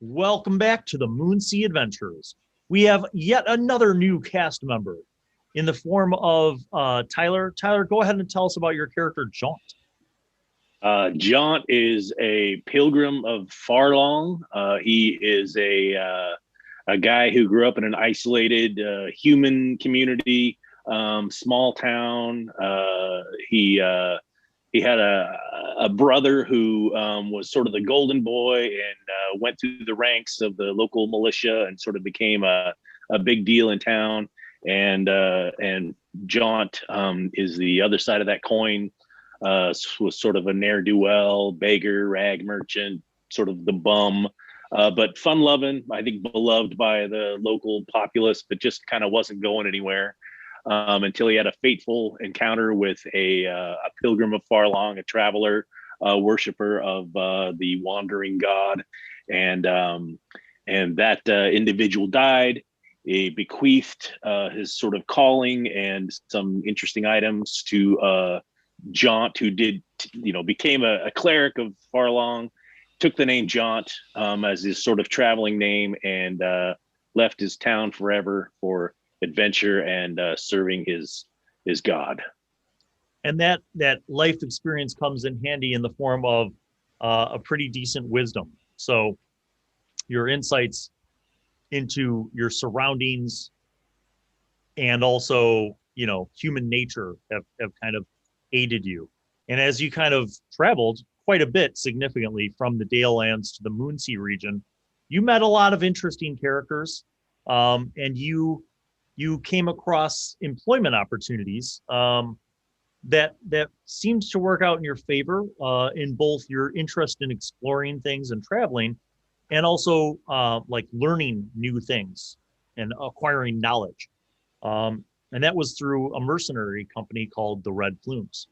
Welcome back to the Moonsea Adventures. We have yet another new cast member in the form of Tyler. Tyler, go ahead and tell us about your character, Jaunt. Jaunt is a pilgrim of Fharlanghn. He is a guy who grew up in an isolated human community, small town. He had a brother who was sort of the golden boy and went through the ranks of the local militia and sort of became a big deal in town. And Jaunt is the other side of that coin. Was sort of a ne'er-do-well, beggar, rag merchant, sort of the bum, but fun-loving, I think beloved by the local populace, but just kind of wasn't going anywhere until he had a fateful encounter with a pilgrim of Fharlanghn, a traveler, worshiper of the wandering god, and that individual died. He bequeathed his sort of calling and some interesting items to Jaunt, who became a cleric of Fharlanghn, took the name Jaunt as his sort of traveling name, and left his town forever for adventure and serving his god. And that life experience comes in handy in the form of a pretty decent wisdom. So your insights into your surroundings and also, human nature have kind of aided you. And as you kind of traveled quite a bit significantly from the Dale Lands to the Moonsea region, you met a lot of interesting characters, and you came across employment opportunities that seemed to work out in your favor in both your interest in exploring things and traveling, and also like learning new things and acquiring knowledge. And that was through a mercenary company called the Red Plumes.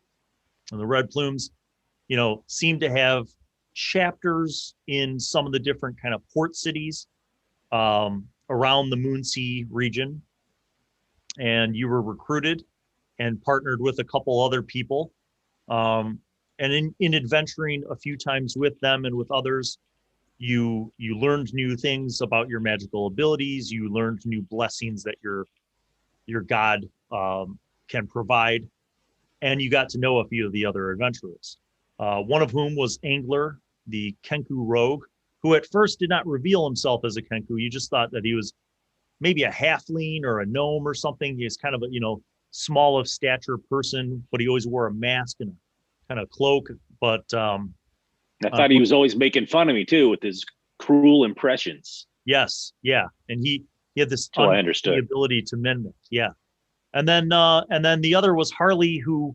And the Red Plumes, seem to have chapters in some of the different kind of port cities around the Moonsea region. And you were recruited and partnered with a couple other people. And in adventuring a few times with them and with others, you learned new things about your magical abilities. You learned new blessings that your god can provide, and you got to know a few of the other adventurers, one of whom was Angler, the Kenku rogue, who at first did not reveal himself as a Kenku. You just thought that he was maybe a halfling or a gnome or something. He's kind of a small of stature person, but he always wore a mask and a kind of cloak. But I thought he was always making fun of me too with his cruel impressions. Yes, yeah, and he had this I understood ability to mimic. Yeah, and then the other was Harley, who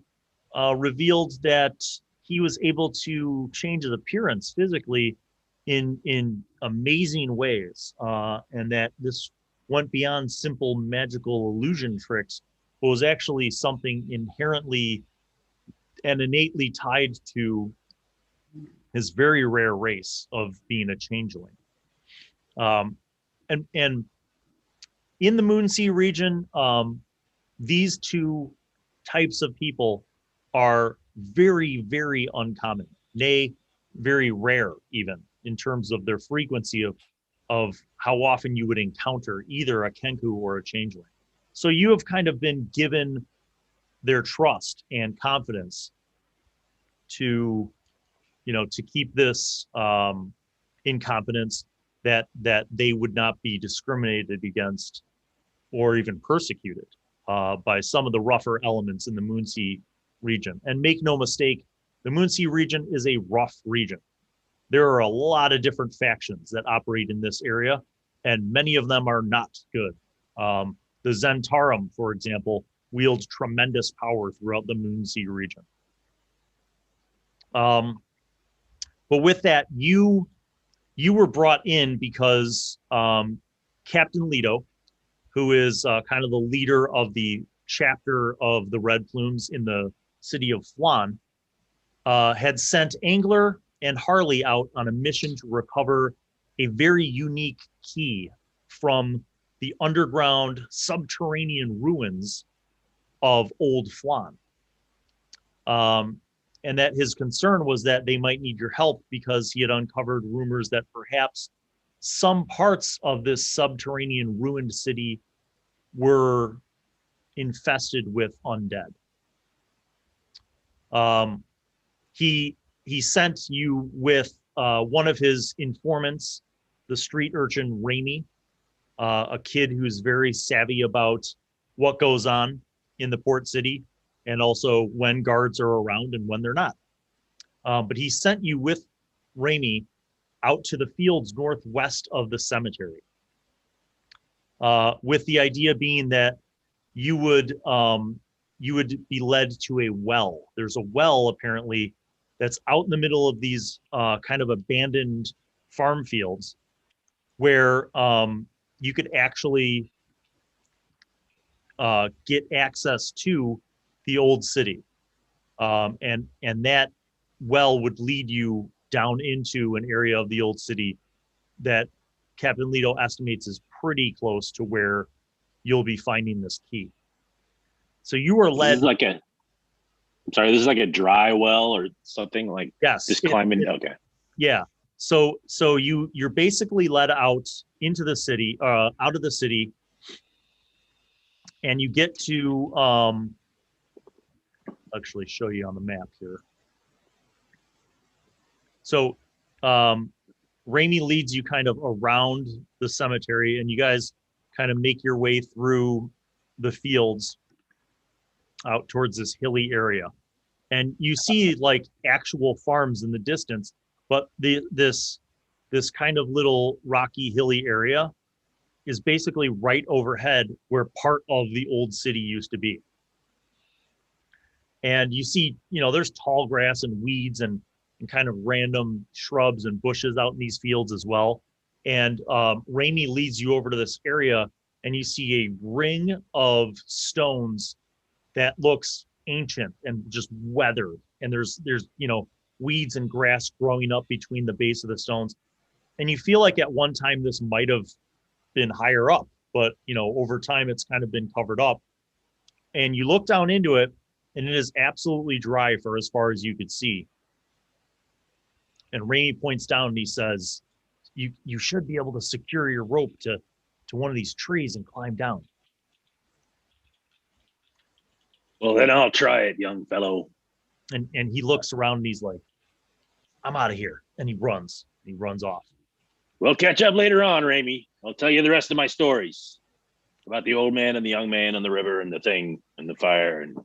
revealed that he was able to change his appearance physically in amazing ways, and that this went beyond simple magical illusion tricks, but was actually something inherently and innately tied to his very rare race of being a changeling. And in the Moonsea region, these two types of people are very, very uncommon, nay, very rare even in terms of their frequency of how often you would encounter either a Kenku or a changeling. So you have kind of been given their trust and confidence to keep this in confidence, that they would not be discriminated against or even persecuted by some of the rougher elements in the Moonsea region. And make no mistake, the Moonsea region is a rough region. There are a lot of different factions that operate in this area, and many of them are not good. The Zentarum, for example, wield tremendous power throughout the Moonsea region. But with that, you were brought in because Captain Leto, who is kind of the leader of the chapter of the Red Plumes in the city of Fharlanghn, had sent Angler and Harley out on a mission to recover a very unique key from the underground subterranean ruins of Old Fharlanghn. And that his concern was that they might need your help because he had uncovered rumors that perhaps some parts of this subterranean ruined city were infested with undead. He sent you with one of his informants, the street urchin Ramy, a kid who's very savvy about what goes on in the port city and also when guards are around and when they're not. But he sent you with Ramy out to the fields northwest of the cemetery, with the idea being that you would be led to a well. There's a well apparently that's out in the middle of these kind of abandoned farm fields where you could actually get access to the old city. And that well would lead you down into an area of the old city that Captain Leto estimates is pretty close to where you'll be finding this key. So you were led. This is like this is like a dry well or something, like yes, just climbing. Okay. Yeah. So you're basically led out into the city, out of the city, and you get to actually show you on the map here. So Ramy leads you kind of around the cemetery, and you guys kind of make your way through the fields out towards this hilly area. And you see like actual farms in the distance, but this kind of little rocky hilly area is basically right overhead where part of the old city used to be. And you see, there's tall grass and weeds and kind of random shrubs and bushes out in these fields as well. And Ramy leads you over to this area, and you see a ring of stones that looks ancient and just weathered. And there's weeds and grass growing up between the base of the stones. And you feel like at one time this might have been higher up, but over time it's kind of been covered up. And you look down into it, and it is absolutely dry for as far as you could see. And Ramy points down and he says, you should be able to secure your rope to one of these trees and climb down. Well, then I'll try it, young fellow. And he looks around and he's like, I'm out of here. And he runs off. We'll catch up later on, Ramy. I'll tell you the rest of my stories about the old man and the young man and the river and the thing and the fire. And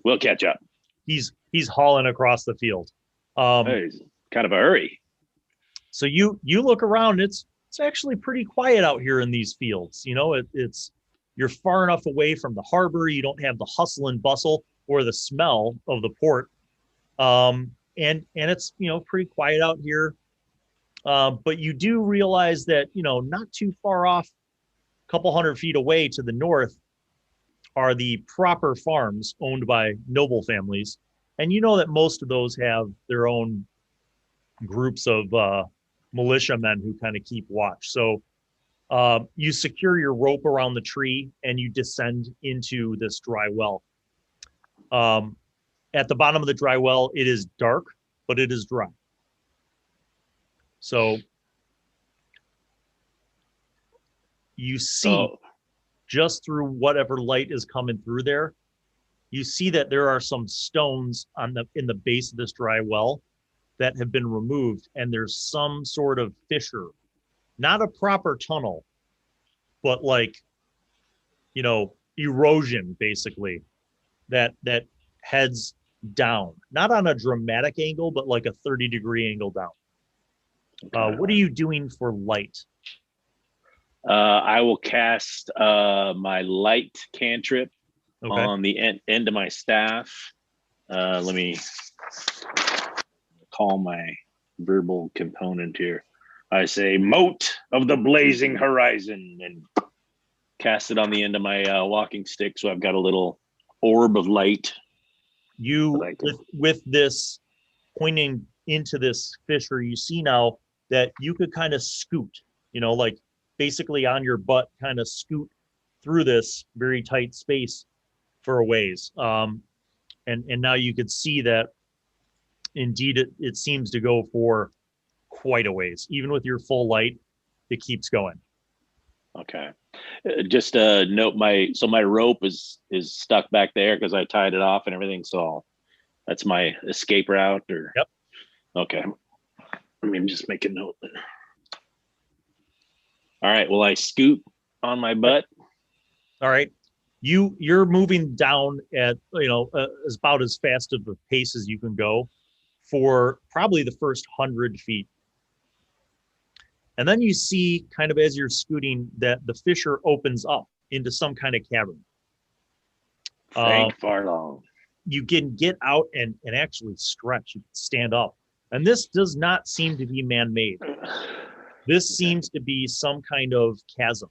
we'll catch up. He's hauling across the field. Hey, kind of a hurry. So you look around. It's actually pretty quiet out here in these fields. You're far enough away from the harbor. You don't have the hustle and bustle or the smell of the port. And it's, pretty quiet out here. But you do realize that, not too far off, a couple 100 feet away to the north are the proper farms owned by noble families. And you know that most of those have their own groups of militiamen who kind of keep watch. So you secure your rope around the tree and you descend into this dry well. At the bottom of the dry well, it is dark, but it is dry. So you see, just through whatever light is coming through there, you see that there are some stones in the base of this dry well that have been removed, and there's some sort of fissure, not a proper tunnel, but like, erosion basically that heads down, not on a dramatic angle, but like a 30-degree angle down. Okay. What are you doing for light? I will cast my light cantrip on the end of my staff. Let me call my verbal component here. I say, moat of the blazing horizon, and cast it on the end of my walking stick. So I've got a little orb of light. With this pointing into this fissure, you see now that you could kind of scoot, like basically on your butt, kind of scoot through this very tight space for a ways. And now you could see that indeed it seems to go for quite a ways. Even with your full light, it keeps going. Okay. Just note my rope is stuck back there because I tied it off and everything. So that's my escape route. Or Yep. Okay. Let me just make a note. All right. Well, I scoot on my butt. All right. You're moving down at about as fast of a pace as you can go for probably the first 100 feet. And then you see, kind of as you're scooting, that the fissure opens up into some kind of cavern. Thank Fharlanghn. You can get out and actually stretch. You can stand up. And this does not seem to be man-made. This seems to be some kind of chasm.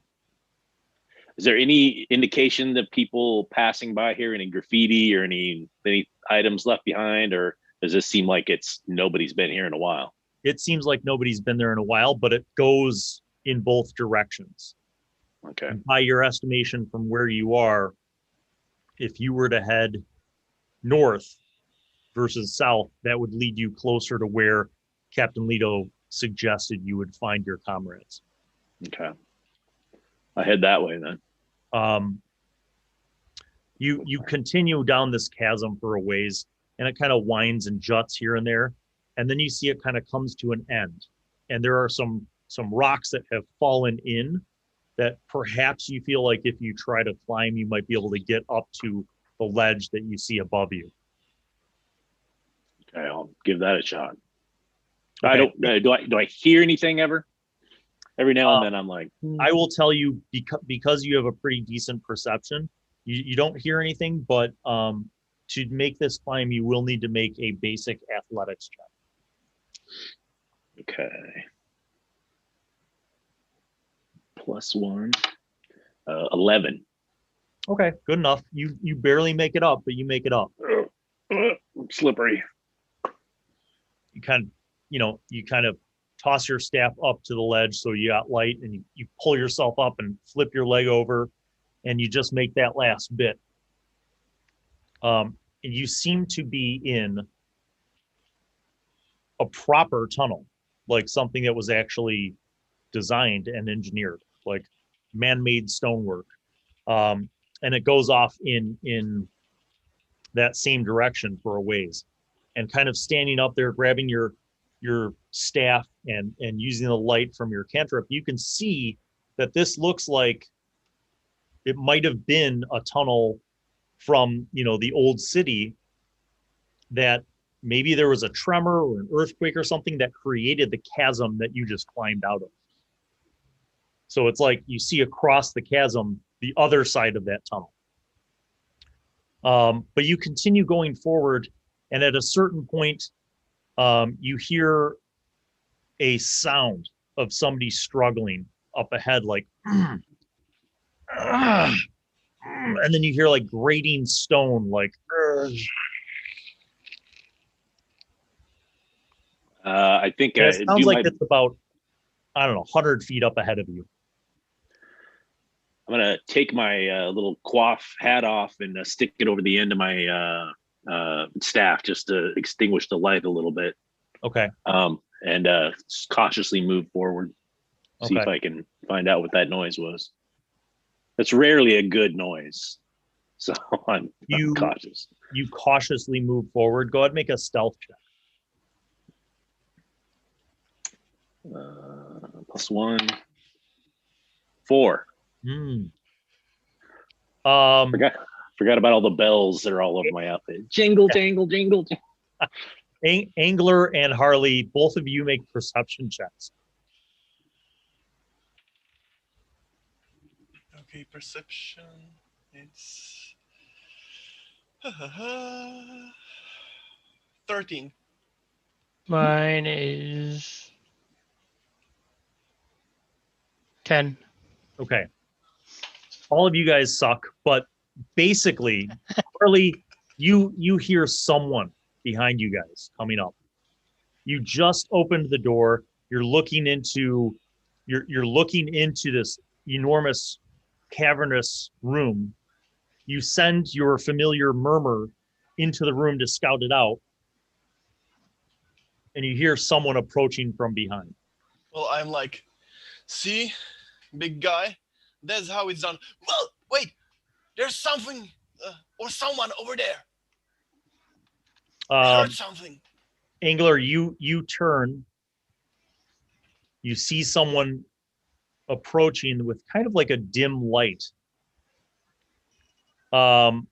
Is there any indication that people passing by here, any graffiti or any items left behind, or does this seem like nobody's been here in a while? It seems like nobody's been there in a while, but it goes in both directions. Okay. And by your estimation from where you are, if you were to head north versus south, that would lead you closer to where Captain Leto suggested you would find your comrades. Okay. I head that way then. You continue down this chasm for a ways, and it kind of winds and juts here and there, and then you see it kind of comes to an end, and there are some rocks that have fallen in that perhaps you feel like if you try to climb, you might be able to get up to the ledge that you see above you. Okay, I'll give that a shot. Okay. Do I hear anything ever? Every now and then I'm like, I will tell you, because you have a pretty decent perception, you don't hear anything, but to make this climb, you will need to make a basic athletics check. Okay. +1. 11. Okay, good enough. You barely make it up, but you make it up. Slippery. You kind of toss your staff up to the ledge so you got light, and you pull yourself up and flip your leg over, and you just make that last bit. And you seem to be in a proper tunnel, like something that was actually designed and engineered, like man-made stonework. And it goes off in that same direction for a ways. And kind of standing up there, grabbing your staff and using the light from your cantrip, you can see that this looks like it might have been a tunnel from the old city, that maybe there was a tremor or an earthquake or something that created the chasm that you just climbed out of. So it's like you see across the chasm the other side of that tunnel. But you continue going forward, and at a certain point, you hear a sound of somebody struggling up ahead, like, and then you hear like grating stone, like. I think it sounds like it's about, 100 feet up ahead of you. I'm gonna take my little coif hat off and stick it over the end of my staff just to extinguish the light a little bit. Okay. And cautiously move forward. See if I can find out what that noise was. It's rarely a good noise, so I'm cautious. You cautiously move forward. Go ahead and make a stealth check. +1. 4. Forgot about all the bells that are all over my outfit. Jingle, jangle, jingle. Angler and Harley, both of you make perception checks. Okay, perception. It's 13. Mine is 10. Okay. All of you guys suck, but basically, Harley, you hear someone behind you guys coming up. You just opened the door. You're looking into this enormous cavernous room. You send your familiar murmur into the room to scout it out, and you hear someone approaching from behind. Well, I'm like See, big guy, that's how it's done. Well, wait, there's something or someone over there. I heard something. Angler, you turn. You see someone approaching with kind of like a dim light. And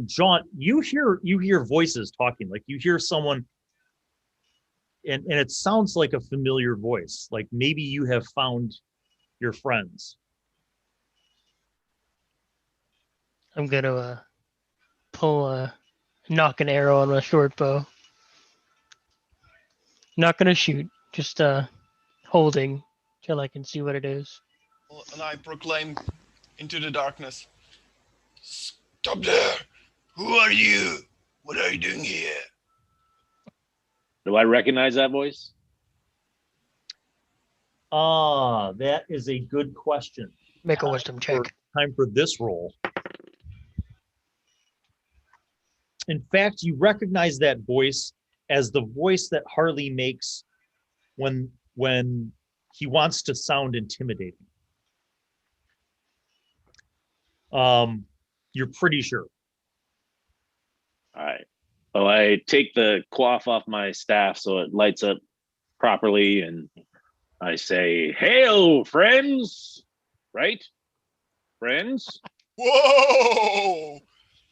Jaunt, you hear voices talking. Like you hear someone, and it sounds like a familiar voice. Like maybe you have found your friends. I'm gonna knock an arrow on my short bow. Not gonna shoot, just holding till I can see what it is. And I proclaim into the darkness. Stop there! Who are you? What are you doing here? Do I recognize that voice? That is a good question. Make a wisdom check. Time for this roll. In fact, you recognize that voice as the voice that Harley makes when he wants to sound intimidating. You're pretty sure. All right. Well, I take the cloth off my staff so it lights up properly, and I say, "Hail, friends!" Right? Friends? Whoa!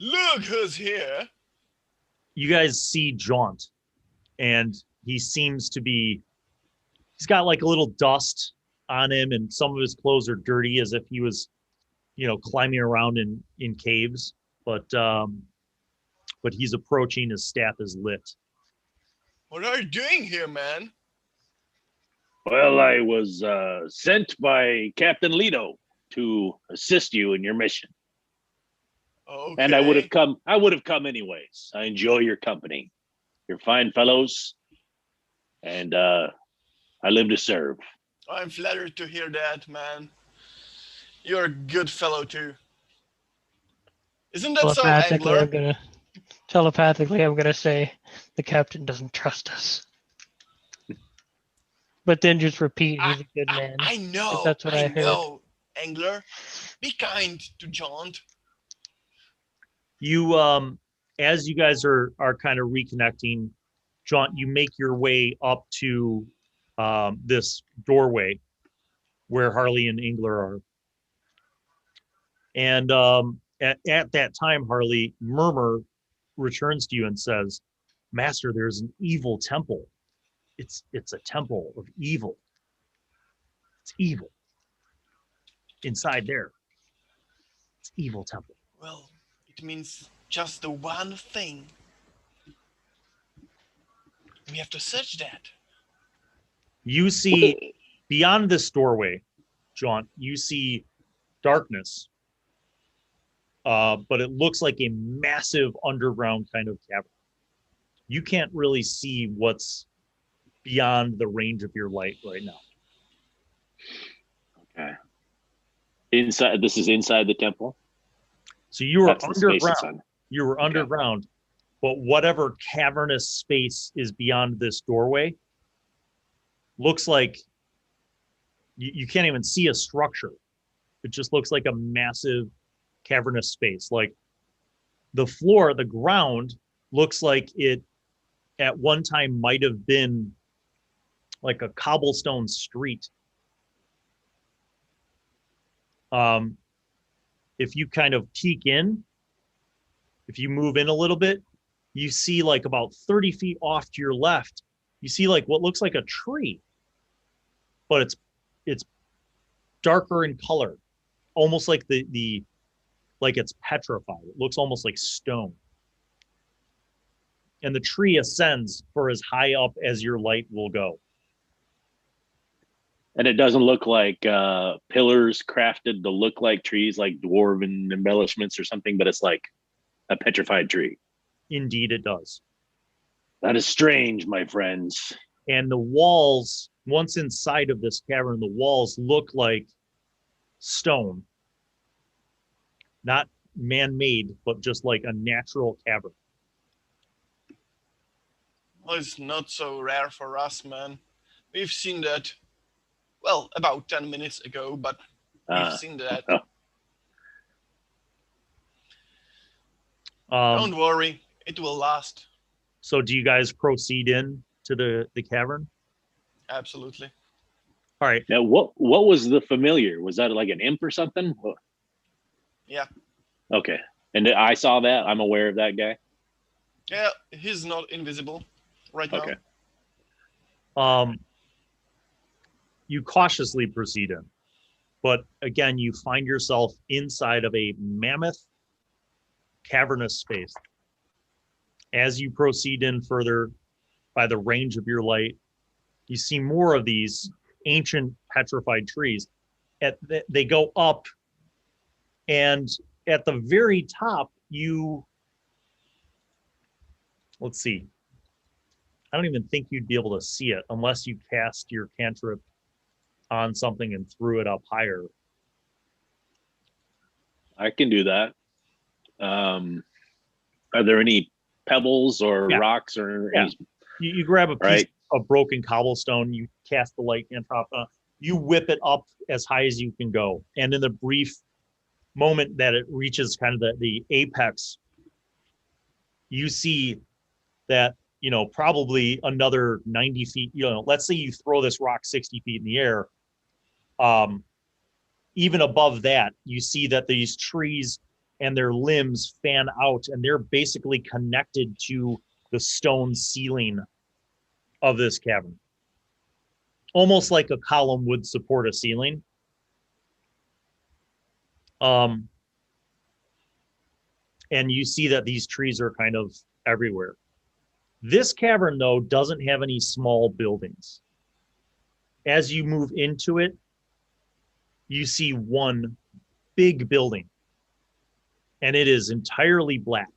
Look who's here. You guys see Jaunt, and he seems to be, he's got like a little dust on him, and some of his clothes are dirty as if he was, climbing around in caves. But he's approaching, his staff is lit. What are you doing here, man? Well, I was sent by Captain Leto to assist you in your mission. Okay. And I would have come anyways. I enjoy your company. You're fine fellows. And I live to serve. I'm flattered to hear that, man. You're a good fellow too. Isn't that so, Angler? Telepathically, I'm gonna say the captain doesn't trust us. But then just repeat, he's a good man. I know. That's what I heard. Know, Angler. Be kind to Jaunt. You, as you guys are kind of reconnecting, Jaunt, you make your way up to this doorway where Harley and Angler are. And at that time, Harley, Murmur returns to you and says, "Master, there's an evil temple. It's a temple of evil. It's evil. Inside there. It's evil temple." Well, it means just the one thing. We have to search that. You see beyond this doorway, Jaunt, you see darkness. But it looks like a massive underground kind of cavern. You can't really see what's beyond the range of your light right now. Okay. This is inside the temple? So you were That's the space it's underground. on. You were underground, but whatever cavernous space is beyond this doorway looks like you can't even see a structure. It just looks like a massive cavernous space. Like the floor, the ground looks like it at one time might have been like a cobblestone street. If you kind of peek in, if you move in a little bit, you see like about 30 feet off to your left, you see like what looks like a tree, but it's darker in color, almost like the like it's petrified. It looks almost like stone. And the tree ascends for as high up as your light will go. And it doesn't look like pillars crafted to look like trees, like dwarven embellishments or something, but it's like a petrified tree. Indeed, it does. That is strange, my friends. And the walls, once inside of this cavern, the walls look like stone. Not man-made, but just like a natural cavern. Well, it's not so rare for us, man. We've seen that. Well, about 10 minutes ago, but we've seen that. Don't worry, it will last. So do you guys proceed in to the cavern? Absolutely. All right. Now, what was the familiar? Was that like an imp or something? Yeah. Okay. And I saw that. I'm aware of that guy. Yeah, he's not invisible right now. Okay. You cautiously proceed in, but again, you find yourself inside of a mammoth cavernous space. As you proceed in further by the range of your light, you see more of these ancient petrified trees. They go up, and at the very top, let's see. I don't even think you'd be able to see it unless you cast your cantrip on something and threw it up higher. I can do that. Are there any pebbles or rocks or any? You grab a piece of broken cobblestone, you cast the light cantrip, you whip it up as high as you can go. And in the brief moment that it reaches kind of the apex, you see that, probably another 90 feet, let's say you throw this rock 60 feet in the air. Even above that, you see that these trees and their limbs fan out, and they're basically connected to the stone ceiling of this cavern. Almost like a column would support a ceiling. And you see that these trees are kind of everywhere. This cavern, though, doesn't have any small buildings. As you move into it, you see one big building, and it is entirely black.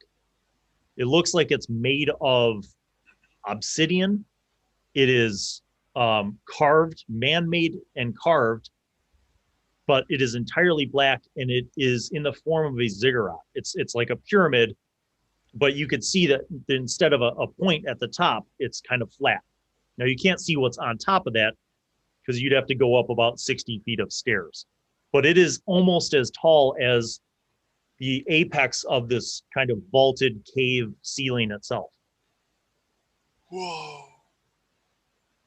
It looks like it's made of obsidian. It is carved, man-made and carved, but it is entirely black, and it is in the form of a ziggurat. It's like a pyramid, but you could see that instead of a point at the top, it's kind of flat. Now, you can't see what's on top of that because you'd have to go up about 60 feet of stairs. But it is almost as tall as the apex of this kind of vaulted cave ceiling itself. Whoa.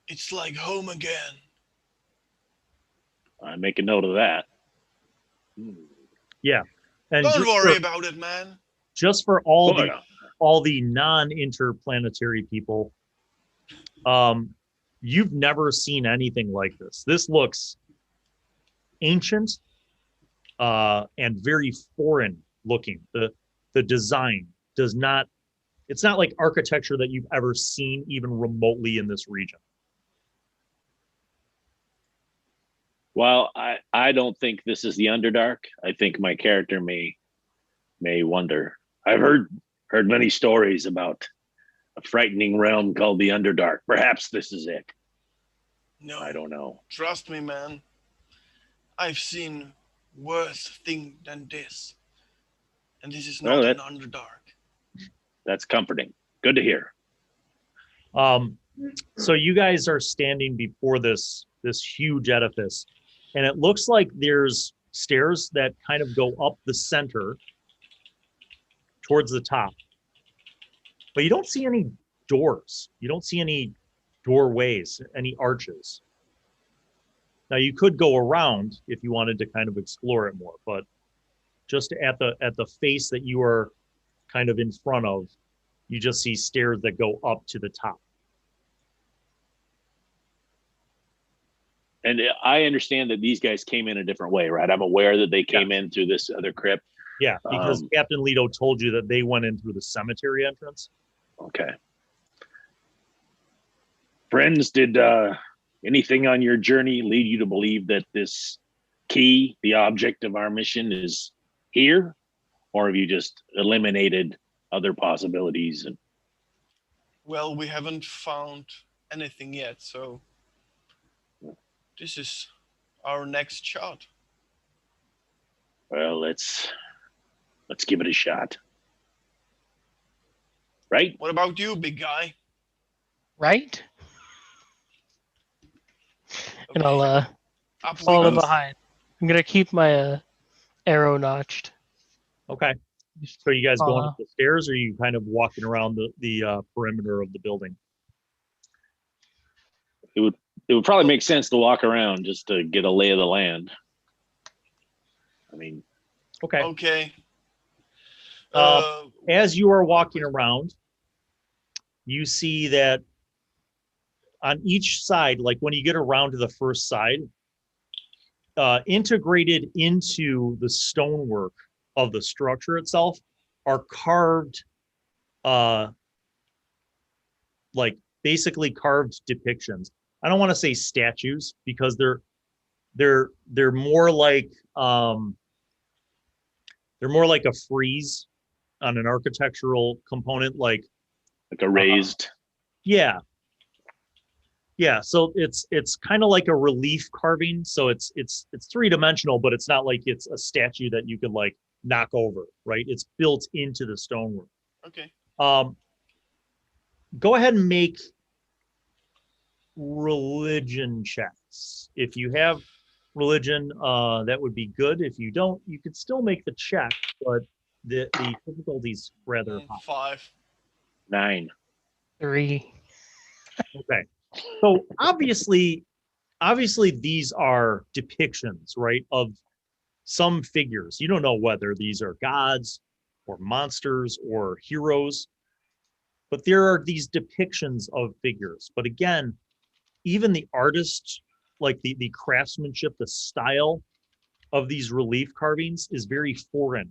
It's like home again. I make a note of that. Yeah. And don't worry about it, man. Just for all the non-interplanetary people, you've never seen anything like this. This looks ancient and very foreign looking. The design does not, it's not like architecture that you've ever seen even remotely in this region. Well, I don't think this is the Underdark. I think my character may wonder. I've heard many stories about a frightening realm called the Underdark. Perhaps this is it. No, I don't know. Trust me, man. I've seen worse thing than this. And this is not an Underdark. That's comforting. Good to hear. So you guys are standing before this huge edifice, and it looks like there's stairs that kind of go up the center towards the top. But you don't see any doors. You don't see any doorways, any arches. Now you could go around if you wanted to kind of explore it more, but just at the face that you are kind of in front of, you just see stairs that go up to the top. And I understand that these guys came in a different way, right? I'm aware that they came in through this other crypt. Yeah, because Captain Leto told you that they went in through the cemetery entrance. Okay. Friends, did anything on your journey lead you to believe that this key, the object of our mission, is here? Or have you just eliminated other possibilities? Well, we haven't found anything yet, so this is our next shot. Well, let's give it a shot. Right? What about you, big guy? Right? Okay. And I'll Up we Follow go. behind. I'm gonna keep my arrow notched. Okay. Just So you guys going follow. up the stairs, or are you kind of walking around the perimeter of the building? It would probably make sense to walk around just to get a lay of the land. I mean, Okay. Okay. As you are walking around, you see that on each side, like when you get around to the first side, integrated into the stonework of the structure itself are carved, like basically carved depictions. I don't want to say statues because they're more like a frieze on an architectural component, like a raised. Yeah. So it's kind of like a relief carving. So it's three-dimensional, but it's not like it's a statue that you could like knock over, right? It's built into the stonework. Okay. Go ahead and make religion checks. If you have religion, that would be good. If you don't, you could still make the check, but the difficulty's rather high. 5. 9. 3. Okay. So obviously these are depictions, right, of some figures. You don't know whether these are gods or monsters or heroes, but there are these depictions of figures. But again, even the artist, like the craftsmanship, the style of these relief carvings is very foreign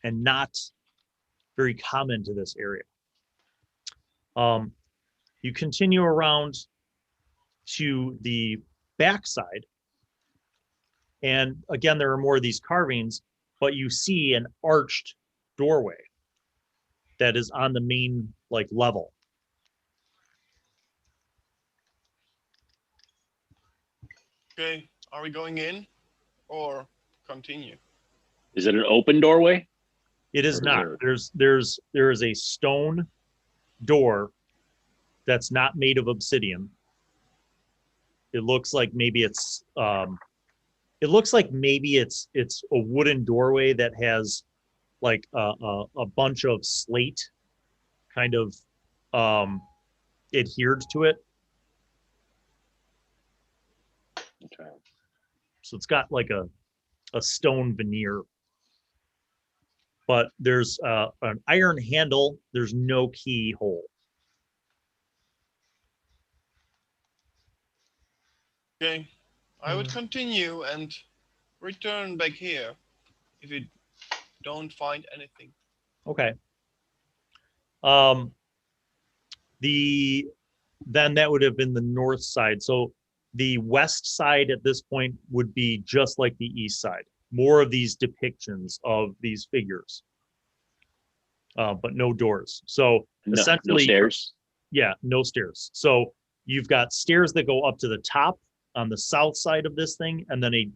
and not very common to this area. You continue around to the backside, and again, there are more of these carvings, but you see an arched doorway that is on the main like level. Okay. Are we going in or continue? Is it an open doorway? It is not. There is a stone door that's not made of obsidian. It looks like maybe it's it's a wooden doorway that has like a bunch of slate kind of adhered to it. Okay. So it's got like a stone veneer. But there's an iron handle. There's no keyhole. Okay. I would continue and return back here if you don't find anything. Okay. Then that would have been the north side. So the west side at this point would be just like the east side. More of these depictions of these figures, but no doors. So essentially, no stairs. Yeah, no stairs. So you've got stairs that go up to the top on the south side of this thing, and then a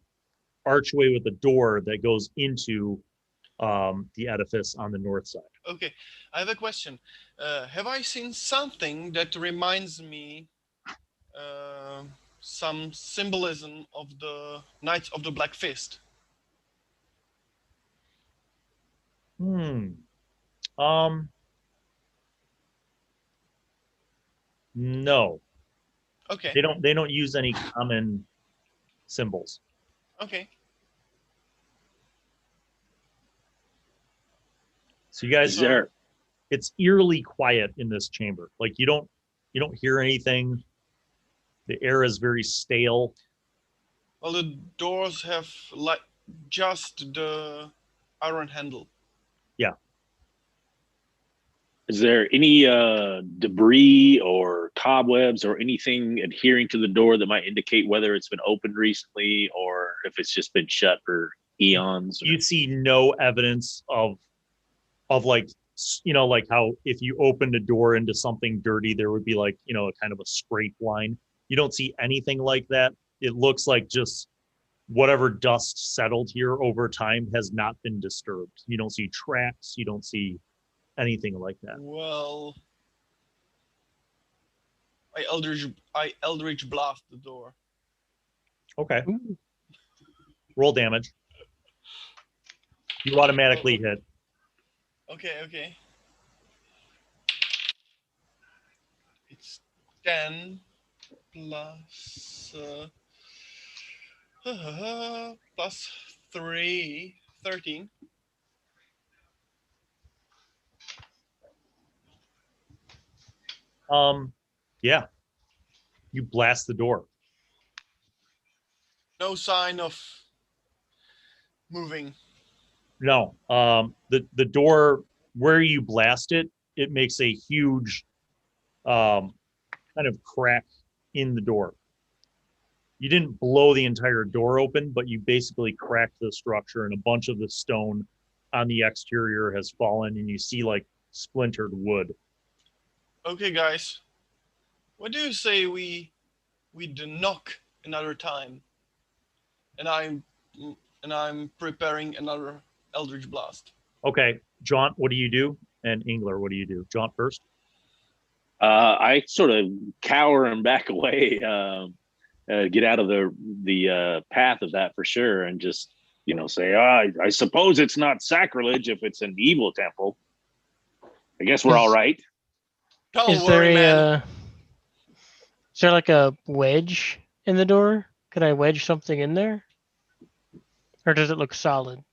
archway with a door that goes into the edifice on the north side. Okay, I have a question. Have I seen something that reminds me some symbolism of the Knights of the Black Fist? No. Okay. They don't use any common symbols. Okay. So you guys, it's eerily quiet in this chamber. Like you don't hear anything. The air is very stale. Well, the doors have like just the iron handle. Yeah. Is there any debris or cobwebs or anything adhering to the door that might indicate whether it's been opened recently or if it's just been shut for eons? You see no evidence of like, like how if you opened a door into something dirty, there would be like, a kind of a scrape line. You don't see anything like that. It looks like just whatever dust settled here over time has not been disturbed. You don't see tracks. You don't see anything like that. Well, I Eldritch blast the door. Okay. Ooh. Roll damage. You automatically hit. Okay. It's 10 plus plus 3, 13. Yeah. You blast the door. No sign of moving. No. The door where you blast it, it makes a huge kind of crack in the door. You didn't blow the entire door open, but you basically cracked the structure, and a bunch of the stone on the exterior has fallen, and you see like splintered wood. Okay, guys. What do you say we do knock another time? And I'm preparing another Eldritch Blast. Okay, Jaunt, what do you do? And Engler, what do you do? Jaunt first. I sort of cower and back away, get out of the path of that for sure, and just say, I suppose it's not sacrilege if it's an evil temple. I guess we're all right. Don't worry, man. Is there like a wedge in the door? Could I wedge something in there? Or does it look solid?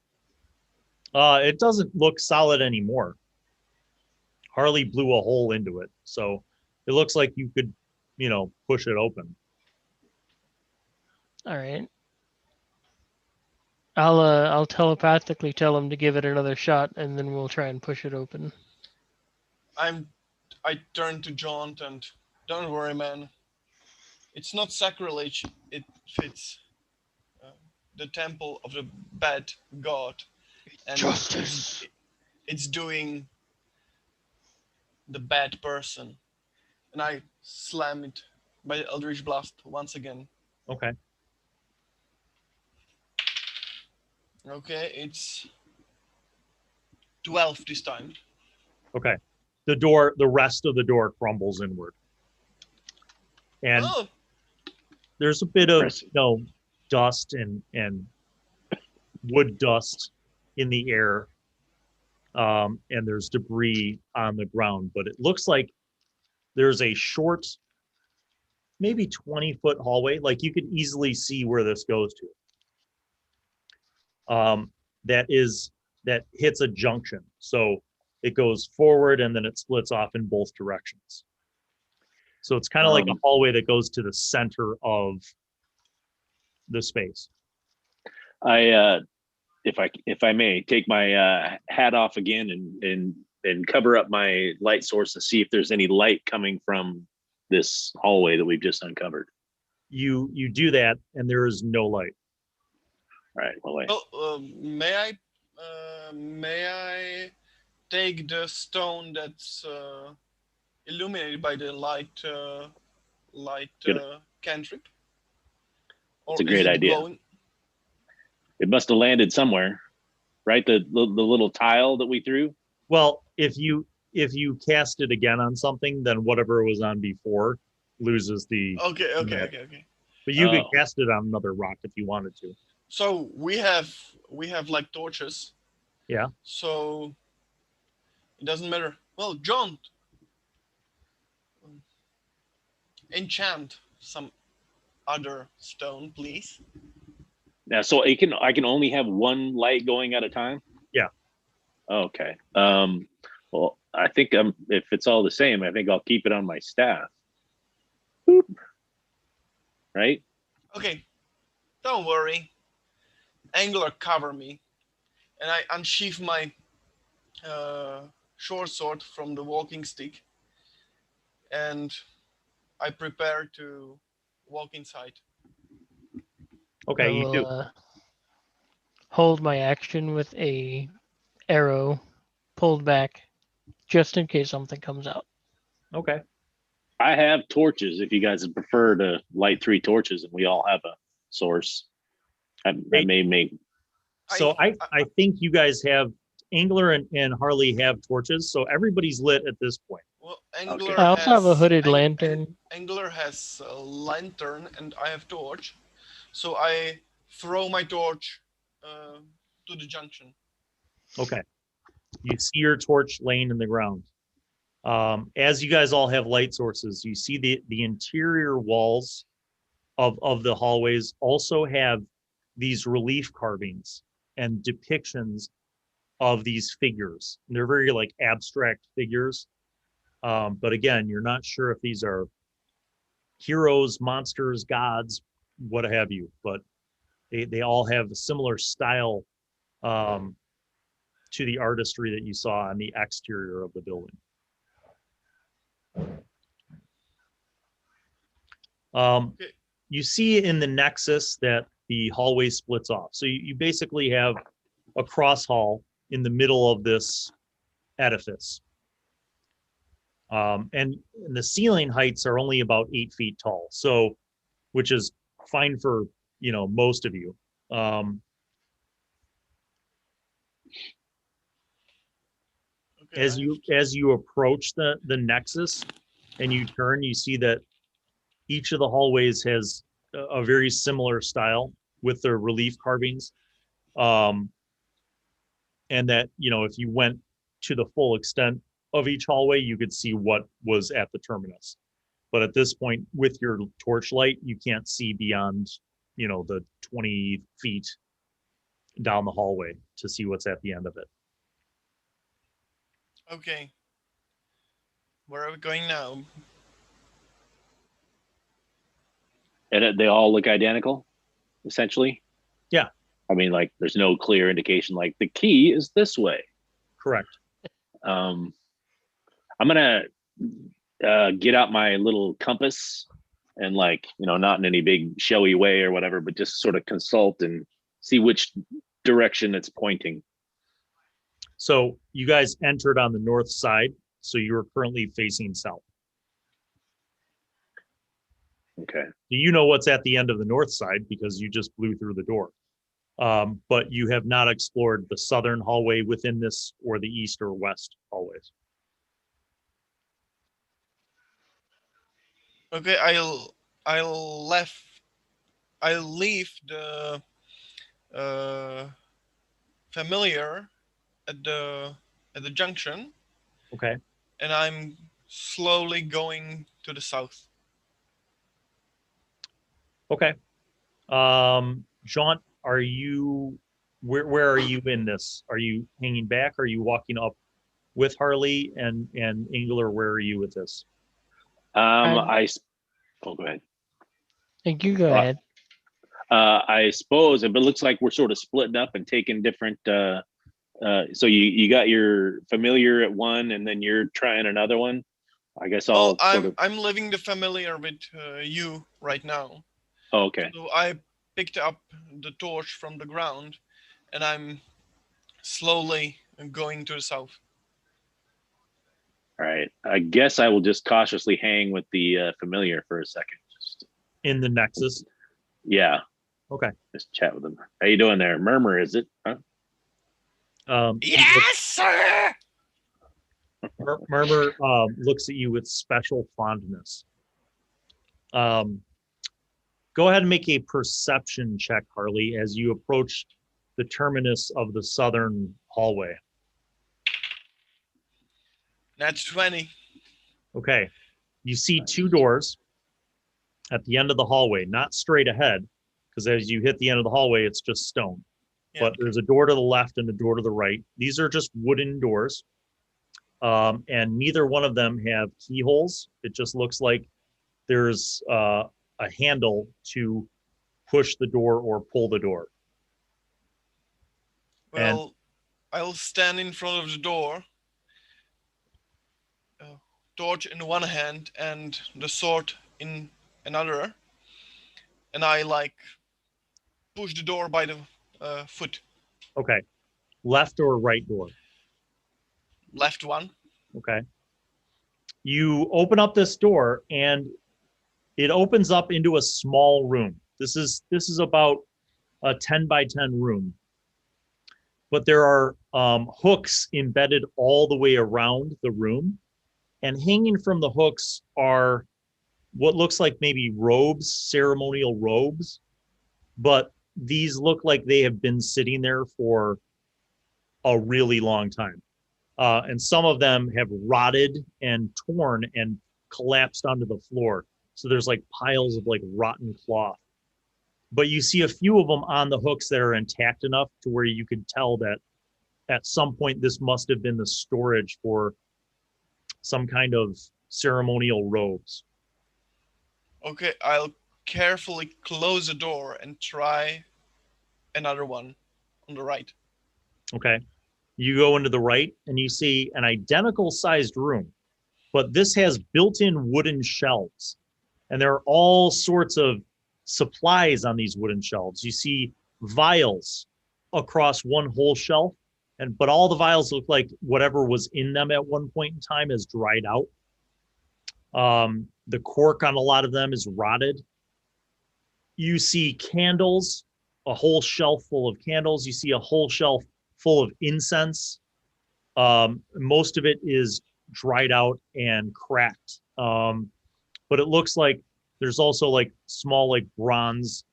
It doesn't look solid anymore. Harley blew a hole into it, so it looks like you could, push it open. All right. I'll telepathically tell him to give it another shot, and then we'll try and push it open. I turn to Jaunt and don't worry, man. It's not sacrilege. It fits the temple of the bad god, and Justice. it's doing the bad person, and I slam it by the Eldritch Blast once again. Okay. Okay, it's 12 this time. Okay. The rest of the door crumbles inward. And there's a bit of, dust and wood dust in the air. And there's debris on the ground, but it looks like there's a short, maybe 20-foot hallway. Like you could easily see where this goes to. That hits a junction. So it goes forward and then it splits off in both directions. So it's kind of like a hallway that goes to the center of the space. If I may take my hat off again and cover up my light source to see if there's any light coming from this hallway that we've just uncovered. You do that and there is no light. All right. Well, wait. May I take the stone that's illuminated by the light cantrip? It's a great idea. Glowing? It must have landed somewhere, right? The little tile that we threw. Well, if you cast it again on something, then whatever it was on before loses the. Okay. But you could cast it on another rock if you wanted to. So we have like torches. Yeah. So it doesn't matter. Well, Jaunt, enchant some other stone, please. Yeah. So I can only have one light going at a time. Yeah. Okay. Well, I think if it's all the same, I think I'll keep it on my staff. Boop. Right. Okay. Don't worry. Angler, cover me, and I unsheath my short sword from the walking stick, and I prepare to walk inside. Okay, you do. Hold my action with a arrow pulled back, just in case something comes out. Okay. I have torches. If you guys would prefer to light 3 torches, and we all have a source. I may make. So I think you guys have Angler and Harley have torches, so everybody's lit at this point. Well, Angler I also have a hooded lantern. Angler has a lantern, and I have torch. So I throw my torch to the junction. Okay. You see your torch laying in the ground. As you guys all have light sources, you see the interior walls of the hallways also have these relief carvings and depictions of these figures. And they're very like abstract figures. But again, you're not sure if these are heroes, monsters, gods, what have you, but they all have a similar style to the artistry that you saw on the exterior of the building. Okay. You see in the nexus that the hallway splits off. So you basically have a cross hall in the middle of this edifice. And the ceiling heights are only about 8 feet tall. So, which is fine for, most of you. Okay, As you approach the nexus and you turn, you see that each of the hallways has a very similar style with their relief carvings. And that, if you went to the full extent of each hallway, you could see what was at the terminus. But at this point, with your torchlight, you can't see beyond, the 20 feet down the hallway to see what's at the end of it. Okay. Where are we going now? And they all look identical, essentially? Yeah. I mean, like, there's no clear indication, like, the key is this way. Correct. I'm going to get out my little compass and, like, not in any big showy way or whatever, but just sort of consult and see which direction it's pointing. So you guys entered on the north side, so you're currently facing south. Okay. You know what's at the end of the north side because you just blew through the door. But you have not explored the southern hallway within this or the east or west hallways. Okay, I'll leave the familiar at the junction. Okay. And I'm slowly going to the south. Okay. Jaunt, are you where are you in this? Are you hanging back? Are you walking up with Harley and Engler? Where are you with this? Go ahead. Thank you. Go ahead. I suppose, but it looks like we're sort of splitting up and taking different. So you got your familiar at one, and then you're trying another one. I guess I'm leaving the familiar with you right now. Oh, okay. So I picked up the torch from the ground, and I'm slowly going to the south. All right. I guess I will just cautiously hang with the familiar for a second. Just in the nexus. Yeah. Okay. Just chat with them. How you doing there? Murmur, is it? Huh? Yes, sir. Murmur looks at you with special fondness. Go ahead and make a perception check, Harley, as you approach the terminus of the southern hallway. That's 20. Okay. You see two doors at the end of the hallway, not straight ahead, because as you hit the end of the hallway, it's just stone. Yeah. But there's a door to the left and a door to the right. These are just wooden doors. And neither one of them have keyholes. It just looks like there's a handle to push the door or pull the door. Well, I'll stand in front of the door, torch in one hand and the sword in another, and I push the door by the foot. Okay. Left or right door? Left one. Okay. You open up this door and it opens up into a small room. This is about a 10 by 10 room. But there are hooks embedded all the way around the room. And hanging from the hooks are what looks like maybe robes, ceremonial robes. but these look like they have been sitting there for a really long time. And some of them have rotted and torn and collapsed onto the floor. So there's like piles of like rotten cloth. But you see a few of them on the hooks that are intact enough to where you could tell that at some point this must have been the storage for some kind of ceremonial robes. Okay, I'll carefully close the door and try another one on the right. Okay. You go into the right and you see an identical sized room, but this has built-in wooden shelves. And there are all sorts of supplies on these wooden shelves. You see vials across one whole shelf, but all the vials look like whatever was in them at one point in time has dried out. The cork on a lot of them is rotted. You see candles, a whole shelf full of candles. You see a whole shelf full of incense. Most of it is dried out and cracked. But it looks like there's also like small like bronze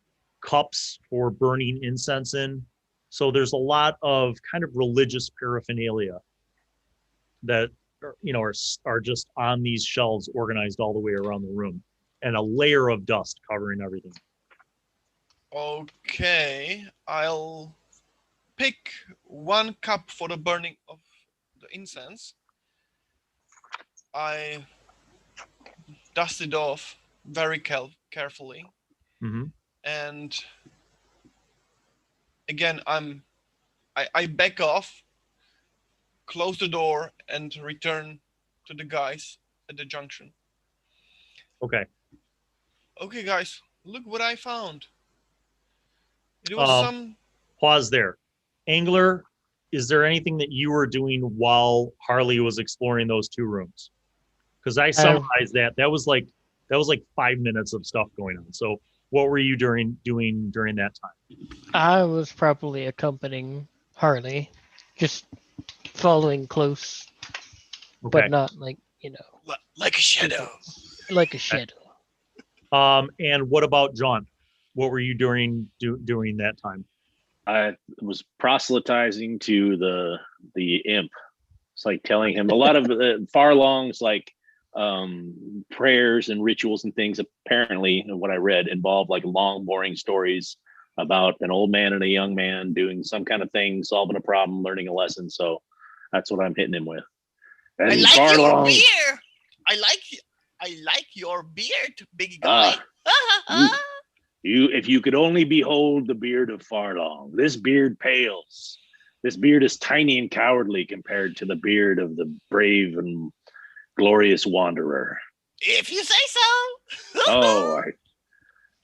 cups for burning incense in. So there's a lot of kind of religious paraphernalia that are just on these shelves organized all the way around the room, and a layer of dust covering everything. Okay, I'll pick one cup for the burning of the incense. I dust it off very carefully. Mm-hmm. And again, I back off, close the door, and return to the guys at the junction. Okay. Okay, guys, look what I found. It was Pause there. Angler, is there anything that you were doing while Harley was exploring those two rooms? Because I summarized that. That was like 5 minutes of stuff going on. So what were you doing during that time? I was probably accompanying Harley, just following close, Okay. but not like, like a shadow. Like a shadow. And what about Jaunt? What were you doing that time? I was proselytizing to the imp. It's like telling him a lot of Fharlangh's like prayers and rituals and things. Apparently, what I read involved like long, boring stories about an old man and a young man doing some kind of thing, solving a problem, learning a lesson. So that's what I'm hitting him with. And I like Fharlanghn, your beer. I like your beard, big guy. If you could only behold the beard of Fharlanghn, this beard pales. This beard is tiny and cowardly compared to the beard of the brave and glorious wanderer. If you say so. Oh,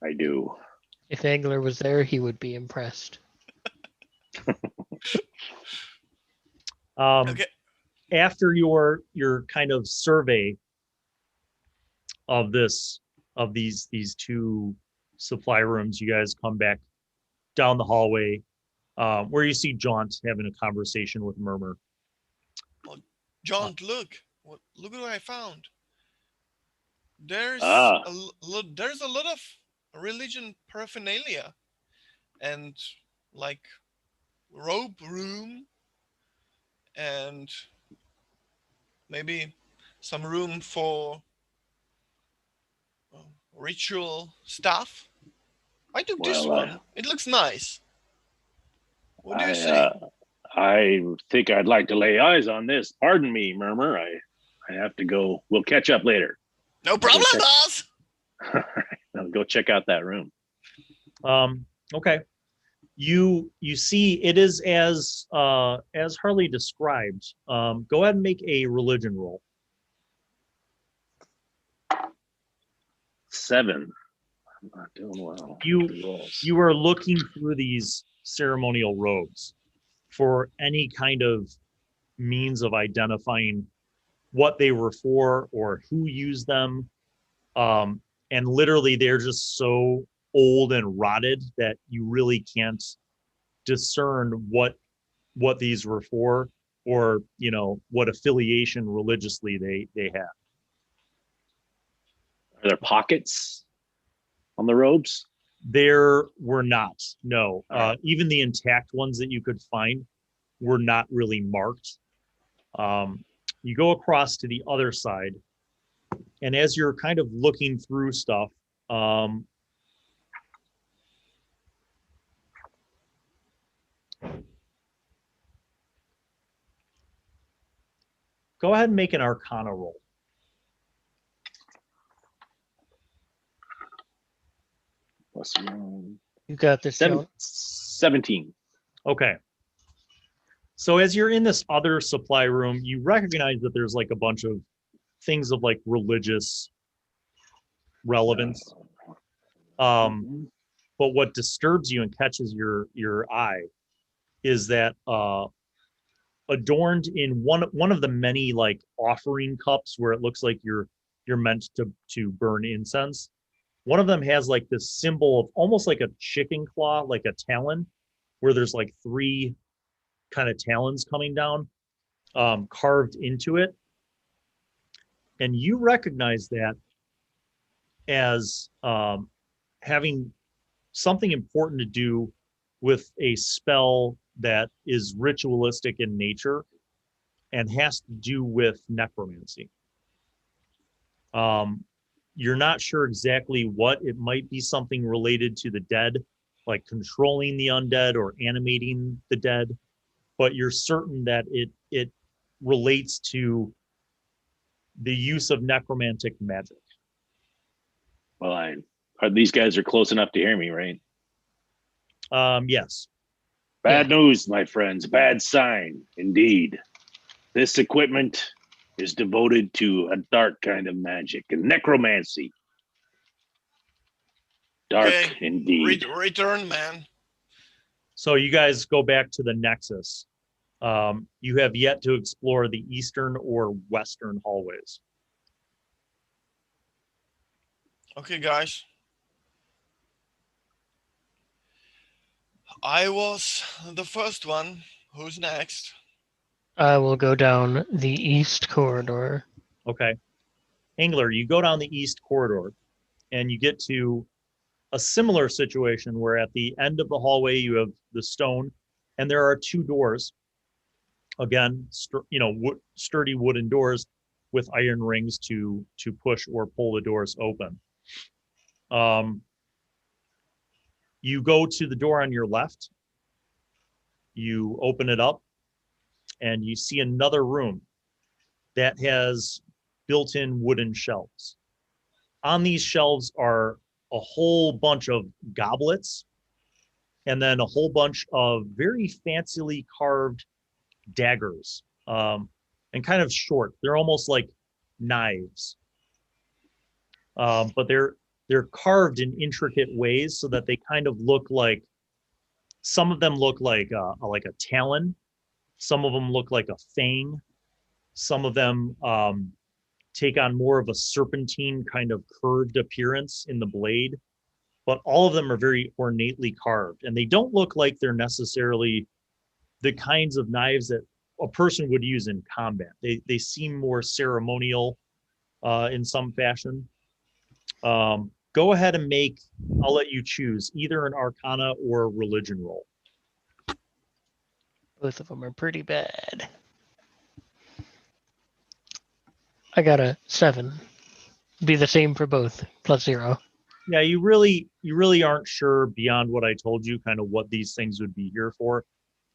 I do. If Angler was there, he would be impressed. Okay. After your kind of survey of these two supply rooms, you guys come back down the hallway where you see Jaunt having a conversation with Murmur. Jaunt, look what I found. There's a lot of religion paraphernalia and like robe room and maybe some room for ritual stuff. I took this one. It looks nice. What do you say? I think I'd like to lay eyes on this. Pardon me, Murmur. I have to go. We'll catch up later. No problem, boss. All right, I'll go check out that room. Okay. You see it is as Harley described. Go ahead and make a religion roll. 7. I'm not doing well. You are looking through these ceremonial robes for any kind of means of identifying what they were for or who used them. And literally they're just so old and rotted that you really can't discern what these were for, or what affiliation religiously they have. Are there pockets on the robes? There were not. No. Even the intact ones that you could find were not really marked. You go across to the other side, and as you're kind of looking through stuff, go ahead and make an Arcana roll. Plus one. You got this. 17. Okay. So as you're in this other supply room, you recognize that there's like a bunch of things of like religious relevance. But what disturbs you and catches your eye is that adorned in one of the many like offering cups where it looks like you're meant to burn incense. One of them has like this symbol of almost like a chicken claw, like a talon, where there's like 3 kind of talons coming down, carved into it. And you recognize that as having something important to do with a spell that is ritualistic in nature and has to do with necromancy. You're not sure exactly what. It might be something related to the dead, like controlling the undead or animating the dead, but you're certain that it relates to the use of necromantic magic. Well, these guys are close enough to hear me, right? Yes. Bad news, my friends. Bad sign, indeed. This equipment is devoted to a dark kind of magic and necromancy. Dark, indeed. Return, man. So you guys go back to the Nexus. You have yet to explore the eastern or western hallways. Okay, guys. I was the first one. Who's next? I will go down the east corridor. Okay. Angler, you go down the east corridor and you get to a similar situation where at the end of the hallway you have the stone and there are 2 doors. Again, sturdy wooden doors with iron rings to push or pull the doors open. You go to the door on your left, you open it up, and you see another room that has built-in wooden shelves. On these shelves are a whole bunch of goblets and then a whole bunch of very fancily carved daggers, and kind of short. They're almost like knives, but they're carved in intricate ways so that they kind of look like, some of them look like a talon, some of them look like a fang, some of them take on more of a serpentine kind of curved appearance in the blade, but all of them are very ornately carved, and they don't look like they're necessarily the kinds of knives that a person would use in combat. They seem more ceremonial in some fashion. Go ahead and make, I'll let you choose either an Arcana or a religion roll. Both of them are pretty bad. I got a 7. Be the same for both, +0. Yeah, you really aren't sure beyond what I told you, kind of what these things would be here for,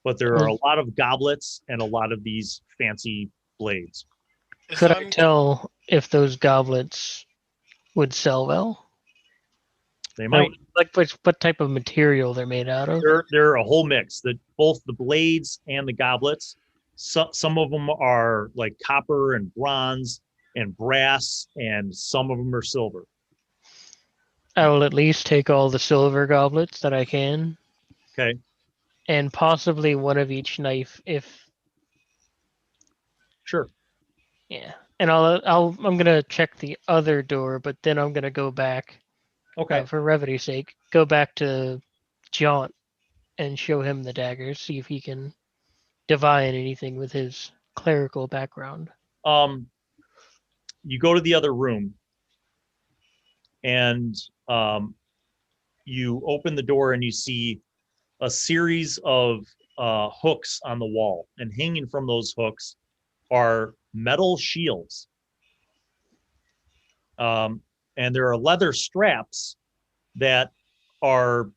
but there are a lot of goblets and a lot of these fancy blades. Could I tell if those goblets would sell well? They might. Like what type of material they're made out of? They're a whole mix. That both the blades and the goblets. Some of them are like copper and bronze and brass, and some of them are silver. I will at least take all the silver goblets that I can. Okay. And possibly one of each knife, if. Sure. Yeah, and I'm gonna check the other door, but then I'm gonna go back. Okay. For revity's sake, go back to Jaunt and show him the daggers, see if he can divine anything with his clerical background. You go to the other room, and you open the door and you see a series of hooks on the wall, and hanging from those hooks are metal shields. And there are leather straps that are,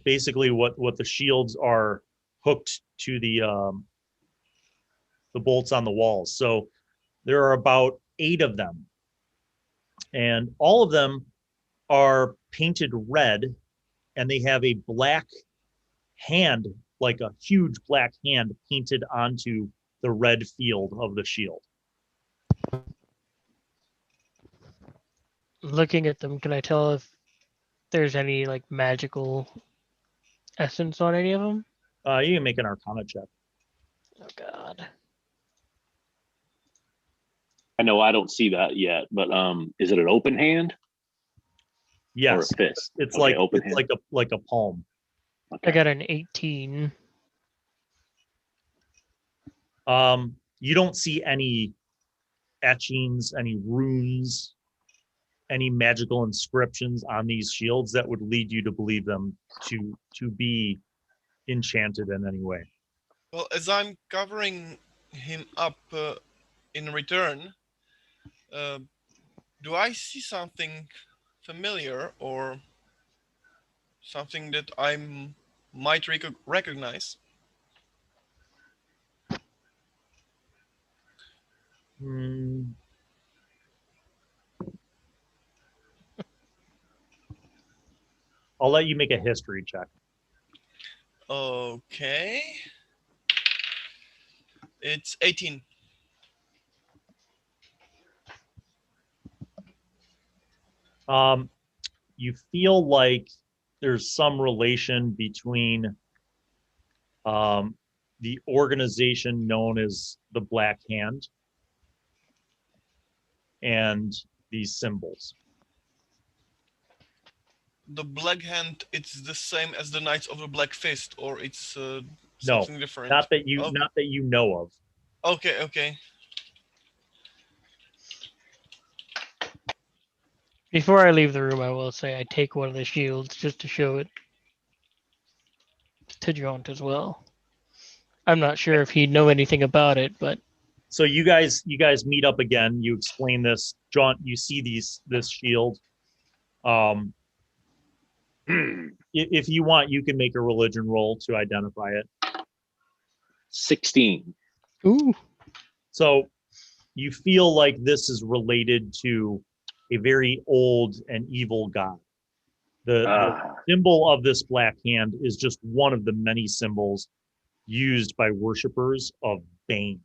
basically what the shields are hooked to the bolts on the walls. So there are about 8 of them, and all of them are painted red, and they have a black hand, like a huge black hand painted onto the red field of the shield. Looking at them, can I tell if there's any like magical essence on any of them? You can make an Arcana check. Oh God. I know I don't see that yet, but is it an open hand? Yes, or a fist? It's Okay, like open it's hand. like a palm. I got an 18. You don't see any etchings, any runes, any magical inscriptions on these shields that would lead you to believe them to be enchanted in any way. Well, as I'm covering him up in return, do I see something familiar or something that I might recognize? I'll let you make a history check. Okay. It's 18. You feel like there's some relation between the organization known as the Black Hand and these symbols. The Black Hand, it's the same as the Knights of the Black Fist, or it's No, something different? not that you Okay. not that you know of. Okay. Before I leave the room, I will say I take one of the shields just to show it to Jaunt as well. I'm not sure if he'd know anything about it, but So you guys meet up again. You explain this, Jaunt. You see this shield. If you want, you can make a religion roll to identify it. 16. ooh, So you feel like this is related to a very old and evil god. The symbol of this black hand is just one of the many symbols used by worshippers of Bane.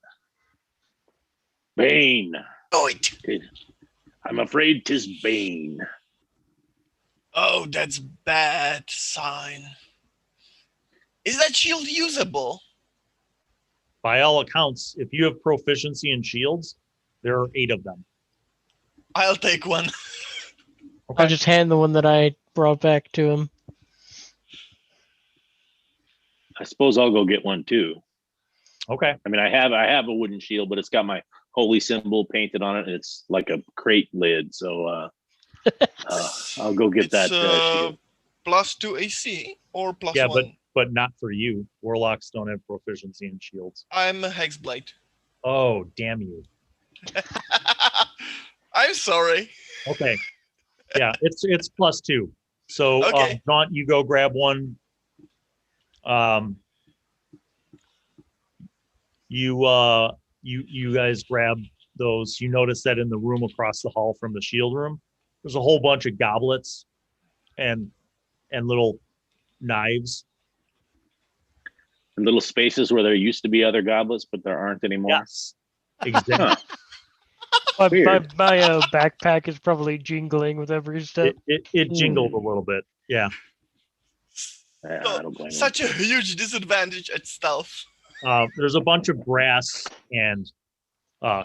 Bane. Oh, it. I'm afraid 'tis Bane. Oh, that's bad sign. Is that shield usable? By all accounts, if you have proficiency in shields, there are 8 of them. I'll take one. I'll just hand the one that I brought back to him. I suppose I'll go get one too. Okay. I mean, I have a wooden shield, but it's got my holy symbol painted on it, and it's like a crate lid. So I'll go get that shield. +2 AC or +1? Yeah, but not for you. Warlocks don't have proficiency in shields. I'm a Hexblade. Oh, damn you. I'm sorry. Okay. Yeah, it's +2. So Okay. Jaunt, you go grab one. You guys grab those. You notice that in the room across the hall from the shield room, there's a whole bunch of goblets and little knives. And little spaces where there used to be other goblets, but there aren't anymore. Yes, exactly. My Weird. backpack is probably jingling with every step. It jingled a little bit. Yeah. Yeah, Oh, I don't blame such a huge disadvantage at stealth. There's a bunch of brass and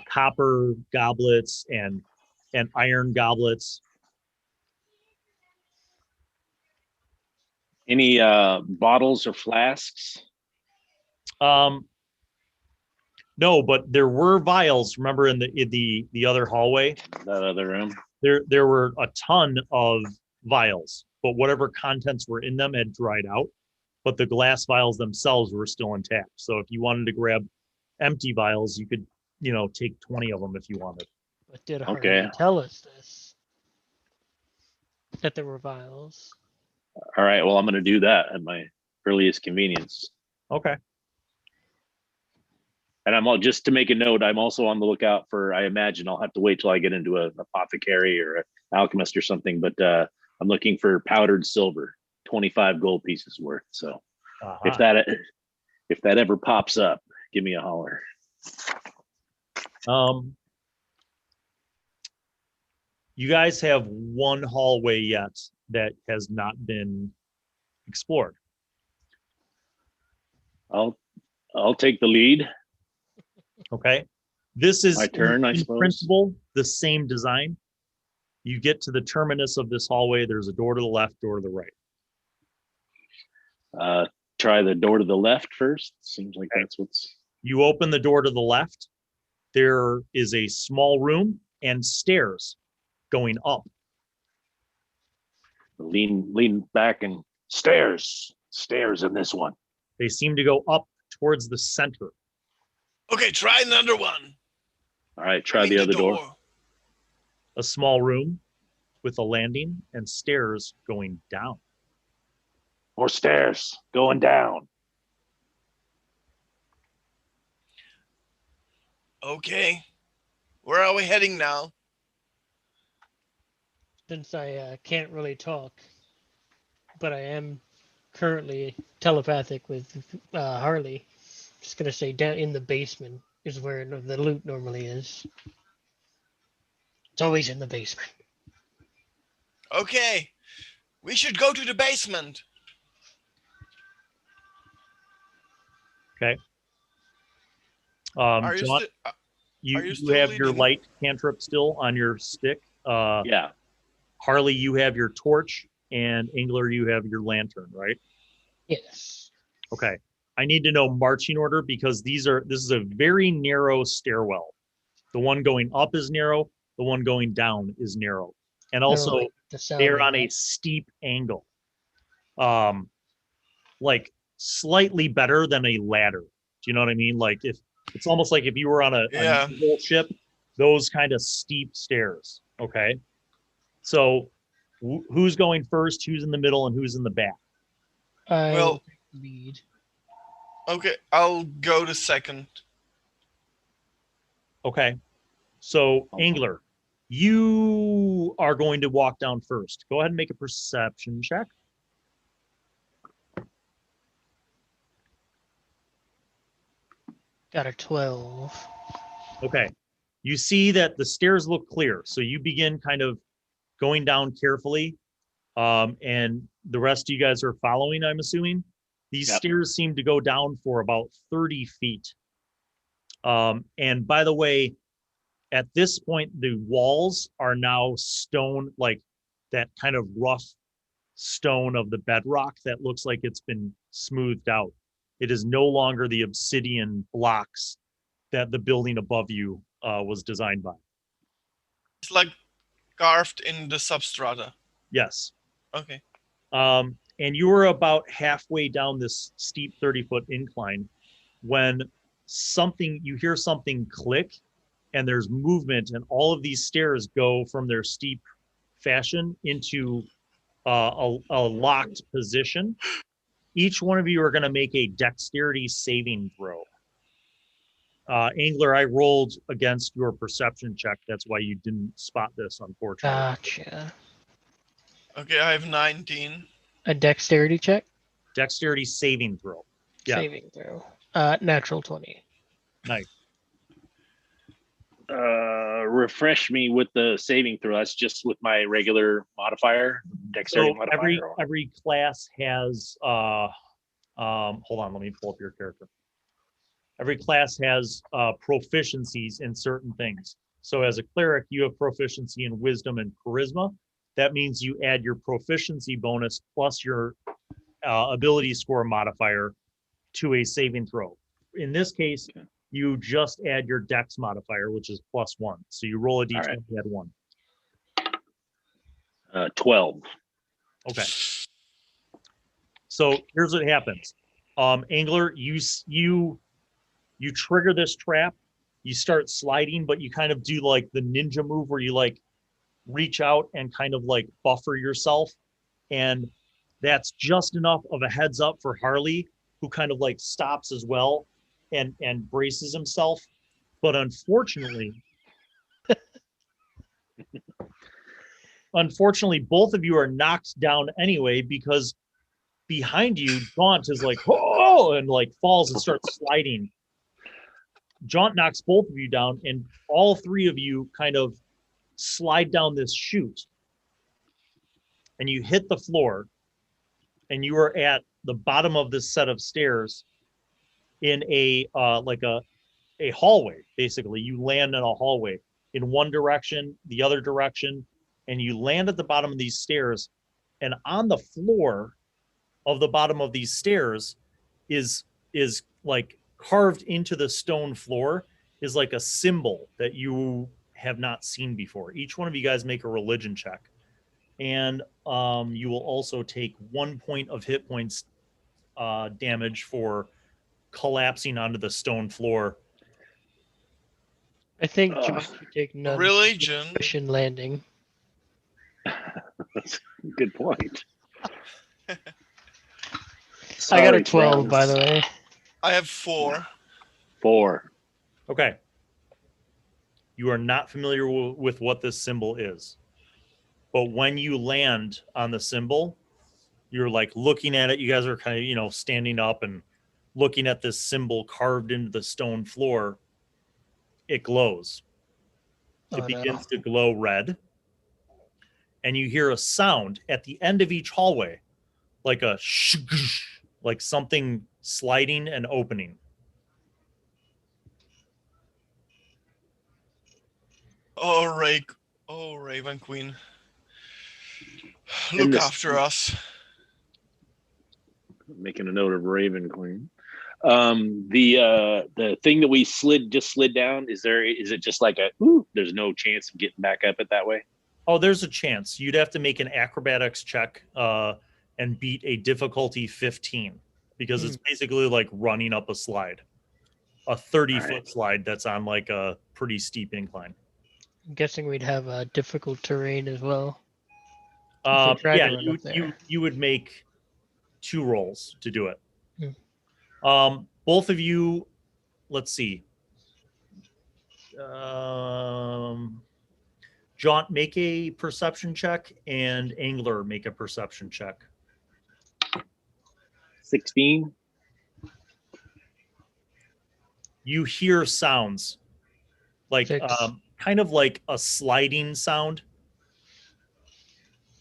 copper goblets and iron goblets. Any bottles or flasks? No, but there were vials. Remember in the other hallway, That other room. there were a ton of vials, but whatever contents were in them had dried out, but the glass vials themselves were still intact. So if you wanted to grab empty vials, you could, take 20 of them if you wanted. But did Okay. Harley tell us this? That there were vials? All right. Well, I'm going to do that at my earliest convenience. Okay. And just to make a note, I'm also on the lookout for, I imagine I'll have to wait till I get into an apothecary or an alchemist or something, but I'm looking for powdered silver, 25 gold pieces worth. So if that ever pops up, give me a holler. You guys have one hallway yet that has not been explored. I'll take the lead. Okay. This is My turn, I in suppose. principle the same design. You get to the terminus of this hallway. There's a door to the left, door to the right. Try the door to the left first. Seems like that's what's. You open the door to the left. There is a small room and stairs going up. Lean back and stairs in this one. They seem to go up towards the center. Okay, try another one. All right, try the other door. A small room with a landing and stairs going down. More stairs going down. Okay, where are we heading now? Since I can't really talk, but I am currently telepathic with Harley, just gonna say down in the basement is where the loot normally is. It's always in the basement. Okay, we should go to the basement. Okay. Are you Jaunt, sti- you, are you you still have your leading? light cantrip still on your stick. Yeah. Harley, you have your torch, and Angler, you have your lantern, right? Yes. Okay. I need to know marching order because this is a very narrow stairwell. The one going up is narrow, the one going down is narrow. And also they're on a steep angle. Like slightly better than a ladder. Do you know what I mean? Like if it's almost like if you were on a naval ship, those kind of steep stairs. Okay. So who's going first, who's in the middle, and who's in the back? Well, lead. Okay, I'll go to second. Okay. So Angler, you are going to walk down first. Go ahead and make a perception check. Got a 12. Okay. You see that the stairs look clear. So you begin kind of going down carefully. And the rest of you guys are following, I'm assuming. These stairs seem to go down for about 30 feet. And by the way, at this point, the walls are now stone, like that kind of rough stone of the bedrock that looks like it's been smoothed out. It is no longer the obsidian blocks that the building above you was designed by. It's like carved in the substrata. Yes. Okay. And you were about halfway down this steep 30-foot incline when you hear something click and there's movement, and all of these stairs go from their steep fashion into a locked position. Each one of you are going to make a dexterity saving throw. Angler, I rolled against your perception check. That's why you didn't spot this, unfortunately. Gotcha. Okay, I have 19. A dexterity check? Dexterity saving throw. Yeah. Saving throw. Natural 20. Nice. Refresh me with the saving throw. That's just with my regular modifier, dexterity So modifier. every class has hold on, let me pull up your character. Every class has proficiencies in certain things. So as a cleric, you have proficiency in wisdom and charisma. That means you add your proficiency bonus plus your ability score modifier to a saving throw. In this case, you just add your dex modifier, which is +1. So you roll a d20, add 1. 12. Okay. So here's what happens. Angler, you trigger this trap. You start sliding, but you kind of do like the ninja move where you like reach out and kind of like buffer yourself. And that's just enough of a heads up for Harley, who kind of like stops as well and braces himself. But unfortunately, both of you are knocked down anyway, because behind you, Jaunt is like, oh, and like falls and starts sliding. Jaunt knocks both of you down, and all three of you kind of slide down this chute. And you hit the floor, and you are at the bottom of this set of stairs in a hallway. Basically, you land in a hallway in one direction, the other direction, and you land at the bottom of these stairs. And on the floor of the bottom of these stairs is like carved into the stone floor is like a symbol that you have not seen before. Each one of you guys make a religion check. And you will also take 1 point of hit points damage for collapsing onto the stone floor. I think John should take none. Religion. Cushion landing. That's a good point. I got a 12, by the way. I have 4. 4. Okay. You are not familiar with what this symbol is. But when you land on the symbol, you're like looking at it. You guys are kind of, standing up and looking at this symbol carved into the stone floor. It glows. It begins to glow red. And you hear a sound at the end of each hallway, like a like something sliding and opening. Oh, Raven Queen. Look after us. Making a note of Raven Queen. The thing that we just slid down, is it just like there's no chance of getting back up it that way? Oh, there's a chance. You'd have to make an acrobatics check and beat a difficulty 15, because it's basically like running up a slide, a 30-foot slide that's on like a pretty steep incline. I'm guessing we'd have difficult terrain as well. Yeah, you would make 2 rolls to do it. Both of you, let's see. Jaunt, make a perception check, and Angler, make a perception check. 16. You hear sounds like kind of like a sliding sound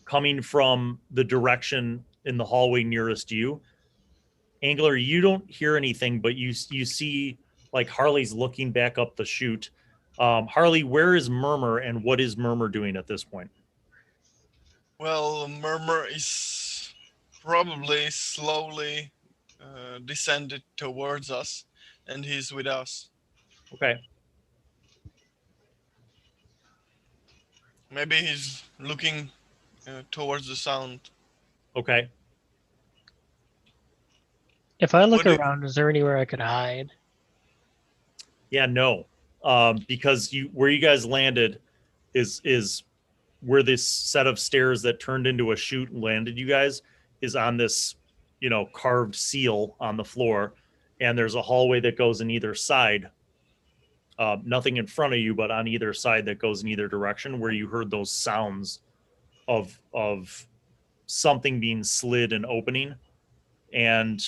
coming from the direction in the hallway nearest you. Angler, you don't hear anything, but you see like Harley's looking back up the chute. Harley, where is Murmur, and what is Murmur doing at this point? Well, Murmur is probably slowly descended towards us, and he's with us. Okay. Maybe he's looking towards the sound. Okay. If I look around, is there anywhere I could hide? Yeah, no. Because where you guys landed is where this set of stairs that turned into a chute and landed you guys is on this, carved seal on the floor. And there's a hallway that goes in either side. Nothing in front of you, but on either side that goes in either direction, where you heard those sounds of something being slid and opening. And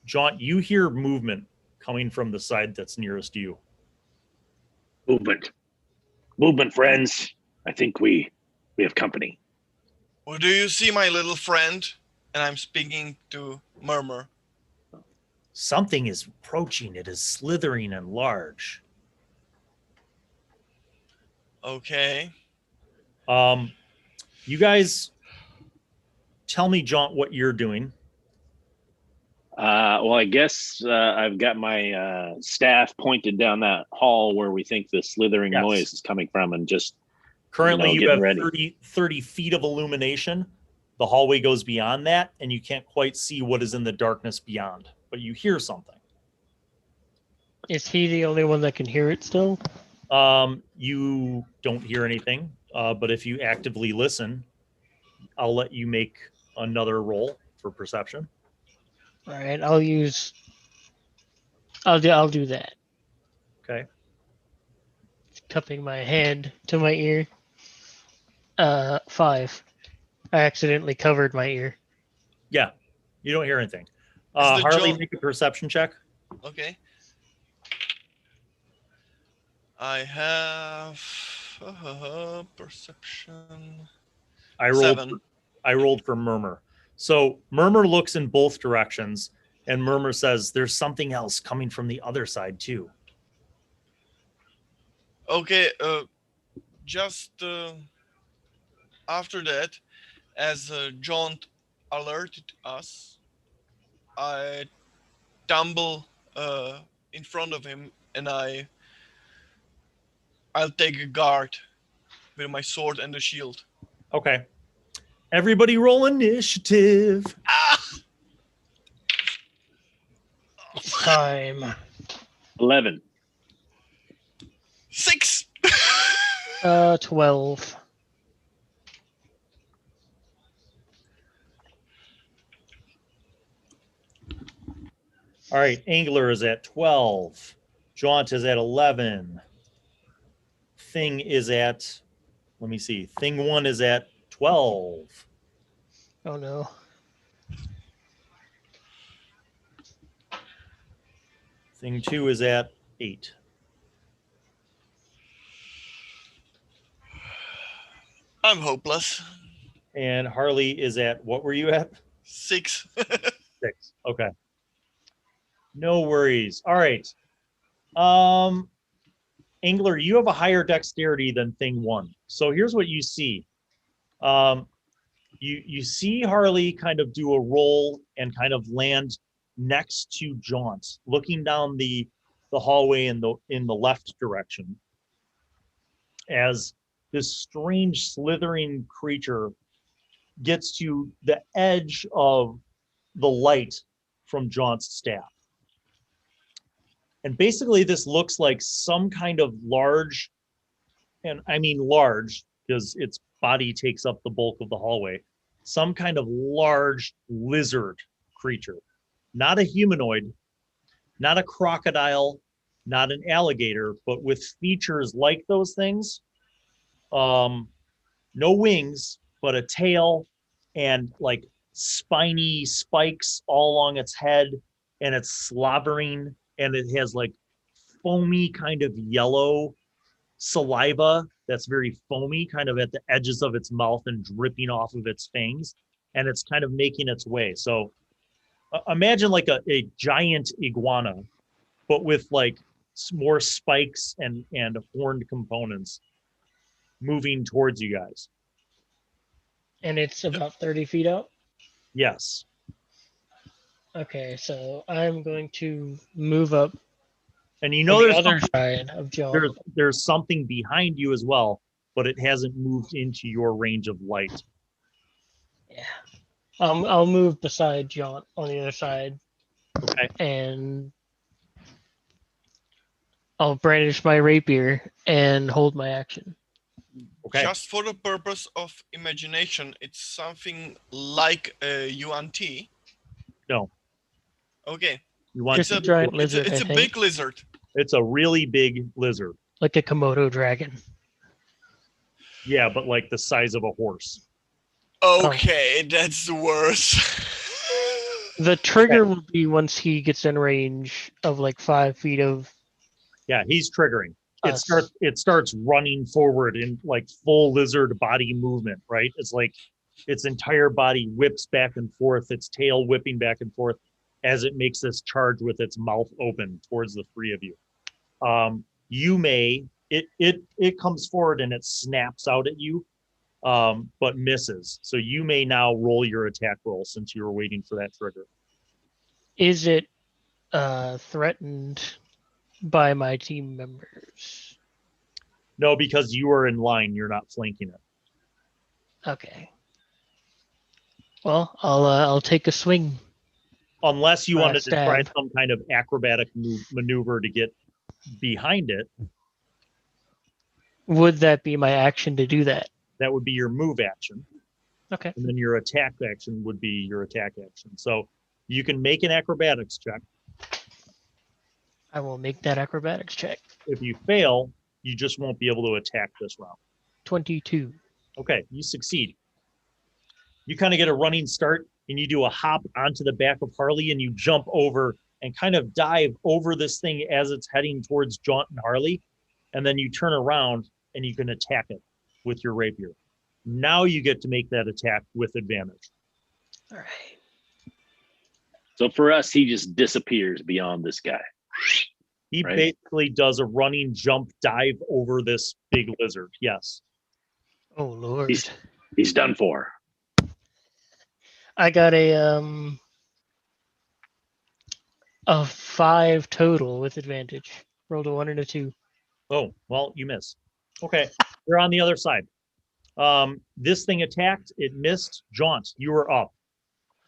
Jaunt, you hear movement coming from the side that's nearest you. Movement, friends. I think we have company. Well, do you see my little friend? And I'm speaking to Murmur. Something is approaching. It is slithering and large. Okay. You guys tell me, Jaunt, what you're doing. Well, I guess I've got my staff pointed down that hall where we think the slithering noise is coming from, and just currently you have ready. 30 feet of illumination, The hallway goes beyond that, and you can't quite see what is in the darkness beyond, but you hear something. Is he the only one that can hear it still? You don't hear anything, but if you actively listen, I'll let you make another roll for perception. All right, I'll do that. Okay. Cupping my hand to my ear. 5. I accidentally covered my ear. Yeah, you don't hear anything. Is the Harley, Jaunt- make a perception check. Okay. I have perception. I rolled. 7. I rolled for Murmur. So Murmur looks in both directions, and Murmur says, "There's something else coming from the other side too." Okay. Just after that, as Jaunt alerted us, I tumble in front of him, and I'll take a guard with my sword and the shield. Okay. Everybody roll initiative. Ah! It's time. 11. 6. 12. All right. Angler is at 12. Jaunt is at 11. Thing is at, let me see. Thing 1 is at 12. Oh no. Thing 2 is at 8. I'm hopeless. And Harley is at, what were you at? 6. 6. Okay. No worries. All right. Angler, you have a higher dexterity than Thing 1. So here's what you see. You see Harley kind of do a roll and kind of land next to Jaunt, looking down the hallway in the left direction, as this strange slithering creature gets to the edge of the light from Jaunt's staff. And basically this looks like some kind of large, and I mean large because its body takes up the bulk of the hallway, some kind of large lizard creature. Not a humanoid, not a crocodile, not an alligator, but with features like those things. No wings, but a tail and like spiny spikes all along its head, and it's slobbering, and it has like foamy kind of yellow saliva that's very foamy kind of at the edges of its mouth and dripping off of its fangs, and it's kind of making its way. So imagine like a giant iguana, but with like more spikes and horned components moving towards you guys. And it's about 30 feet up? Yes. Okay, so I'm going to move up And you to know the there's other something, side of Jaunt. there's something behind you as well, but it hasn't moved into your range of light. Yeah. I'll move beside Jaunt on the other side, Okay. and I'll brandish my rapier and hold my action. Okay. Just for the purpose of imagination, it's something like a UNT. No. Okay. You want Just to, a giant lizard, It's I a think. big lizard. it's a really big lizard. Like a Komodo dragon. Yeah, but like the size of a horse. Okay, that's worse. The trigger will be once he gets in range of like 5 feet of Yeah, he's triggering. us. It starts running forward in like full lizard body movement, right? It's like its entire body whips back and forth, its tail whipping back and forth as it makes this charge with its mouth open towards the three of you. It comes forward and it snaps out at you, but misses. So you may now roll your attack roll since you were waiting for that trigger. Is it threatened by my team members? No, because you are in line, you're not flanking it. Okay. Well, I'll take a swing. Unless you wanted to try Stab. some kind of acrobatic maneuver to get behind it, Would that be my action to do that? that would be your move action. Okay. And then your attack action would be your attack action. So you can make an acrobatics check. I will make that acrobatics check. If you fail, you just won't be able to attack this round. 22. Okay, you succeed. You kind of get a running start and you do a hop onto the back of Harley and you jump over and kind of dive over this thing as it's heading towards Jaunt and Harley. And then you turn around and you can attack it with your rapier. Now you get to make that attack with advantage. All right. So for us, he just disappears beyond this guy. He Right. basically does a running jump dive over this big lizard. Yes. Oh Lord. He's done for. I got a 5 total with advantage. Rolled a 1 and a 2. Oh, well, you miss. Okay, you're on the other side. This thing attacked, it missed. Jaunt, you were up.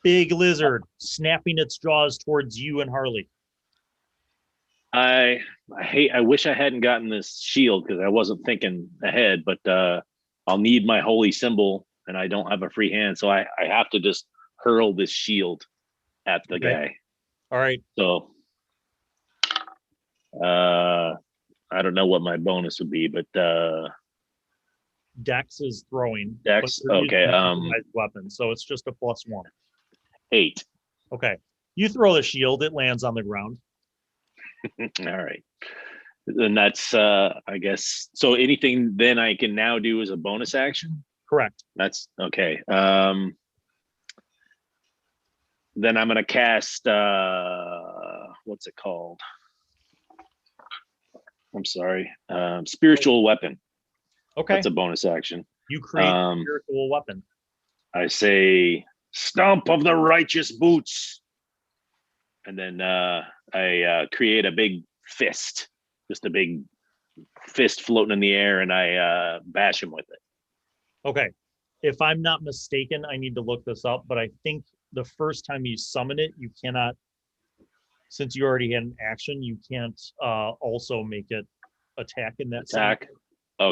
Big lizard snapping its jaws towards you and Harley. I wish I hadn't gotten this shield because I wasn't thinking ahead, but I'll need my holy symbol and I don't have a free hand. So I have to just hurl this shield at the guy. All right. So I don't know what my bonus would be, but Dex is throwing. Dex, but you're okay, using an improvised weapon, so it's just a +1. 8. Okay. You throw the shield, it lands on the ground. All right. Then that's I guess so anything then I can now do as a bonus action? Correct. That's okay. Then I'm gonna cast what's it called? I'm sorry. Spiritual weapon. Okay. That's a bonus action. You create a spiritual weapon. I say stomp of the righteous boots. And then I create a big fist, just a big fist floating in the air, and I bash him with it. Okay. If I'm not mistaken, I need to look this up, but I think the first time you summon it, you cannot, since you already had an action, you can't also make it attack in that Attack. summon.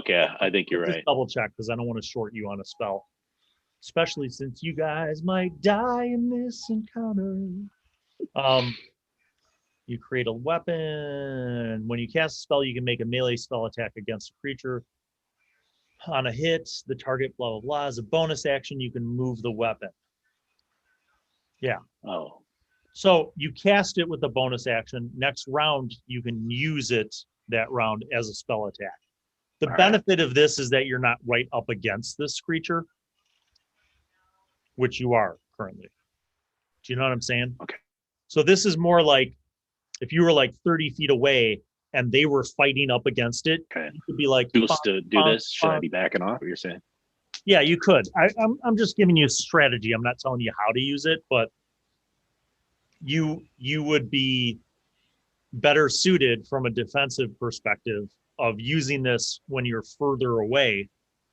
Okay, I think you're Just right. double check because I don't want to short you on a spell, especially since you guys might die in this encounter. You create a weapon. When you cast a spell, you can make a melee spell attack against a creature. On a hit, the target, blah, blah, blah. As a bonus action, you can move the weapon. Yeah. Oh, So you cast it with a bonus action. Next round, you can use it that round as a spell attack. The All right. benefit of this is that you're not right up against this creature, which you are currently. Do you know what I'm saying? Okay. So this is more like if you were like 30 feet away and they were fighting up against it, okay. you could be like, Just to do this, should I be backing off? What you're saying? yeah, you could. I'm just giving you a strategy. I'm not telling you how to use it, but you would be better suited from a defensive perspective of using this when you're further away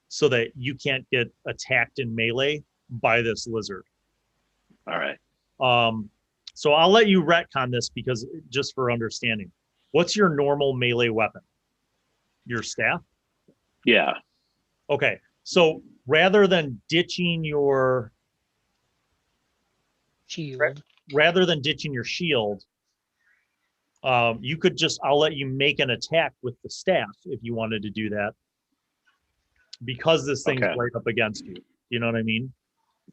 so that you can't get attacked in melee by this lizard. All right. So I'll let you retcon this because just for understanding. What's your normal melee weapon? Your staff? Yeah. Okay. So rather than ditching your Shield. shield, you could just, I'll let you make an attack with the staff if you wanted to do that. Because this thing's Okay. right up against you. You know what I mean?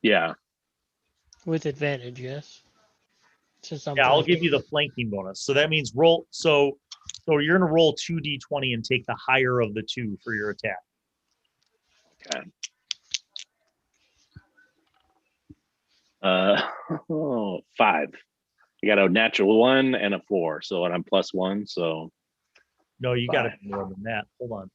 Yeah. With advantage, yes. Since I'm Yeah, I'll give flanking. you the flanking bonus. So that means roll. So you're gonna roll 2d20 and take the higher of the two for your attack. Okay. 5. I got a natural 1 and a 4, so I'm +1. So No, you got to Five. be more than that. Hold on.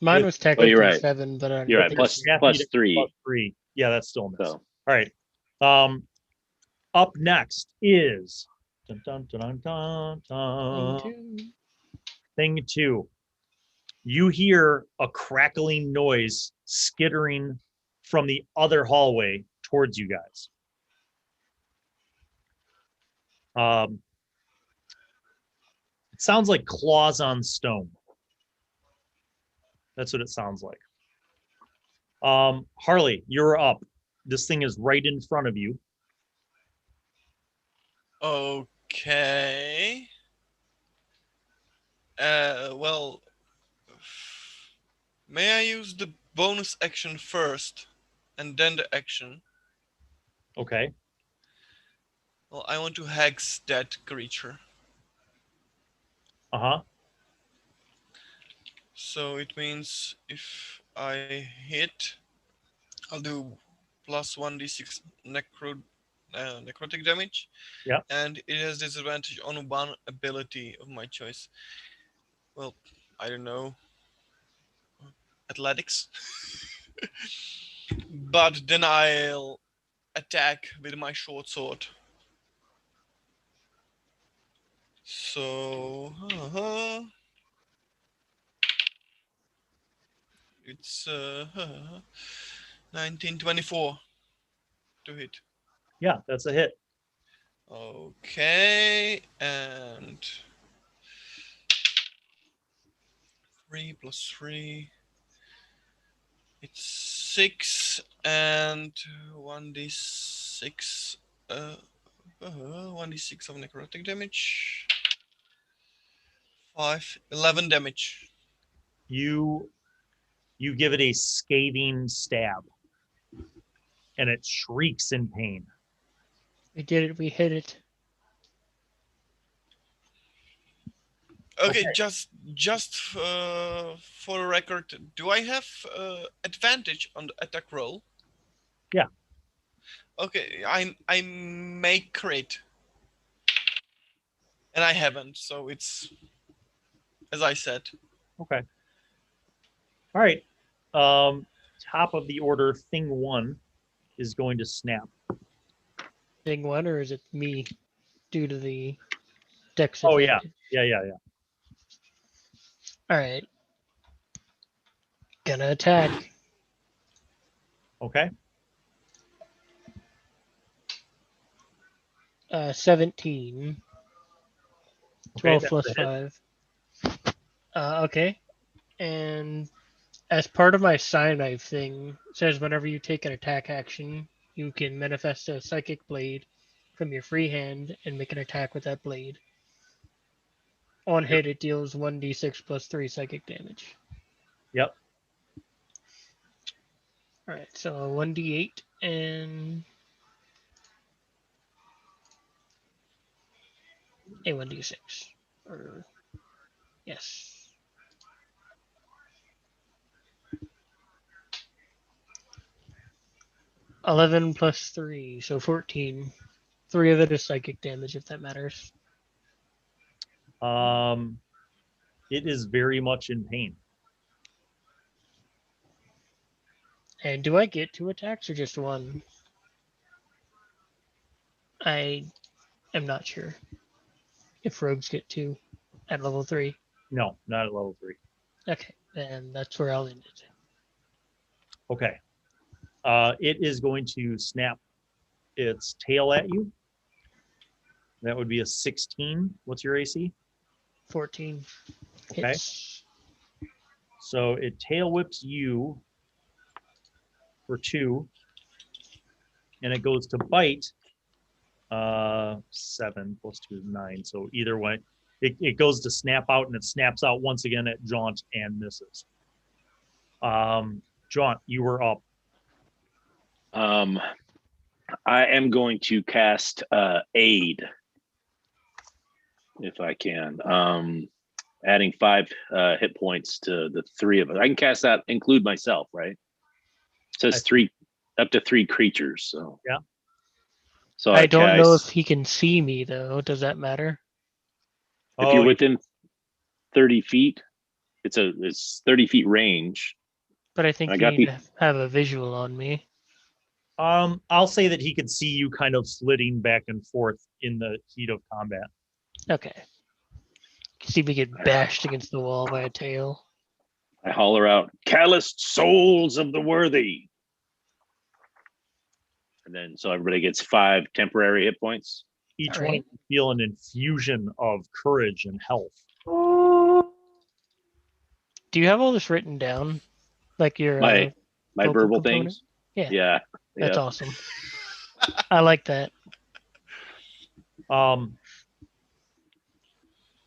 Mine was technically you're right. 7, but I'm you're right. Your Plus staff plus needed 3. +3. Yeah, that's still a miss. So All right. Up next is dun, dun, dun, dun, dun, dun. Thing 2. You hear a crackling noise skittering from the other hallway towards you guys. It sounds like claws on stone. That's what it sounds like. Harley, you're up. This thing is right in front of you. Okay. Well, may I use the bonus action first and then the action? Okay. Well, I want to hex that creature. Uh-huh. So it means if I hit, I'll do plus 1d6 necrotic damage. Yeah. And it has disadvantage on one ability of my choice. Well, I don't know. Athletics. But then I'll attack with my short sword. So it's 1924 to hit. Yeah, that's a hit. Okay, and 3 plus 3. It's 6 and 1d6. 1d6 of necrotic damage. 11 damage. You give it a scathing stab, and it shrieks in pain. We did it. We hit it. Okay, just for the record, do I have advantage on the attack roll? Yeah. Okay, I may crit, and I haven't, so it's as I said. Okay. All right. Top of the order, thing 1 is going to snap. Thing 1, or is it me due to the dex? Oh, yeah. advantage? Yeah. All right. Gonna attack. Okay. 17. 12 that's plus a hit. 5. Okay. And as part of my cyanide thing, it says whenever you take an attack action, you can manifest a psychic blade from your free hand and make an attack with that blade. On hit, it deals 1d6 plus 3 psychic damage. Yep. Alright, so 1d8 and a 1d6. Yes. $11 plus 3, so 14. 3 of it is psychic damage, if that matters. It is very much in pain. And do I get 2 attacks or just 1? I am not sure if rogues get 2 at level 3. No, not at level 3. Okay, then that's where I'll end it. Okay. It is going to snap its tail at you. That would be a 16. What's your AC? 14. Okay. Hits. So it tail whips you for 2, and it goes to bite. 7 plus 2 is 9. So either way, it goes to snap out, and it snaps out once again at Jaunt and misses. Jaunt, you were up. I am going to cast Aid, if I can. Adding 5 hit points to the 3 of us. I can cast that, include myself, right? It says 3, up to 3 creatures. So yeah. So I don't know if he can see me though. Does that matter? If you're within 30 feet, it's 30 feet range. But I think you need to have a visual on me. I'll say that he could see you kind of flitting back and forth in the heat of combat. Okay. See if we get bashed against the wall by a tail. I holler out, "Calloused souls of the worthy." And then so everybody gets 5 temporary hit points. Each All one right. feel an infusion of courage and health. Do you have all this written down? Like your My vocal verbal component? things. Yeah. Yeah. That's Yeah. awesome. I like that.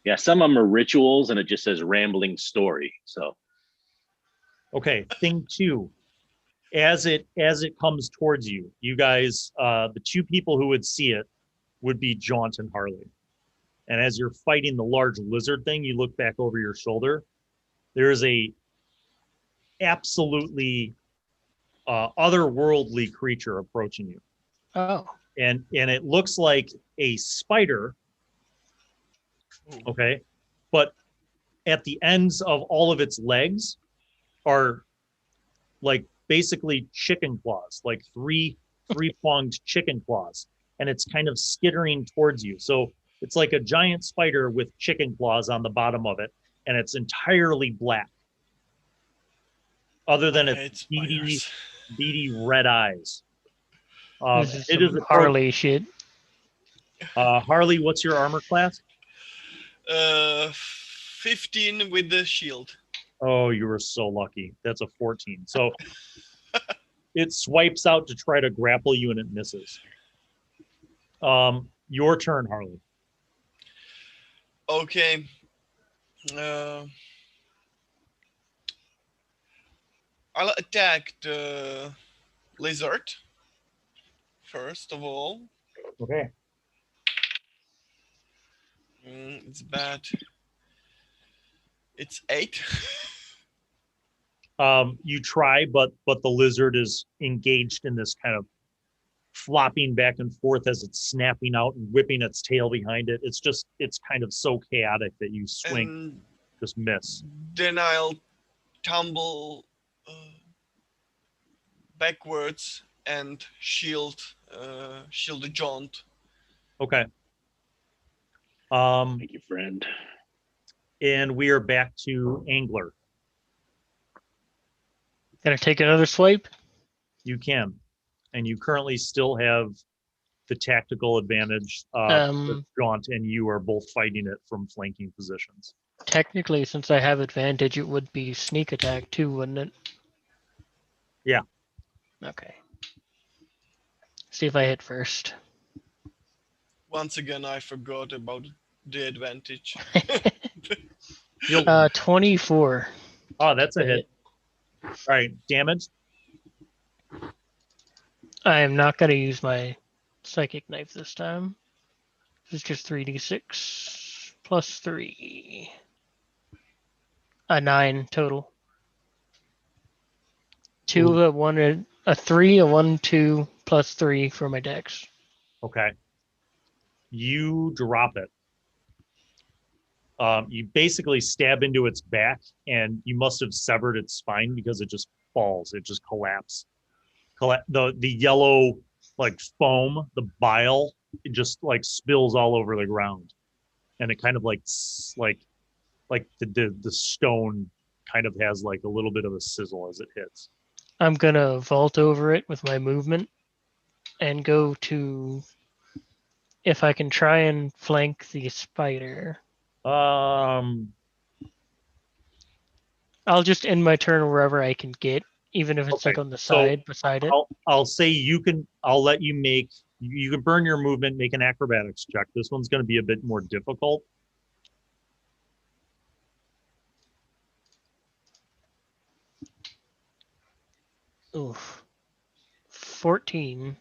Yeah. Some of them are rituals, and it just says rambling story. So Okay, thing 2. As it comes towards you, you guys, the 2 people who would see it would be Jaunt and Harley. And as you're fighting the large lizard thing, you look back over your shoulder. There's a absolutely otherworldly creature approaching you, Oh. and it looks like a spider. Okay, but at the ends of all of its legs are like basically chicken claws, like three-pronged chicken claws, and it's kind of skittering towards you. So it's like a giant spider with chicken claws on the bottom of it, and it's entirely black, other than its beady red eyes. This is It is some a Harley shit. Harley, what's your armor class? 15 with the shield. Oh, you were so lucky. That's a 14. So it swipes out to try to grapple you, and it misses. Your turn, Harley. Okay. I'll attack the lizard first of all. Okay. It's bad. It's 8. You try, but the lizard is engaged in this kind of flopping back and forth as it's snapping out and whipping its tail behind it. It's kind of so chaotic that you swing, And just miss. then I'll tumble backwards and shield the Jaunt. Okay. thank you, friend. And we are back to Angler. Gonna take another swipe? You can, and you currently still have the tactical advantage. Jaunt and you are both fighting it from flanking positions. Technically, since I have advantage, it would be sneak attack too, wouldn't it? Yeah. Okay. See if I hit first. Once again, I forgot about the advantage. 24. Oh, that's a hit. All right, damage. I am not gonna use my psychic knife this time. It's just 3d6 plus 3. A 9 total. 2, a 1, a 3, a 1, 2, plus 3 for my dex. Okay. You drop it. You basically stab into its back, and you must have severed its spine because it just falls. It just collapses. The yellow like foam, the bile, it just like spills all over the ground, and it kind of like the stone kind of has like a little bit of a sizzle as it hits. I'm gonna vault over it with my movement and go to, if I can try and flank the spider. I'll just end my turn wherever I can get, even if it's Okay, like on the so side beside it. I'll say you can. I'll let you make. You can burn your movement, make an acrobatics check. This one's going to be a bit more difficult. Oof. 14.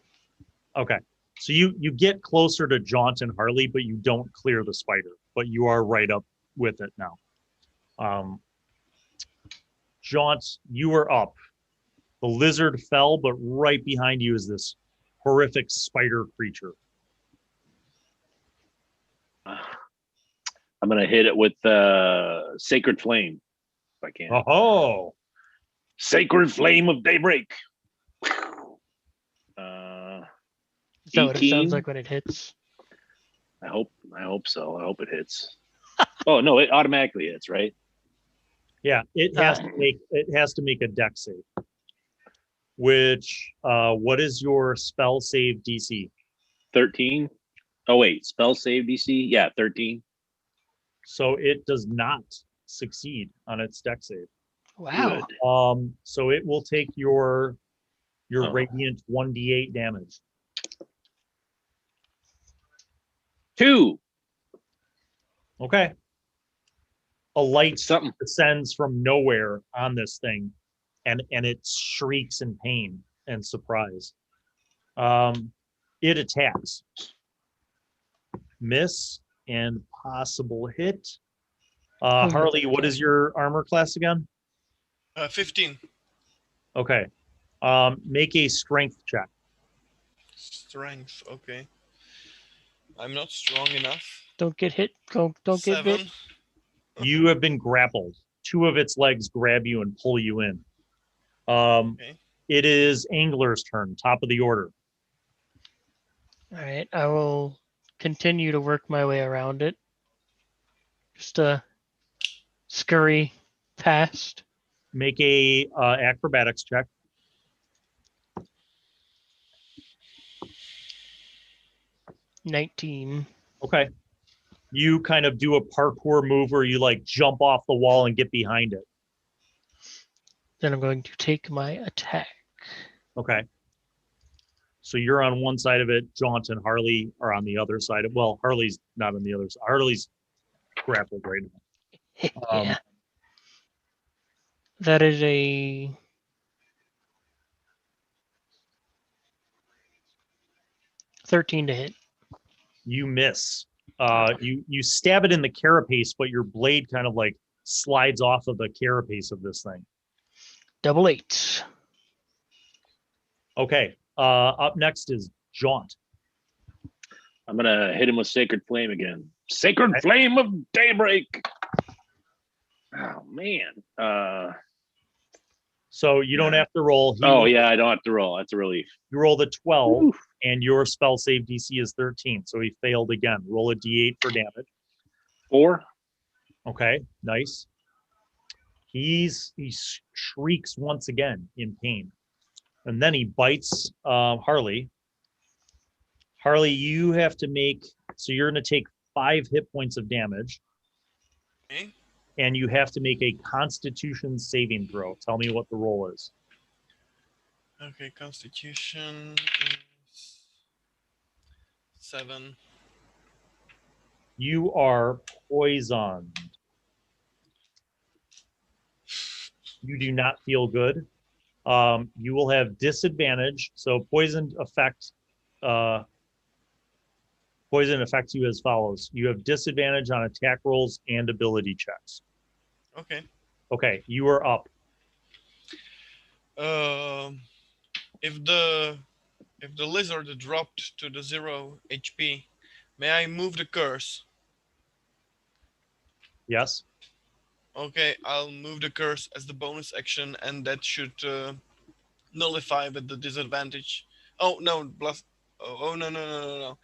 Okay. So you get closer to Jaunt and Harley, but you don't clear the spider, but you are right up with it now. Jaunt, you are up. The lizard fell, but right behind you is this horrific spider creature. I'm gonna hit it with Sacred Flame if I can. Oh, Sacred Flame of Daybreak. Is that what it 18? sounds like when it hits? I hope so. I hope it hits. Oh no, it automatically hits, right? yeah. It has to make a dex save. which what is your spell save DC? 13. Oh wait, spell save DC. Yeah, 13. So it does not succeed on its deck save. Wow. Good. So it will take your Oh. radiant 1d8 damage. 2. Okay. A light Something. descends from nowhere on this thing, and it shrieks in pain and surprise. It attacks. Miss and possible hit. Harley, what is your armor class again? 15. Okay. Make a strength check. Strength. Okay. I'm not strong enough. Don't get hit. Don't get 7. bit. You have been grappled. 2 of its legs grab you and pull you in. Okay. It is Angler's turn, top of the order. All right. I will continue to work my way around it. Just scurry past. Make a acrobatics check. $19. Okay. You kind of do a parkour move where you like jump off the wall and get behind it. Then I'm going to take my attack. Okay. So you're on one side of it. Jaunt and Harley are on the other side. Well, Harley's not on the other side. Harley's grappled right now. Yeah. That is a 13 to hit. You miss. You stab it in the carapace, but your blade kind of like slides off of the carapace of this thing. Double 8. Okay. Up next is Jaunt. I'm gonna hit him with Sacred Flame again. Sacred Flame of Daybreak. Oh man. So you don't have to roll. Yeah, I don't have to roll. That's a relief. You roll the 12, Oof. and your spell save DC is 13. So he failed again. Roll a D8 for damage. 4. Okay, nice. He shrieks once again in pain, and then he bites Harley. Harley, you have to make, so you're going to take 5 hit points of damage. Okay. And you have to make a Constitution saving throw. Tell me what the roll is. Okay, Constitution is 7. You are poisoned. You do not feel good. You will have disadvantage. So poison affects you as follows. You have disadvantage on attack rolls and ability checks. Okay. Okay, you are up. If the lizard dropped to the 0 HP, may I move the curse? Yes. Okay, I'll move the curse as the bonus action, and that should nullify with the disadvantage. Oh no, plus. Oh no.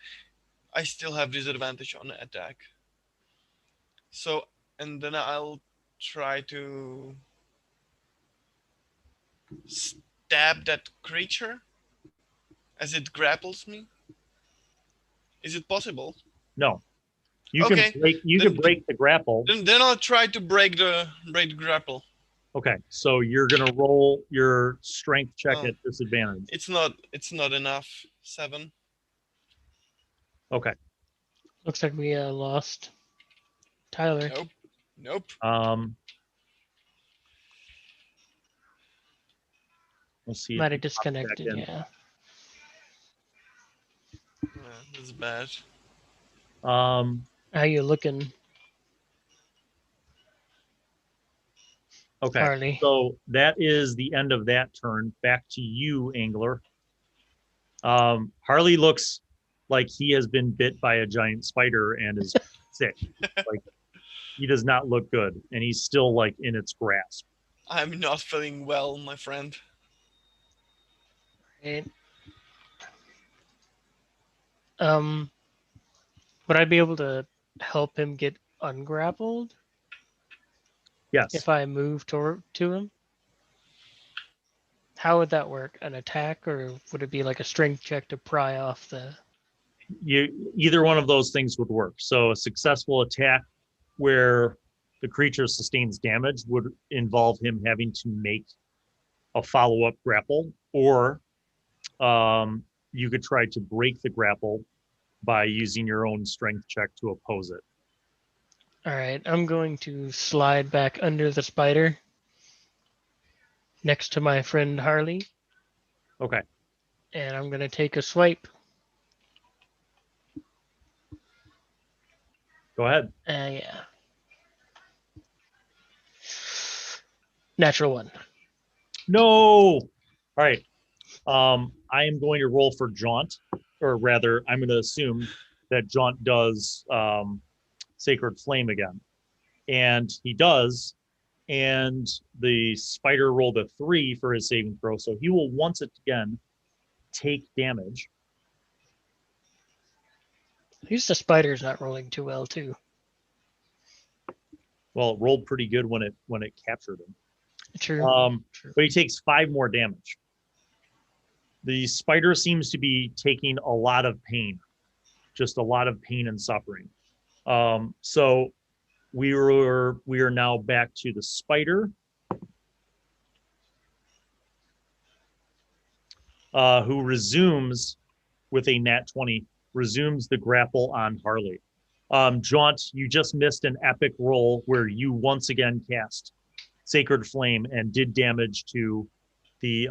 I still have disadvantage on the attack. So, and then I'll try to stab that creature as it grapples me. Is it possible? No. You Okay. can break the grapple. Then I'll try to break the grapple. Okay, so you're gonna roll your strength check Oh. at disadvantage. It's not enough. 7. Okay. Looks like we lost Tyler. Nope. We'll see. Might have disconnected, in. yeah. That's bad. How you looking, Okay. Harley? So that is the end of that turn. Back to you, Angler. Harley looks like he has been bit by a giant spider and is sick. Like he does not look good, and he's still like in its grasp. I'm not feeling well, my friend. Right. Would I be able to help him get ungrappled Yes. if I move to him? How would that work? An attack, or would it be like a strength check to pry off the? Either one of those things would work. So a successful attack where the creature sustains damage would involve him having to make a follow-up grapple, or you could try to break the grapple by using your own strength check to oppose it. All right, I'm going to slide back under the spider next to my friend Harley. Okay. And I'm going to take a swipe. Go ahead. Yeah. Natural 1. No. All right. I am going to roll for Jaunt, or rather, I'm going to assume that Jaunt does Sacred Flame again. And he does, and the spider rolled a 3 for his saving throw, so he will once again take damage. At least the spider's not rolling too well, too. Well, it rolled pretty good when it captured him. True. True. But he takes 5 more damage. The spider seems to be taking a lot of pain, just a lot of pain and suffering. So we are now back to the spider, who resumes with a nat 20, resumes the grapple on Harley. Jaunt, you just missed an epic roll where you once again cast Sacred Flame and did damage to the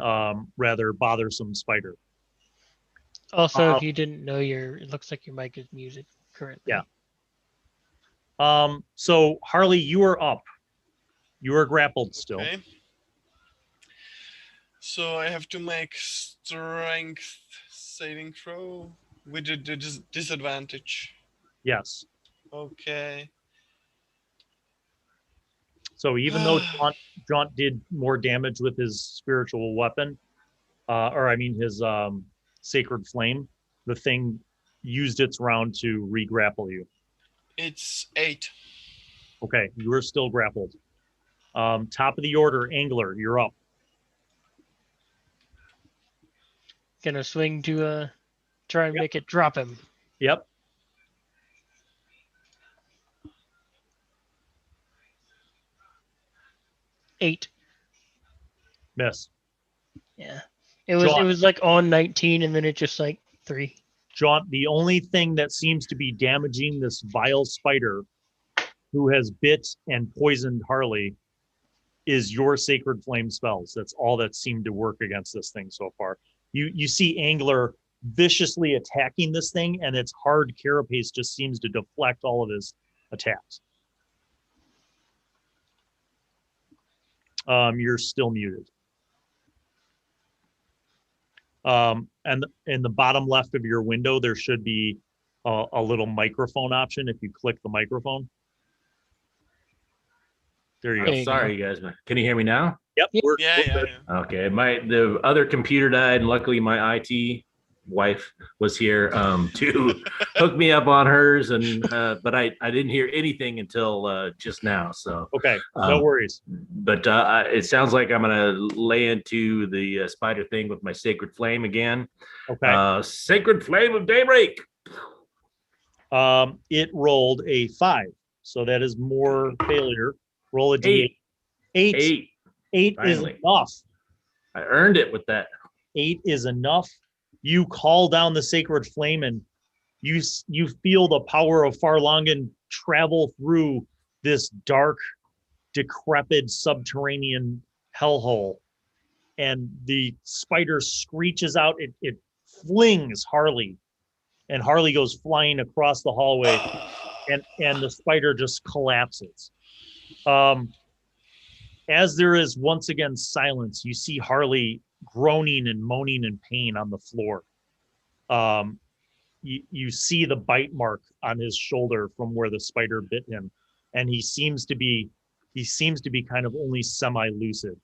rather bothersome spider. Also, if you didn't know, it looks like your mic is muted currently. Yeah. So Harley, you are up. You are grappled still. Okay. So I have to make strength saving throw with a disadvantage. Yes. Okay. So even though Jaunt did more damage with his spiritual weapon, his Sacred Flame, the thing used its round to re-grapple you. It's 8. Okay, you are still grappled. Top of the order, Angler, you're up. Gonna swing to try and make it drop him. Yep. Eight. Miss. Yeah. It was like on 19 and then it just like 3. Jaunt, the only thing that seems to be damaging this vile spider who has bit and poisoned Harley is your Sacred Flame spells. That's all that seemed to work against this thing so far. You see Angler viciously attacking this thing, and its hard carapace just seems to deflect all of his attacks. You're still muted. And in the bottom left of your window, there should be a little microphone option if you click the microphone. There you go. Sorry, you guys. Can you hear me now? Yep. We're Yeah. Okay. The other computer died, and luckily my IT wife was here to hook me up on hers, and but I didn't hear anything until just now. So okay, no worries. But it sounds like I'm gonna lay into the spider thing with my Sacred Flame again. Okay. Sacred Flame of Daybreak. It rolled a 5, so that is more failure. Roll a d8. 8 is Finally. enough. I earned it with that. 8 is enough. You call down the Sacred Flame, and you feel the power of Fharlanghn travel through this dark, decrepit subterranean hellhole. And the spider screeches out. It flings Harley, and Harley goes flying across the hallway, and the spider just collapses. As there is once again silence, you see Harley groaning and moaning in pain on the floor. You see the bite mark on his shoulder from where the spider bit him, and he seems to be kind of only semi-lucid.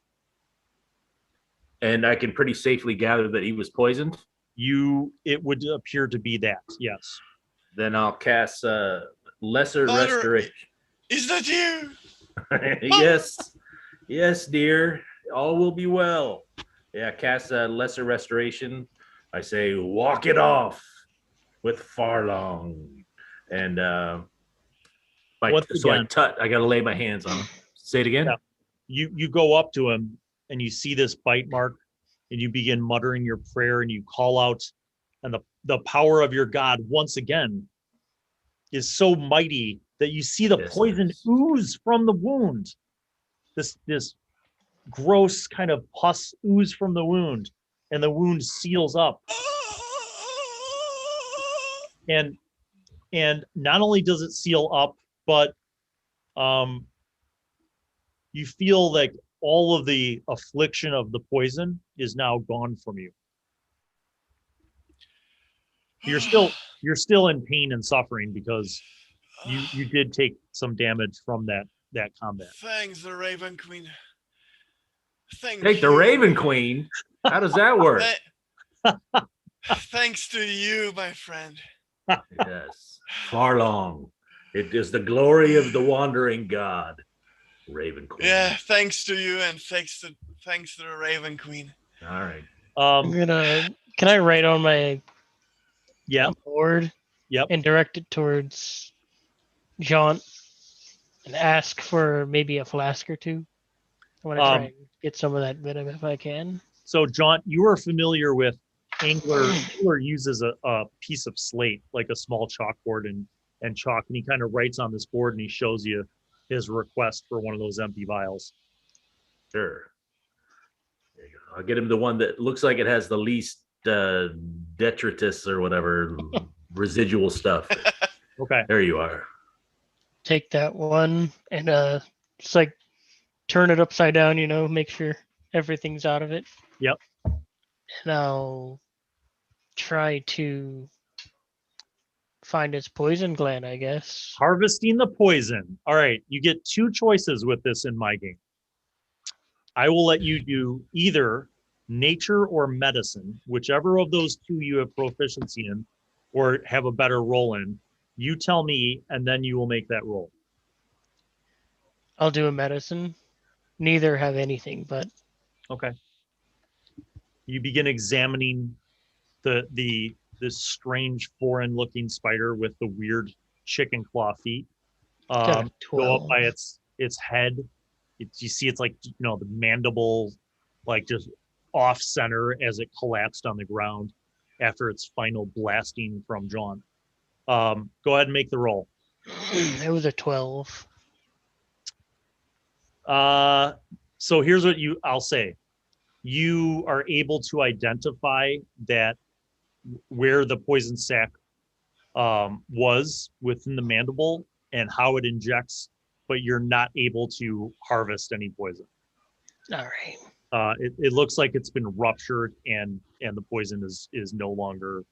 And I can pretty safely gather that he was poisoned. It would appear to be that, yes. Then I'll cast Lesser Butter. Restoration. Is that you? Yes, dear. All will be well. Yeah, cast a lesser restoration. I say, walk it off with Fharlanghn. And Once again, I got to lay my hands on him. Say it again. Yeah. You go up to him and you see this bite mark and you begin muttering your prayer and you call out, and the power of your God once again is so mighty that you see the poison ooze from the wound. This gross kind of pus ooze from the wound, and the wound seals up. And not only does it seal up, but you feel like all of the affliction of the poison is now gone from you. You're still in pain and suffering because you did take some damage from that combat. Thanks, the Raven Queen. Take the Raven Queen? How does that work? Thanks to you, my friend. Yes. Fharlanghn. It is the glory of the wandering god. Raven Queen. Yeah, thanks to you and thanks to the Raven Queen. All right. Can I write on my board? Yep. And direct it towards Jaunt and ask for maybe a flask or two. I want to try and get some of that venom if I can. So, Jaunt, you are familiar with Angler. Angler uses a piece of slate, like a small chalkboard and chalk, and he kind of writes on this board and he shows you his request for one of those empty vials. Sure. There you go. I'll get him the one that looks like it has the least detritus or whatever residual stuff. Okay. There you are. Take that one and just like turn it upside down, make sure everything's out of it. Yep. And I'll try to find its poison gland, I guess. Harvesting the poison. All right. You get two choices with this in my game. I will let you do either nature or medicine, whichever of those two you have proficiency in or have a better roll in. You tell me, and then you will make that roll. I'll do a medicine. Neither have anything, but okay. You begin examining this strange foreign-looking spider with the weird chicken claw feet. Go up by its head. You see it's like the mandible, like just off center as it collapsed on the ground after its final blasting from Jaunt. Go ahead and make the roll. It was a 12. So here's what I'll say. You are able to identify that where the poison sac was within the mandible and how it injects, but you're not able to harvest any poison. All right. It looks like it's been ruptured and the poison is no longer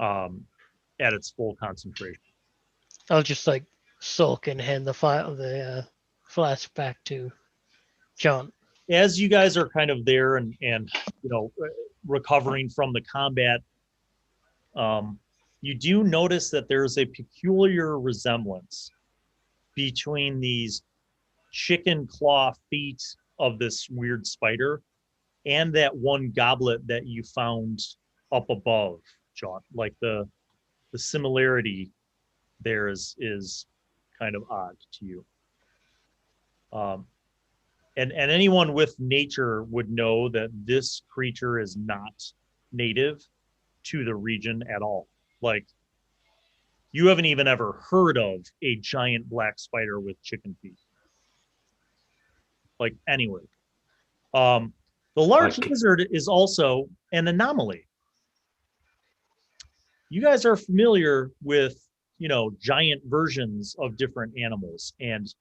at its full concentration. I'll just like sulk and hand the flask back to Jaunt. As you guys are kind of there and recovering from the combat, you do notice that there's a peculiar resemblance between these chicken claw feet of this weird spider and that one goblet that you found up above, Jaunt. Like the similarity there is kind of odd to you. And anyone with nature would know that this creature is not native to the region at all. Like, you haven't even ever heard of a giant black spider with chicken feet. Like, anyway. The large lizard is also an anomaly. You guys are familiar with, giant versions of different animals and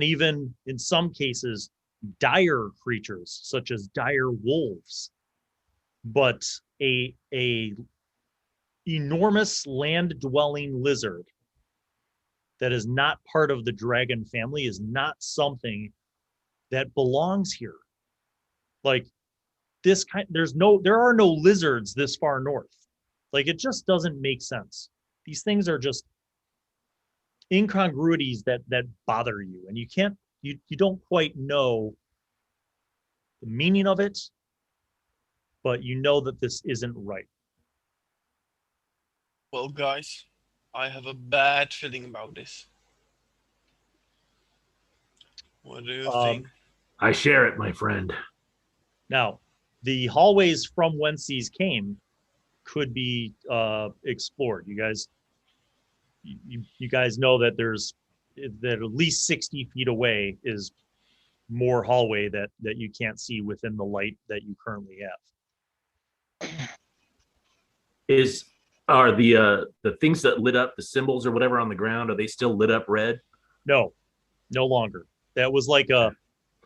even in some cases, dire creatures such as dire wolves, but a enormous land-dwelling lizard that is not part of the dragon family is not something that belongs here. Like this kind, there are no lizards this far north. Like it just doesn't make sense. These things are just incongruities that bother you, and you don't quite know the meaning of it but you know that this isn't right. Well, guys, I have a bad feeling about this. What do you think? I share it, my friend. Now, the hallways from whence these came could be explored. You guys know that that at least 60 feet away is more hallway that you can't see within the light that you currently have. Are the things that lit up, the symbols or whatever on the ground, are they still lit up red? No longer. That was like a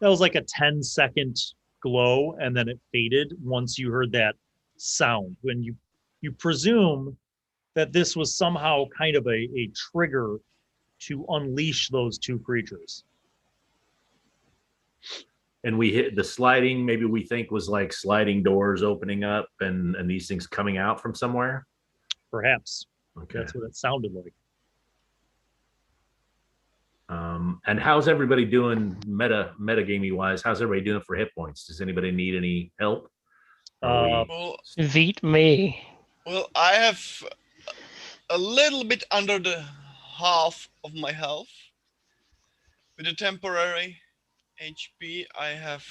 10-second glow, and then it faded once you heard that sound. When you presume that this was somehow kind of a trigger to unleash those two creatures. And we hit the sliding, maybe we think was like sliding doors opening up and these things coming out from somewhere. Perhaps. Okay. That's what it sounded like. And how's everybody doing metagamey wise? How's everybody doing for hit points? Does anybody need any help? Well, Veet me. well, I have a little bit under the half of my health. With a temporary HP, I have.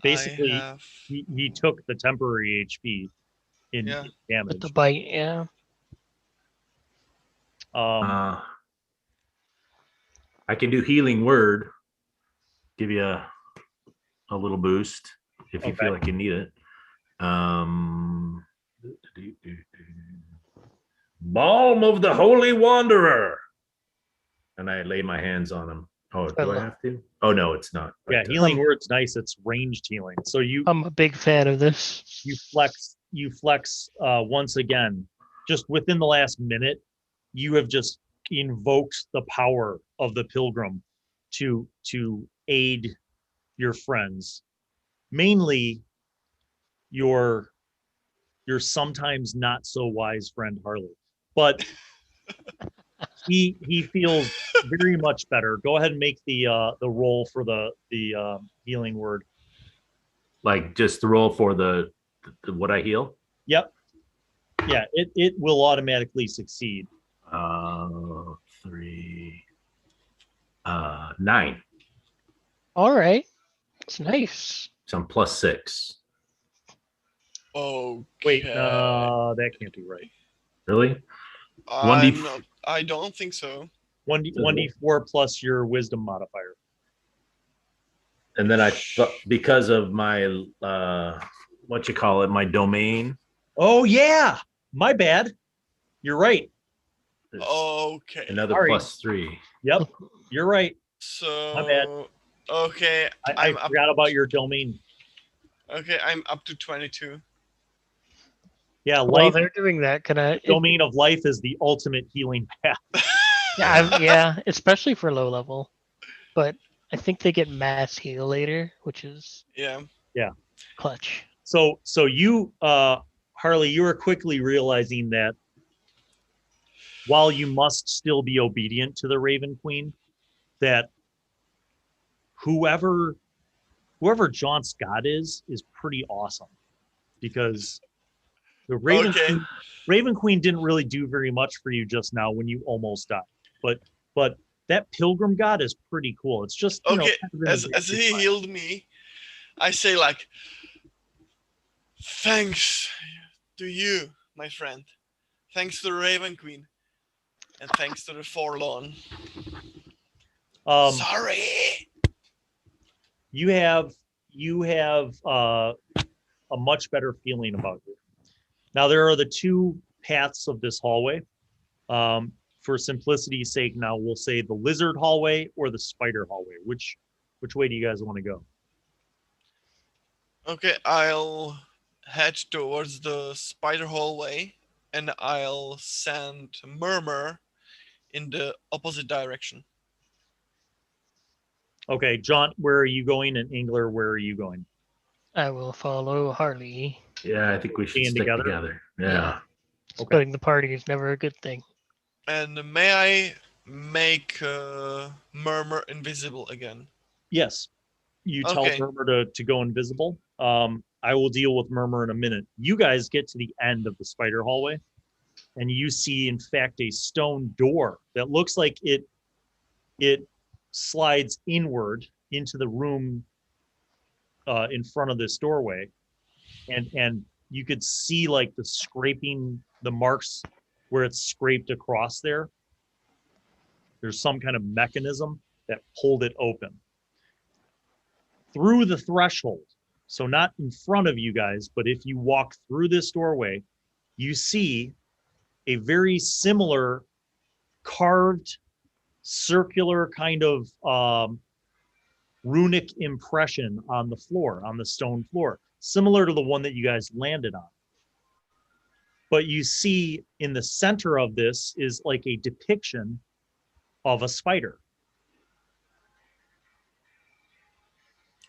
Basically, he took the temporary HP in damage. With the bite, yeah. I can do healing word, give you a little boost if you feel like you need it. Balm of the Holy Wanderer. And I lay my hands on him. Oh, do I have to? Oh, no, it's not. Yeah, healing word's nice. It's ranged healing. So I'm a big fan of this. You flex once again. Just within the last minute, you have just invoked the power of the Pilgrim to aid your friends. Mainly your sometimes not so wise friend Harley. But he feels very much better. Go ahead and make the roll for the healing word. Like just the roll for the what I heal? Yep. Yeah, it will automatically succeed. 3, 9. All right. It's nice. So I'm +6. Oh, wait, that can't be right. Really? I don't think so. 1d4 plus your wisdom modifier. And then I thought because of my my domain. Oh yeah, my bad. You're right. Okay. Another +3. Yep, you're right. So my bad. Okay. I forgot about your domain. Okay, I'm up to 22. Yeah, while they're doing that, domain of life is the ultimate healing path. Yeah, especially for low level. But I think they get mass heal later, which is clutch. So you Harley, you are quickly realizing that while you must still be obedient to the Raven Queen, that whoever Jaunt's god is pretty awesome, because the Raven Queen didn't really do very much for you just now when you almost died, but that Pilgrim god is pretty cool. It's just as he healed me, I say like, thanks to you, my friend. Thanks to the Raven Queen. And thanks to the Fharlanghn. Sorry. You have a much better feeling about it. Now there are the two paths of this hallway. For simplicity's sake, now we'll say the lizard hallway or the spider hallway. Which way do you guys want to go? Okay, I'll head towards the spider hallway, and I'll send Murmur in the opposite direction. Okay, Jaunt, where are you going? And Angler, where are you going? I will follow Harley. Yeah, I think we should stick together. Yeah. Splitting the party is never a good thing. And may I make Murmur invisible again? Yes. You tell Murmur to go invisible. I will deal with Murmur in a minute. You guys get to the end of the spider hallway, and you see, in fact, a stone door that looks like it slides inward into the room in front of this doorway, and you could see like the scraping, the marks where it's scraped across there. There's some kind of mechanism that pulled it open. Through the threshold, so not in front of you guys, but if you walk through this doorway, you see a very similar carved circular kind of runic impression on the floor, on the stone floor, similar to the one that you guys landed on. But you see in the center of this is like a depiction of a spider.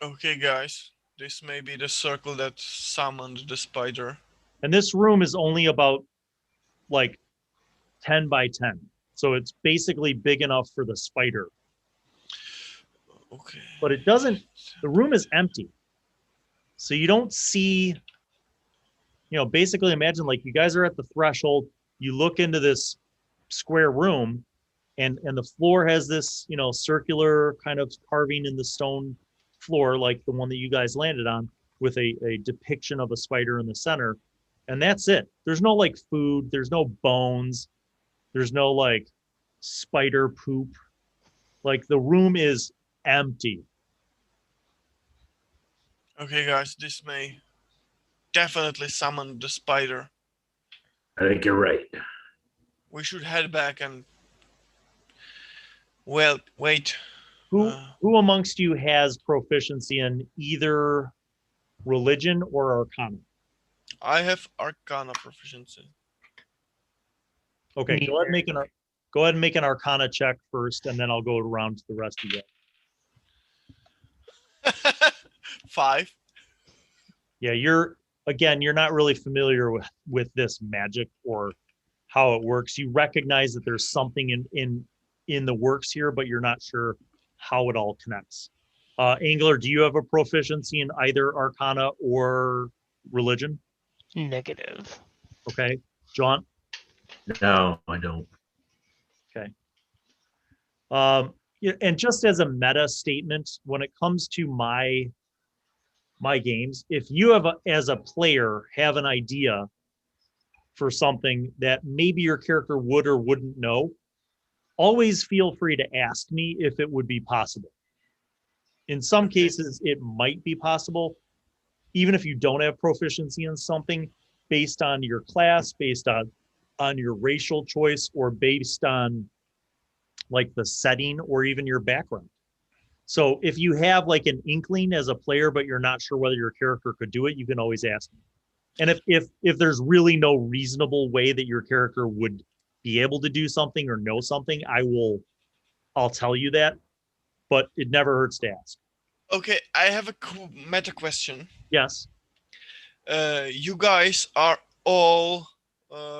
Okay, guys, this may be the circle that summoned the spider. And this room is only about like 10 by 10. So it's basically big enough for the spider. Okay. But it doesn't, the room is empty. So you don't see, you know, basically imagine like you guys are at the threshold, you look into this square room, and the floor has this, you know, circular kind of carving in the stone floor, like the one that you guys landed on, with a depiction of a spider in the center. And that's it. There's no like food, there's no bones, there's no like spider poop. Like the room is empty. Okay, guys, this may definitely summon the spider. I think you're right. We should head back and, well, wait. Who amongst you has proficiency in either religion or arcana? I have Arcana proficiency. Okay, go ahead and make an arcana check first, and then I'll go around to the rest of you. 5. Yeah, you're not really familiar with this magic or how it works. You recognize that there's something in the works here, but you're not sure how it all connects. Angler, do you have a proficiency in either arcana or religion? Negative. Okay. Jaunt? No, I don't. Okay. And just as a meta statement, when it comes to my games, if you as a player have an idea for something that maybe your character would or wouldn't know, always feel free to ask me if it would be possible. In some cases, it might be possible, even if you don't have proficiency in something, based on your class, based on your racial choice, or based on like the setting or even your background. So if you have like an inkling as a player, but you're not sure whether your character could do it, you can always ask me. And if there's really no reasonable way that your character would be able to do something or know something, I'll tell you that, but it never hurts to ask. Okay, I have a cool meta question. Yes. You guys are all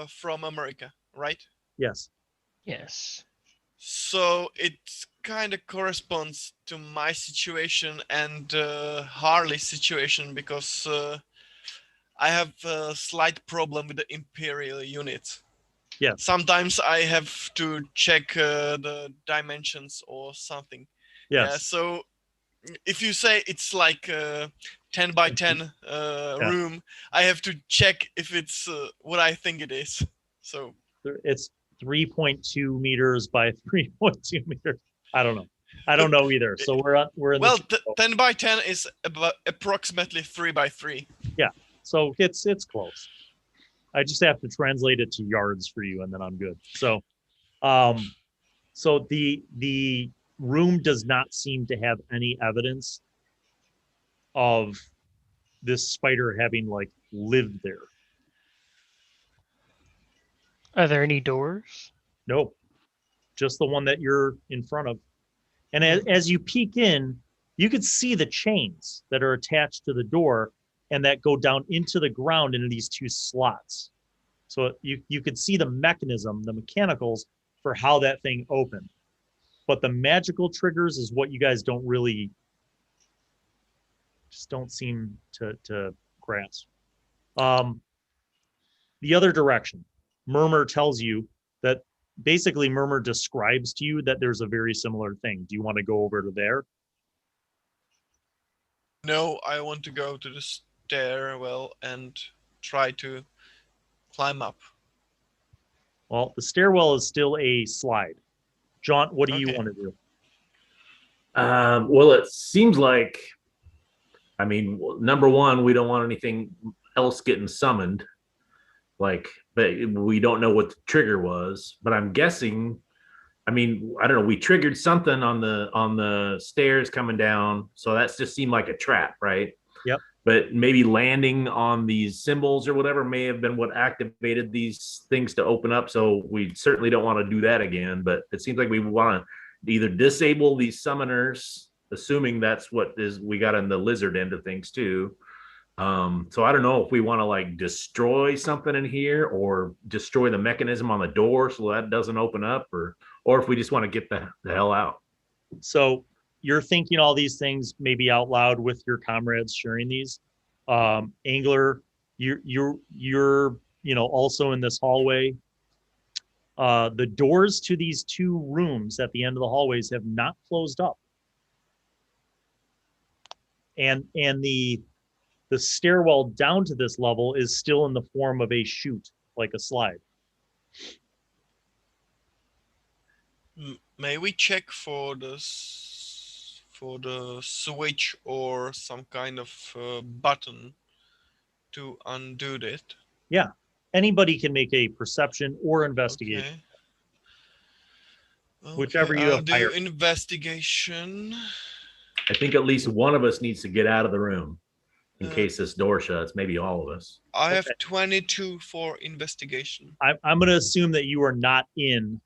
from America, right? Yes. Yes. So it kind of corresponds to my situation and Harley's situation, because I have a slight problem with the Imperial unit. Yeah. Sometimes I have to check the dimensions or something. Yes. Yeah, so if you say it's like 10 by 10 room, I have to check if it's what I think it is. So it's 3.2 meters by 3.2 meters. I don't know. I don't know either. So we're in well, 10 by 10 is about approximately 3 by 3. Yeah. So it's close. I just have to translate it to yards for you, and then I'm good. So, so the room does not seem to have any evidence of this spider having like lived there. Are there any doors? Nope. Just the one that you're in front of. And as you peek in, you could see the chains that are attached to the door and that go down into the ground into these two slots. So you could see the mechanism, the mechanicals for how that thing opened. But the magical triggers is what you guys don't really, just don't seem to grass. The other direction, Murmur tells you that basically Murmur describes to you that there's a very similar thing. Do you want to go over to there? No, I want to go to the stairwell and try to climb up. Well, the stairwell is still a slide. Jaunt, what do you Okay. want to do? Well, it seems like, I mean, number one, we don't want anything else getting summoned. Like, but we don't know what the trigger was. But I'm guessing, I mean, I don't know. We triggered something on the stairs coming down, so that just seemed like a trap, right? Yep. But maybe landing on these symbols or whatever may have been what activated these things to open up. So we certainly don't want to do that again. But it seems like we want to either disable these summoners, assuming that's what is we got in the lizard end of things too. So I don't know if we want to like destroy something in here or destroy the mechanism on the door so that doesn't open up, or if we just want to get the hell out. So you're thinking all these things maybe out loud with your comrades sharing these. Angler, you're also in this hallway. The doors to these two rooms at the end of the hallways have not closed up. And the stairwell down to this level is still in the form of a chute, like a slide. May we check for the switch or some kind of button to undo it? Yeah, anybody can make a perception or investigation, whichever you I'll have do higher. investigation. I think at least one of us needs to get out of the room in case this door shuts. Maybe all of us. I have 22 for investigation. I'm going to assume that you are not in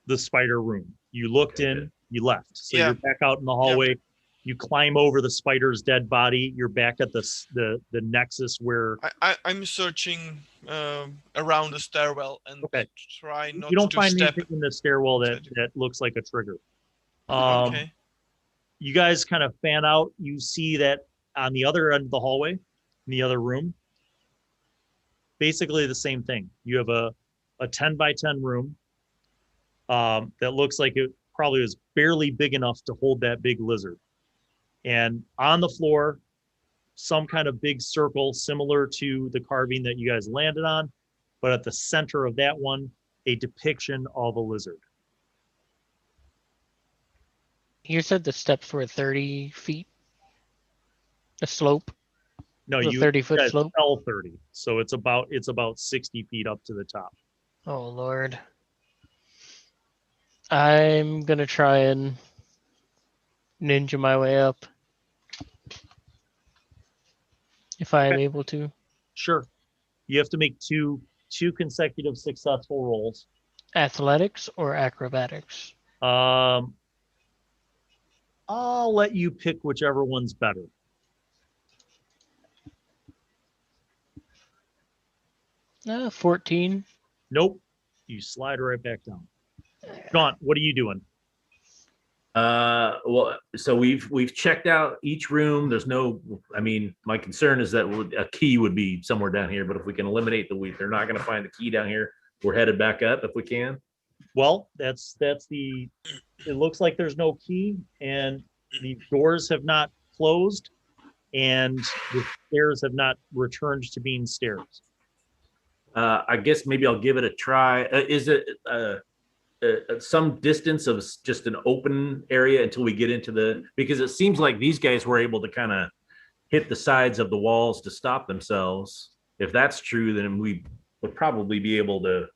the spider room. You looked in, you left. So Yeah. you're back out in the hallway. You climb over the spider's dead body. You're back at the nexus where I'm searching around the stairwell and try not you don't to find step. anything in the stairwell that looks like a trigger. Okay. You guys kind of fan out. You see that on the other end of the hallway, in the other room, basically the same thing. You have a 10 by 10 room that looks like it probably was barely big enough to hold that big lizard. And on the floor, some kind of big circle similar to the carving that you guys landed on, but at the center of that one, a depiction of a lizard. You said the steps were 30 feet? A slope? No, The you 30-foot guys slope? fell 30. So it's about 60 feet up to the top. Oh, Lord. I'm going to try and ninja my way up. If I am able to. Sure. You have to make two consecutive successful rolls. Athletics or acrobatics? I'll let you pick whichever one's better. 14. Nope. You slide right back down. Jaunt, what are you doing? Well, so we've checked out each room. There's no, I mean, my concern is that a key would be somewhere down here, but if we can eliminate they're not going to find the key down here. We're headed back up if we can. Well, it looks like there's no key and the doors have not closed and the stairs have not returned to being stairs. I guess maybe I'll give it a try. Is it some distance of just an open area until we get into because it seems like these guys were able to kind of hit the sides of the walls to stop themselves. If that's true, then we would probably be able to,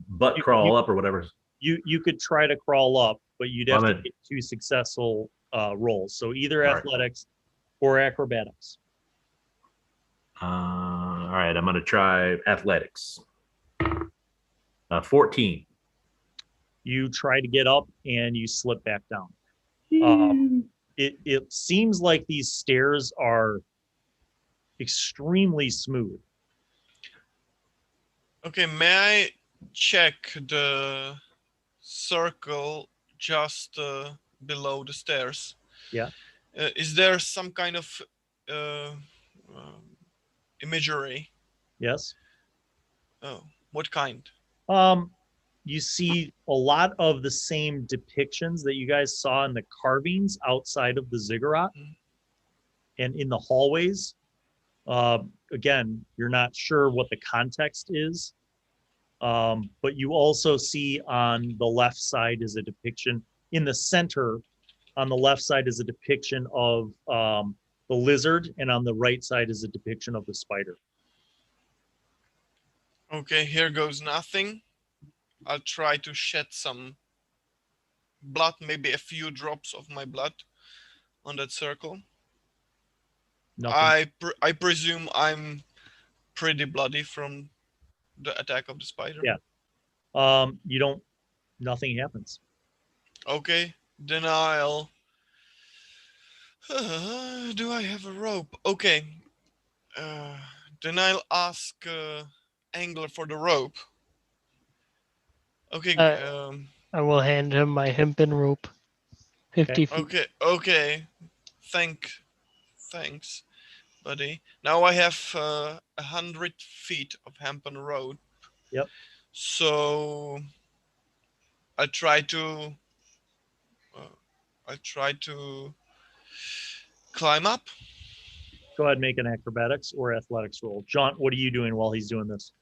butt crawl up or whatever. You could try to crawl up, but you'd have to get 2 successful rolls. So either athletics or acrobatics. All right, I'm going to try athletics. 14. You try to get up and you slip back down. It seems like these stairs are extremely smooth. Okay, may I check the circle just below the stairs? Yeah. Is there some kind of imagery. Yes. Oh, what kind? You see a lot of the same depictions that you guys saw in the carvings outside of the ziggurat and in the hallways. Again, you're not sure what the context is, but you also see on the left side is a depiction in the center. On the left side is a depiction of the lizard, and on the right side is a depiction of the spider. Okay, here goes nothing. I'll try to shed some blood, maybe a few drops of my blood on that circle. Nothing. I presume I'm pretty bloody from the attack of the spider. Yeah. You don't. Nothing happens. Okay, then I'll. Do I have a rope? Okay. Then I'll ask Angler for the rope. Okay. I will hand him my hempen rope. 50 feet. Okay. Thanks, buddy. Now I have 100 feet of hempen rope. Yep. So I try to climb up. Go ahead and make an acrobatics or athletics roll. Jaunt, what are you doing while he's doing this?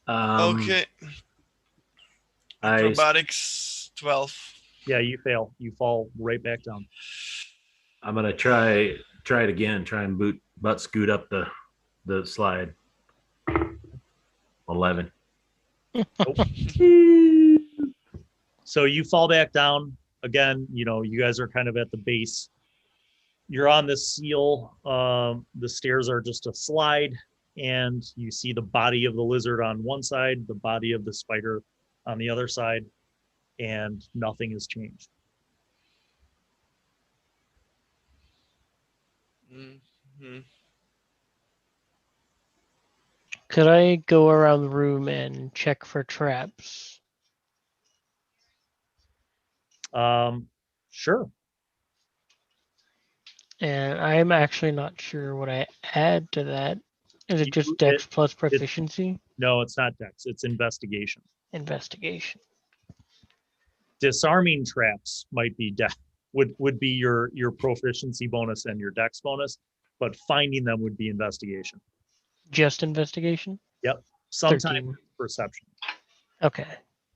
Okay. Acrobatics 12. Yeah, you fail. You fall right back down. I'm gonna try it again. Try and butt scoot up the slide. 11. So you fall back down again. You know, you guys are kind of at the base. You're on this seal. The stairs are just a slide, and you see the body of the lizard on one side, the body of the spider on the other side, and nothing has changed. Mm-hmm. Could I go around the room and check for traps? Sure. And I'm actually not sure what I add to that. Is it just Dex plus proficiency? No, it's not Dex. It's investigation. Investigation. Disarming traps might be would be your proficiency bonus and your Dex bonus, but finding them would be investigation. Just investigation? Yep. Sometimes 13. perception. Okay.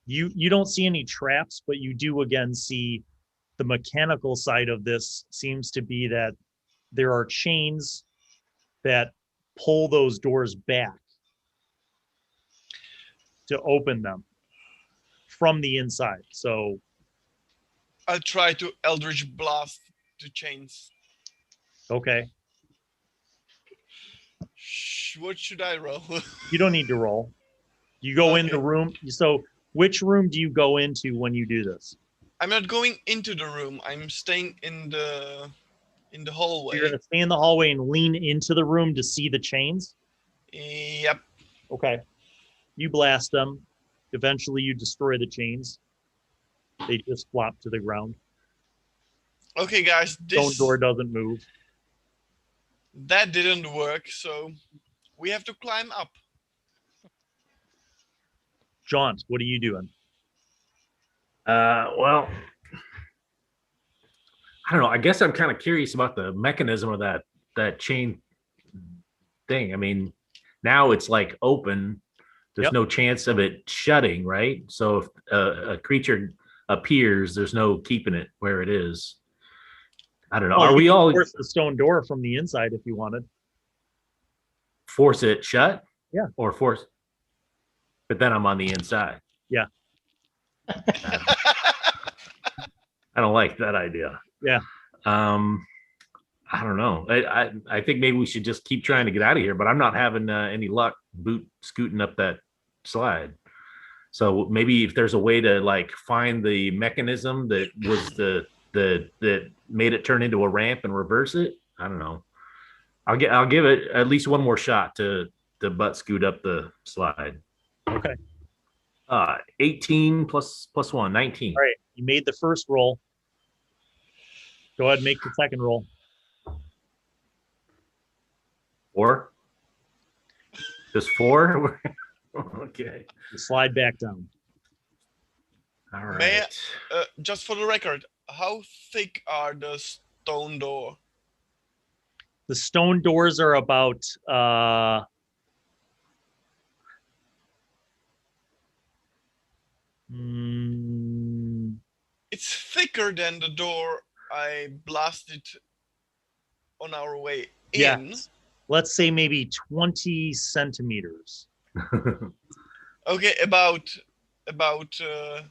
You don't see any traps, but you do again see the mechanical side of this seems to be that there are chains that pull those doors back to open them from the inside. So I'll try to Eldritch Blast the chains. Okay. What should I roll? You don't need to roll. You go in the room. So which room do you go into when you do this? I'm not going into the room. I'm staying in the hallway. You're going to stay in the hallway and lean into the room to see the chains? Yep. Okay. You blast them. Eventually you destroy the chains. They just flop to the ground. Okay, guys. Stone door doesn't move. That didn't work, so we have to climb up. Jaunt, what are you doing? Well, I don't know. I guess I'm kind of curious about the mechanism of that chain thing. I mean, now it's like open. There's no chance of it shutting, right? So if a creature appears, there's no keeping it where it is. I don't know. Well, Are we all force the stone door from the inside if you wanted? Force it shut? Yeah. Or force, but then I'm on the inside. Yeah. I don't like that idea. Yeah. I don't know. I think maybe we should just keep trying to get out of here, but I'm not having any luck scooting up that slide. So maybe if there's a way to like find the mechanism that was that made it turn into a ramp and reverse it. I don't know. I'll give it at least one more shot to butt scoot up the slide. Okay. 18 plus 1, 19. All right. You made the first roll. Go ahead and make the second roll. 4? Just 4? Okay. You slide back down. All May right. just for the record, how thick are the stone door? The stone doors are about It's thicker than the door I blasted on our way in. yes. Let's say maybe 20 centimeters. Okay, about a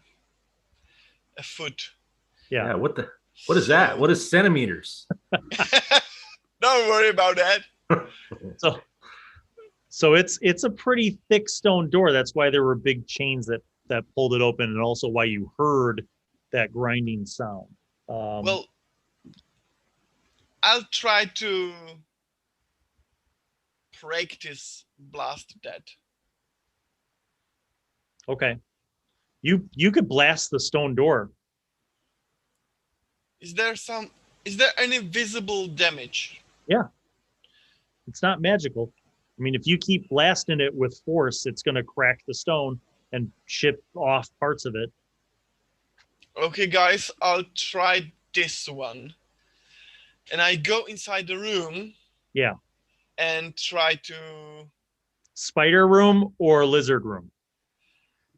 foot. Yeah. Yeah. What is that? What is centimeters? Don't worry about that. So it's a pretty thick stone door. That's why there were big chains that pulled it open, and also why you heard that grinding sound. Well, I'll try to practice blast that. Okay. You could blast the stone door. Is there any visible damage? Yeah. It's not magical. I mean, if you keep blasting it with force, it's going to crack the stone and chip off parts of it. Okay, guys, I'll try this one. And I go inside the room. Yeah. And try to... Spider room or lizard room?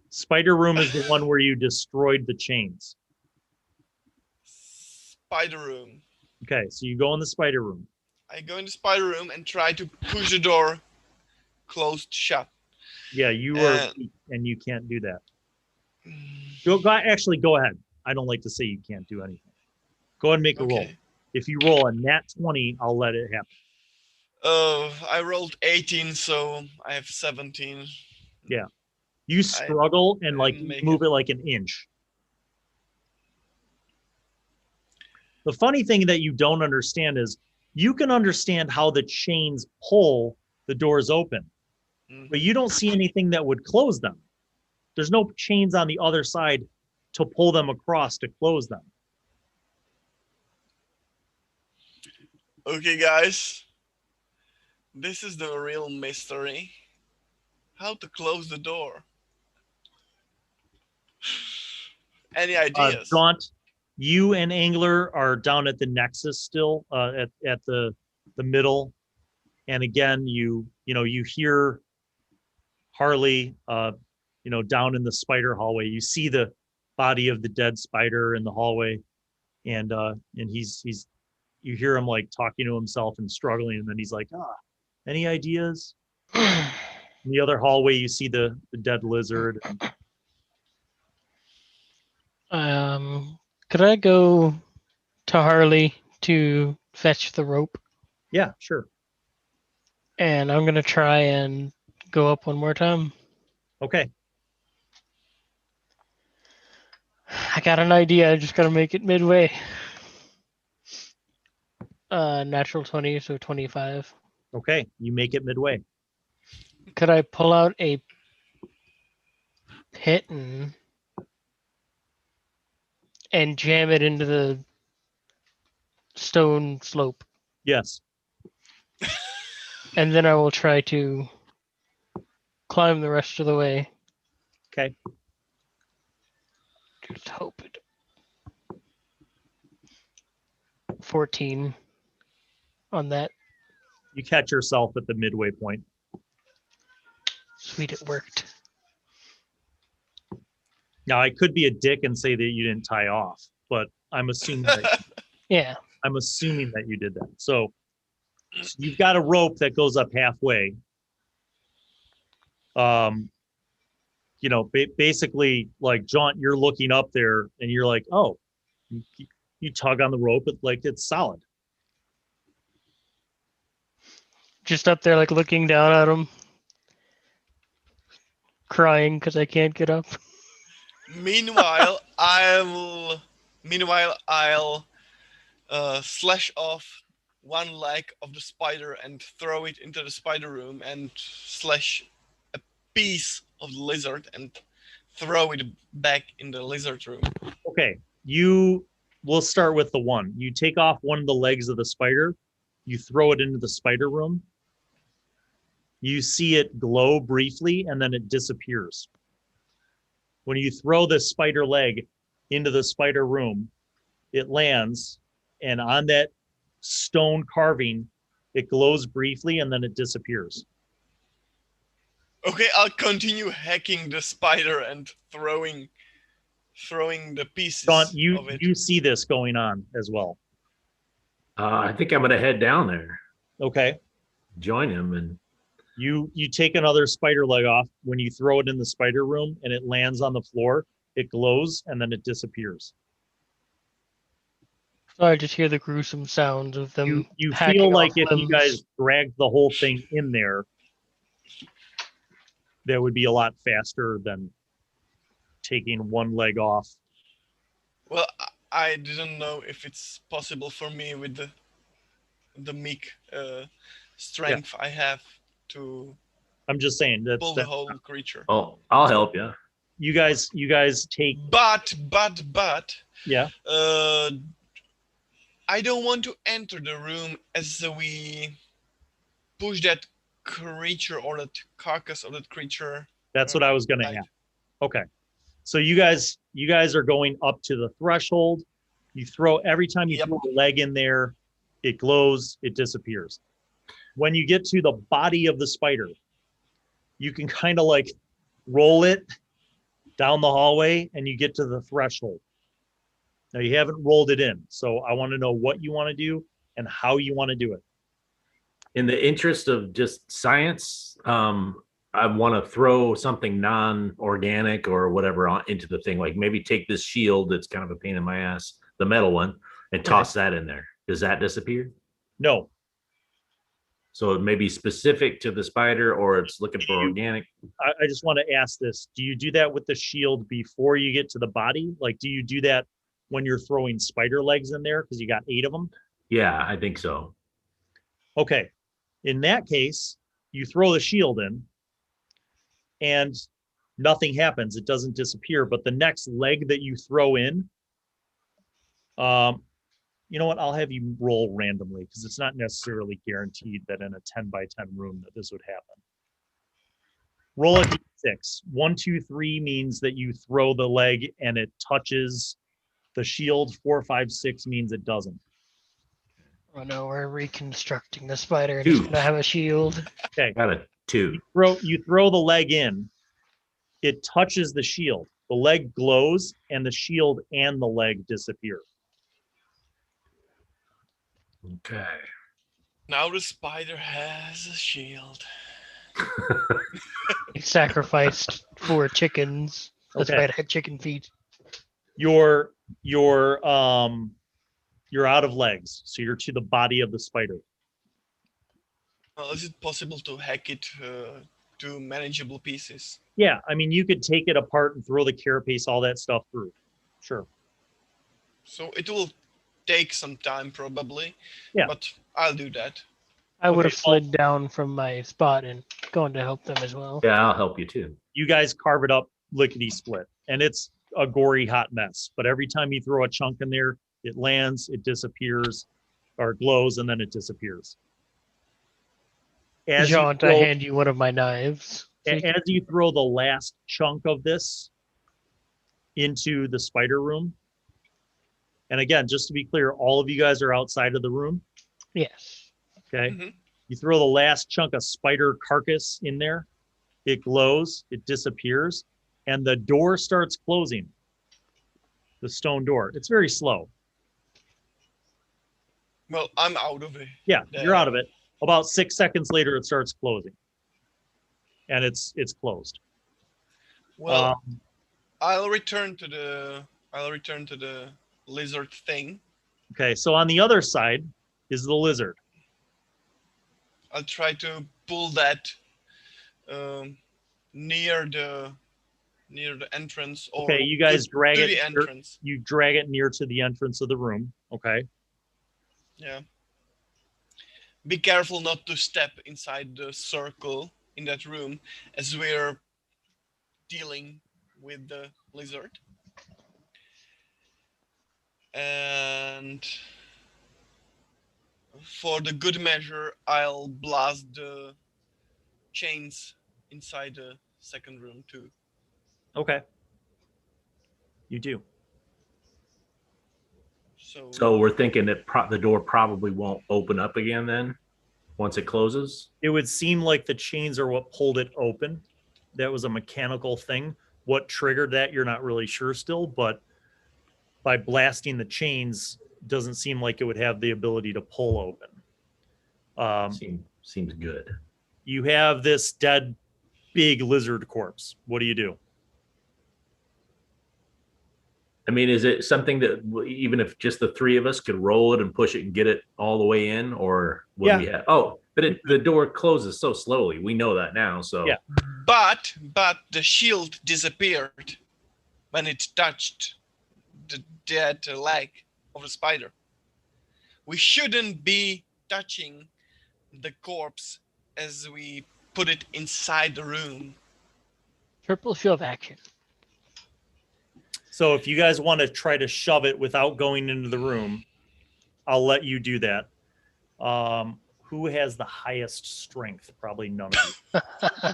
Spider room is the one where you destroyed the chains. Spider room. Okay, so you go in the spider room. I go in the spider room and try to push the door closed shut. Yeah, you are weak and you can't do that. Actually, go ahead. I don't like to say you can't do anything. Go ahead and make a roll. If you roll a nat 20, I'll let it happen. I rolled 18, so I have 17. Yeah. You struggle and like move it like an inch. The funny thing that you don't understand is you can understand how the chains pull the doors open, but you don't see anything that would close them. There's no chains on the other side to pull them across to close them. Okay, guys. This is the real mystery. How to close the door. Any ideas? Jaunt, you and Angler are down at the Nexus still, at the middle. And again, you hear Harley, down in the spider hallway. You see the body of the dead spider in the hallway, and you hear him like talking to himself and struggling, and then he's like, any ideas? In the other hallway, you see the dead lizard. Could I go to Harley to fetch the rope? Yeah, sure. And I'm gonna try and go up one more time. Okay. I got an idea. I just gotta make it midway. Natural 20, so 25. Okay, you make it midway. Could I pull out a piton and jam it into the stone slope? Yes. And then I will try to climb the rest of the way. Okay. Just hope it. 14 on that. You catch yourself at the midway point. Sweet, it worked. Now, I could be a dick and say that you didn't tie off, but I'm assuming that Yeah. I'm assuming that you did that. So you've got a rope that goes up halfway. Basically, like, Jaunt, you're looking up there and you're like, oh, you tug on the rope, but like it's solid. Just up there, like, looking down at him. Crying because I can't get up. Meanwhile, I'll slash off one leg of the spider and throw it into the spider room and slash a piece of the lizard and throw it back in the lizard room. Okay, we'll start with the one. You take off one of the legs of the spider, you throw it into the spider room, You see it glow briefly and then it disappears. When you throw the spider leg into the spider room, it lands, and on that stone carving, it glows briefly and then it disappears. Okay, I'll continue hacking the spider and throwing the pieces Jaunt, of it. you see this going on as well. I think I'm gonna head down there, Okay. join him, and You take another spider leg off. When you throw it in the spider room and it lands on the floor, it glows and then it disappears. So I just hear the gruesome sounds of them. You hacking feel like off if you limbs. guys dragged the whole thing in there, that would be a lot faster than taking one leg off. Well, I didn't know if it's possible for me with the meek strength I have to I'm just saying pull the whole creature. oh, I'll help you. you guys take But yeah. I don't want to enter the room as we push that creature or that carcass of that creature. That's what I was gonna Right. ask. Okay. So you guys are going up to the threshold. You throw every time you Yep. throw a leg in there, it glows, it disappears. When you get to the body of the spider, you can kind of like roll it down the hallway and you get to the threshold. Now you haven't rolled it in, so I want to know what you want to do and how you want to do it. In the interest of just science, I want to throw something non-organic or whatever into the thing. Like maybe take this shield that's kind of a pain in my ass, the metal one, and toss that in there. Does that disappear? No, So it may be specific to the spider, or it's looking for organic. I just want to ask this. Do you do that with the shield before you get to the body? Like, do you do that when you're throwing spider legs in there because you got 8 of them? Yeah, I think so. Okay. In that case, you throw the shield in and nothing happens. It doesn't disappear. But the next leg that you throw in, you know what? I'll have you roll randomly because it's not necessarily guaranteed that in a 10 by 10 room that this would happen. Roll a d6. 1, 2, 3 means that you throw the leg and it touches the shield. 4, 5, 6 means it doesn't. Oh no, we're reconstructing the spider and 2. it's gonna have a shield. Okay. Got a 2. You throw the leg in, it touches the shield. The leg glows and the shield and the leg disappear. Okay. Now the spider has a shield. He sacrificed 4 chickens. The Okay. spider had chicken feet. You're out of legs, so you're to the body of the spider. Is it possible to hack it to manageable pieces? Yeah, I mean, you could take it apart and throw the carapace, all that stuff through. Sure. So it will take some time probably. Yeah. But I'll do that. I would have Okay, slid down from my spot and gone to help them as well. Yeah, I'll help you too. You guys carve it up lickety split, and it's a gory hot mess. But every time you throw a chunk in there, it lands, it disappears, or glows, and then it disappears. As you Jaunt, I throw- hand you one of my knives. as you throw the last chunk of this into the spider room, and again, just to be clear, all of you guys are outside of the room. Yes. Okay. Mhm. You throw the last chunk of spider carcass in there, it glows, it disappears, and the door starts closing. The stone door. It's very slow. Well, I'm out of it. Yeah, you're out of it. About 6 seconds later, it starts closing. And it's closed. Well, I'll return to the lizard thing. Okay, so on the other side is the lizard. I'll try to pull that near the entrance, or Okay, you guys drag to it. the entrance. You drag it near to the entrance of the room. Okay. Yeah. Be careful not to step inside the circle in that room as we're dealing with the lizard. And for the good measure, I'll blast the chains inside the second room too. Okay. You do. So we're thinking that the door probably won't open up again then once it closes? It would seem like the chains are what pulled it open. That was a mechanical thing. What triggered that, you're not really sure still, but by blasting the chains, doesn't seem like it would have the ability to pull open. Seems good. You have this dead big lizard corpse. What do you do? I mean, is it something that even if just the three of us could roll it and push it and get it all the way in, or would we have? Oh, but the door closes so slowly. We know that now. So yeah. But the shield disappeared when it touched the dead leg of the spider. We shouldn't be touching the corpse as we put it inside the room. Triple shove action. So if you guys want to try to shove it without going into the room, I'll let you do that. Who has the highest strength? Probably none of you.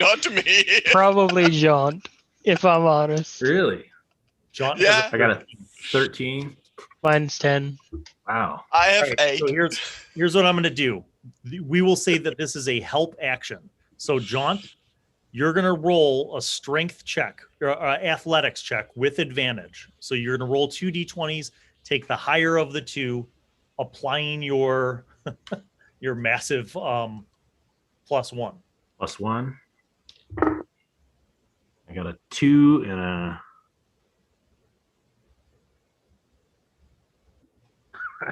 Not me. Probably Jaunt, if I'm honest. Really? Jaunt Yeah. has I got a 13. Mine's 10. Wow. I have All right, 8. so here's what I'm going to do. We will say that this is a help action. So Jaunt, you're going to roll a strength check or athletics check with advantage. So you're going to roll 2 d20s, take the higher of the two, applying your your massive +1. +1. I got a 2 and a.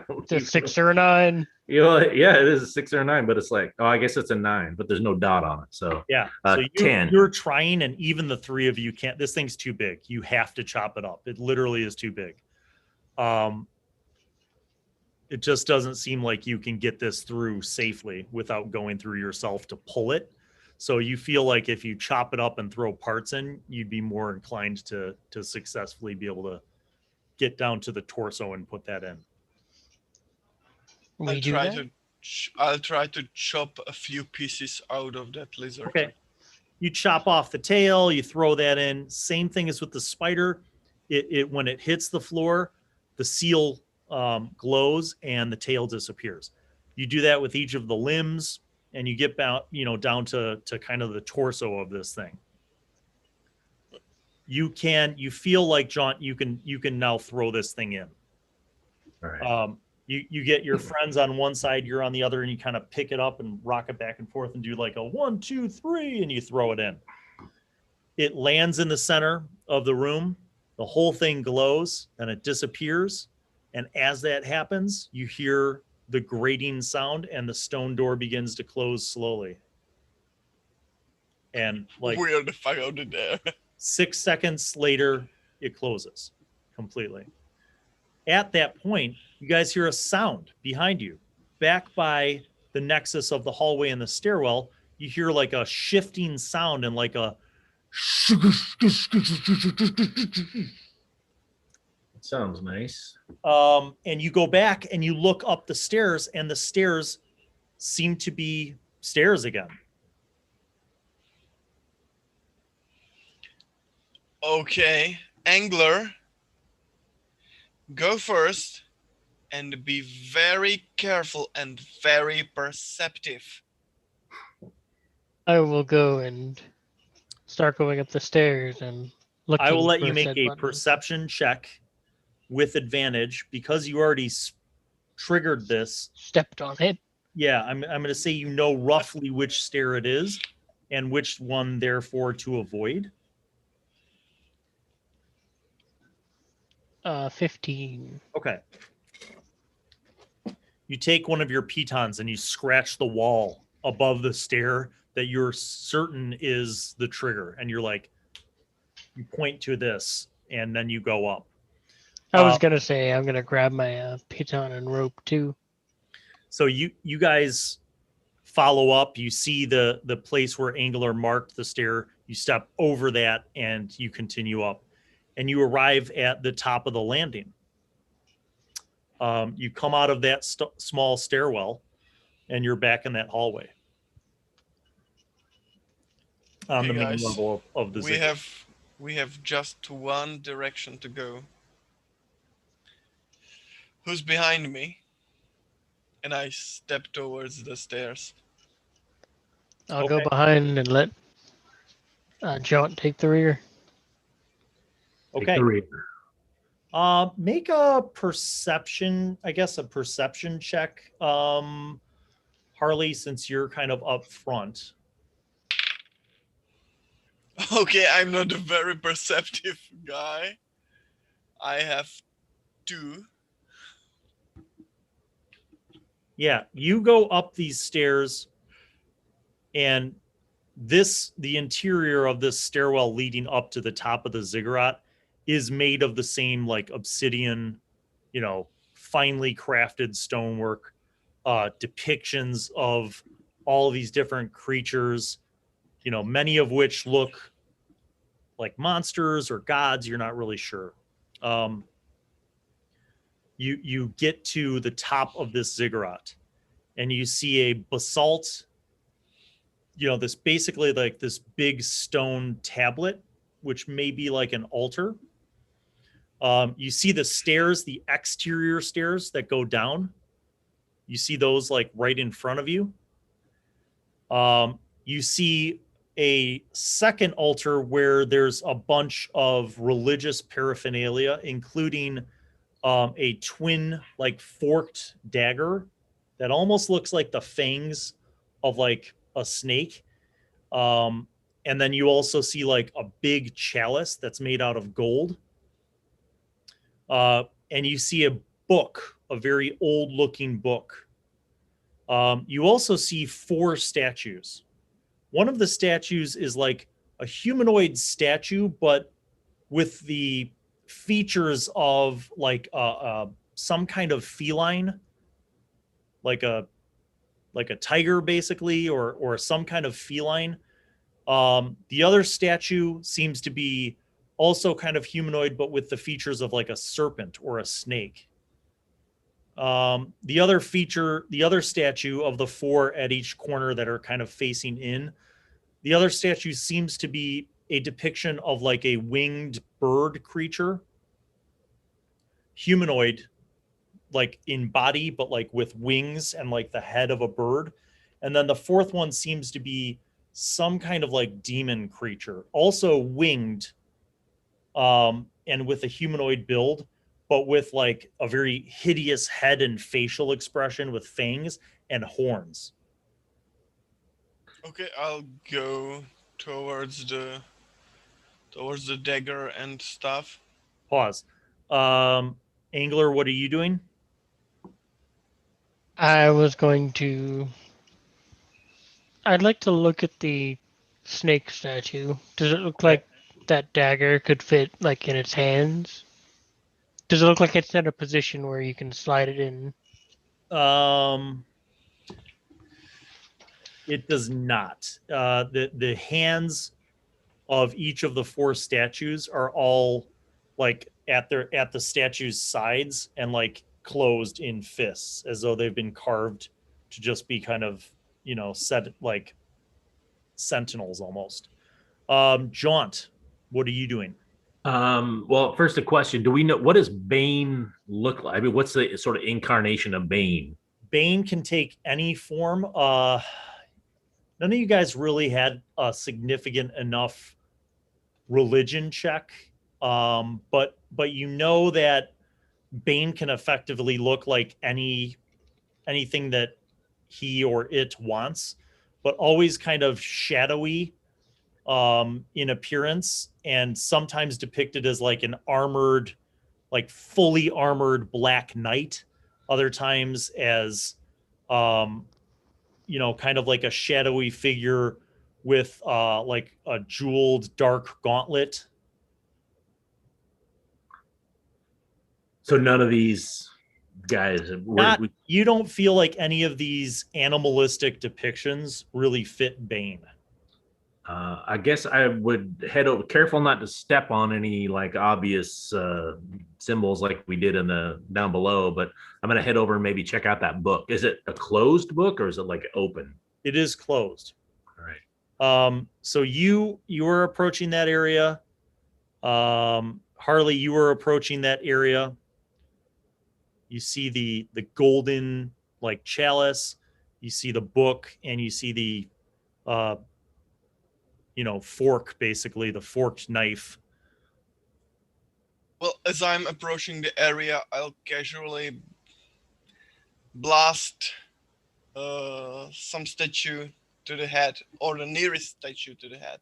It's a 6 or a 9. You know, yeah, it is a 6 or a 9, but it's like, oh, I guess it's a 9, but there's no dot on it. So yeah, so 10. You're trying, and even the three of you can't. This thing's too big. You have to chop it up. It literally is too big. It just doesn't seem like you can get this through safely without going through yourself to pull it. So you feel like if you chop it up and throw parts in, you'd be more inclined to successfully be able to get down to the torso and put that in. I'll try to chop a few pieces out of that lizard. Okay. You chop off the tail, you throw that in. Same thing as with the spider. It when it hits the floor, the seal glows and the tail disappears. You do that with each of the limbs, and you get down to kind of the torso of this thing. You feel like, Jaunt, you can now throw this thing in. All right. You get your friends on one side, you're on the other, and you kind of pick it up and rock it back and forth and do like a 1, 2, 3, and you throw it in. It lands in the center of the room. The whole thing glows and it disappears. And as that happens, you hear the grating sound and the stone door begins to close slowly. And like where the fuck out of there? 6 seconds later, it closes completely. At that point, you guys hear a sound behind you. Back by the nexus of the hallway and the stairwell, you hear like a shifting sound and like a Sounds nice. And you go back and you look up the stairs, and the stairs seem to be stairs again. Okay, Angler, go first and be very careful and very perceptive. I will go and start going up the stairs and looking. I will let you for make said a button. perception check with advantage because you already triggered this. Stepped on it. Yeah, I'm going to say you know roughly which stair it is and which one, therefore, to avoid. 15. Okay. You take one of your pitons and you scratch the wall above the stair that you're certain is the trigger. And you're like, you point to this, and then you go up. I was going to say, I'm going to grab my piton and rope too. So you guys follow up. You see the place where Angler marked the stair. You step over that and you continue up. And you arrive at the top of the landing. You come out of that small stairwell, and you're back in that hallway. on Okay, the main guys, level of the ziggurat. we have just one direction to go. Who's behind me? And I step towards the stairs. I'll go Okay. behind and let Jaunt take the rear. Take Okay. the rear. Make a perception, I guess, a perception check, Harley, since you're kind of up front. Okay, I'm not a very perceptive guy. I have 2. Yeah, you go up these stairs, and the interior of this stairwell leading up to the top of the ziggurat is made of the same like obsidian, finely crafted stonework, depictions of all these different creatures, many of which look like monsters or gods. You're not really sure. You get to the top of this ziggurat, and you see a basalt, this basically like this big stone tablet, which may be like an altar. You see the stairs, the exterior stairs that go down. You see those like right in front of you. You see a second altar where there's a bunch of religious paraphernalia, including a twin like forked dagger that almost looks like the fangs of like a snake. And then you also see like a big chalice that's made out of gold. And you see a book, a very old looking book. You also see 4 statues. One of the statues is like a humanoid statue, but with the features of like some kind of feline, like a tiger basically, or some kind of feline. The other statue seems to be also kind of humanoid, but with the features of like a serpent or a snake. The other statue of the 4 at each corner that are kind of facing in, the other statue seems to be a depiction of like a winged bird creature, humanoid, like in body, but like with wings and like the head of a bird. And then the 4th one seems to be some kind of like demon creature, also winged, and with a humanoid build, but with like a very hideous head and facial expression with fangs and horns. Okay, I'll go towards the dagger and stuff. Pause. Angler, what are you doing? I was going to. I'd like to look at the snake statue. Does it look like that dagger could fit like in its hands? Does it look like it's in a position where you can slide it in? It does not. The hands of each of the 4 statues are all like at the statue's sides and like closed in fists, as though they've been carved to just be kind of set like sentinels almost. Jaunt, what are you doing? Well, first a question: do we know what does Bane look like? I mean, what's the sort of incarnation of Bane? Bane can take any form. None of you guys really had a significant enough religion check, but you know that Bane can effectively look like anything that he or it wants, but always kind of shadowy in appearance, and sometimes depicted as like an armored, like fully armored black knight. Other times as kind of like a shadowy figure with like a jeweled dark gauntlet. So none of these guys you don't feel like any of these animalistic depictions really fit Bane. I guess I would head over, careful not to step on any like obvious symbols like we did in the down below, but I'm going to head over and maybe check out that book. Is it a closed book or is it like open? It is closed. All right. So you were approaching that area. Harley, you were approaching that area. You see the golden like chalice. You see the book, and you see the fork, basically the forked knife. Well, as I'm approaching the area, I'll casually blast some statue to the head, or the nearest statue to the head.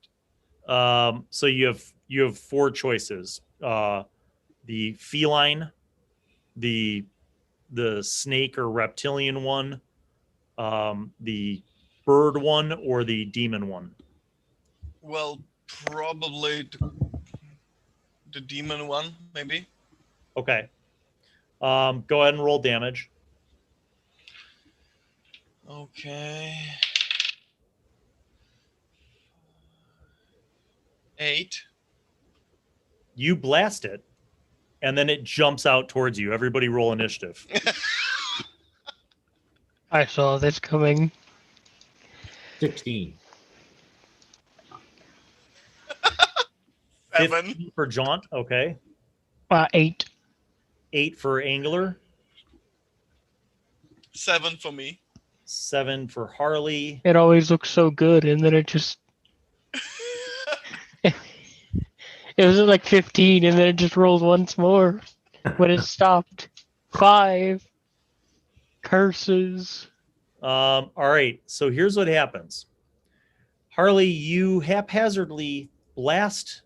So you have four choices: the feline, the snake or reptilian one, the bird one, or the demon one. Well, probably the demon one, maybe. Okay. Go ahead and roll damage. Okay. 8. You blast it, and then it jumps out towards you. Everybody roll initiative. I saw this coming. 16. 7. 15 for Jaunt. Okay. 8. 8 for Angler. 7 for me. 7 for Harley. It always looks so good, and then it just... It was like 15, and then it just rolled once more when it stopped. 5. Curses. All right. So here's what happens. Harley, you haphazardly blast,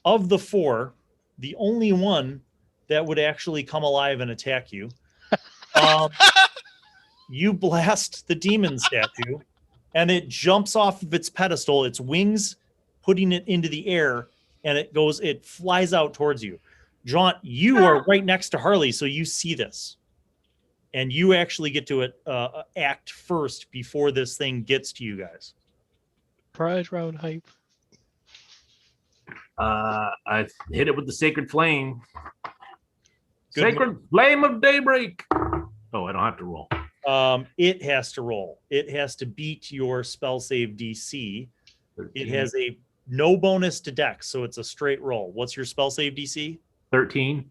of the 4, the only one that would actually come alive and attack you. You blast the demon statue, and it jumps off of its pedestal, its wings putting it into the air, and it flies out towards you. Jaunt, you are right next to Harley, so you see this. And you actually get to act first before this thing gets to you guys. Prize round hype. I hit it with the sacred flame. Good Sacred flame of daybreak. Oh, I don't have to roll. It has to roll. It has to beat your spell save DC. 13. It has no bonus to dex, so it's a straight roll. What's your spell save DC? 13.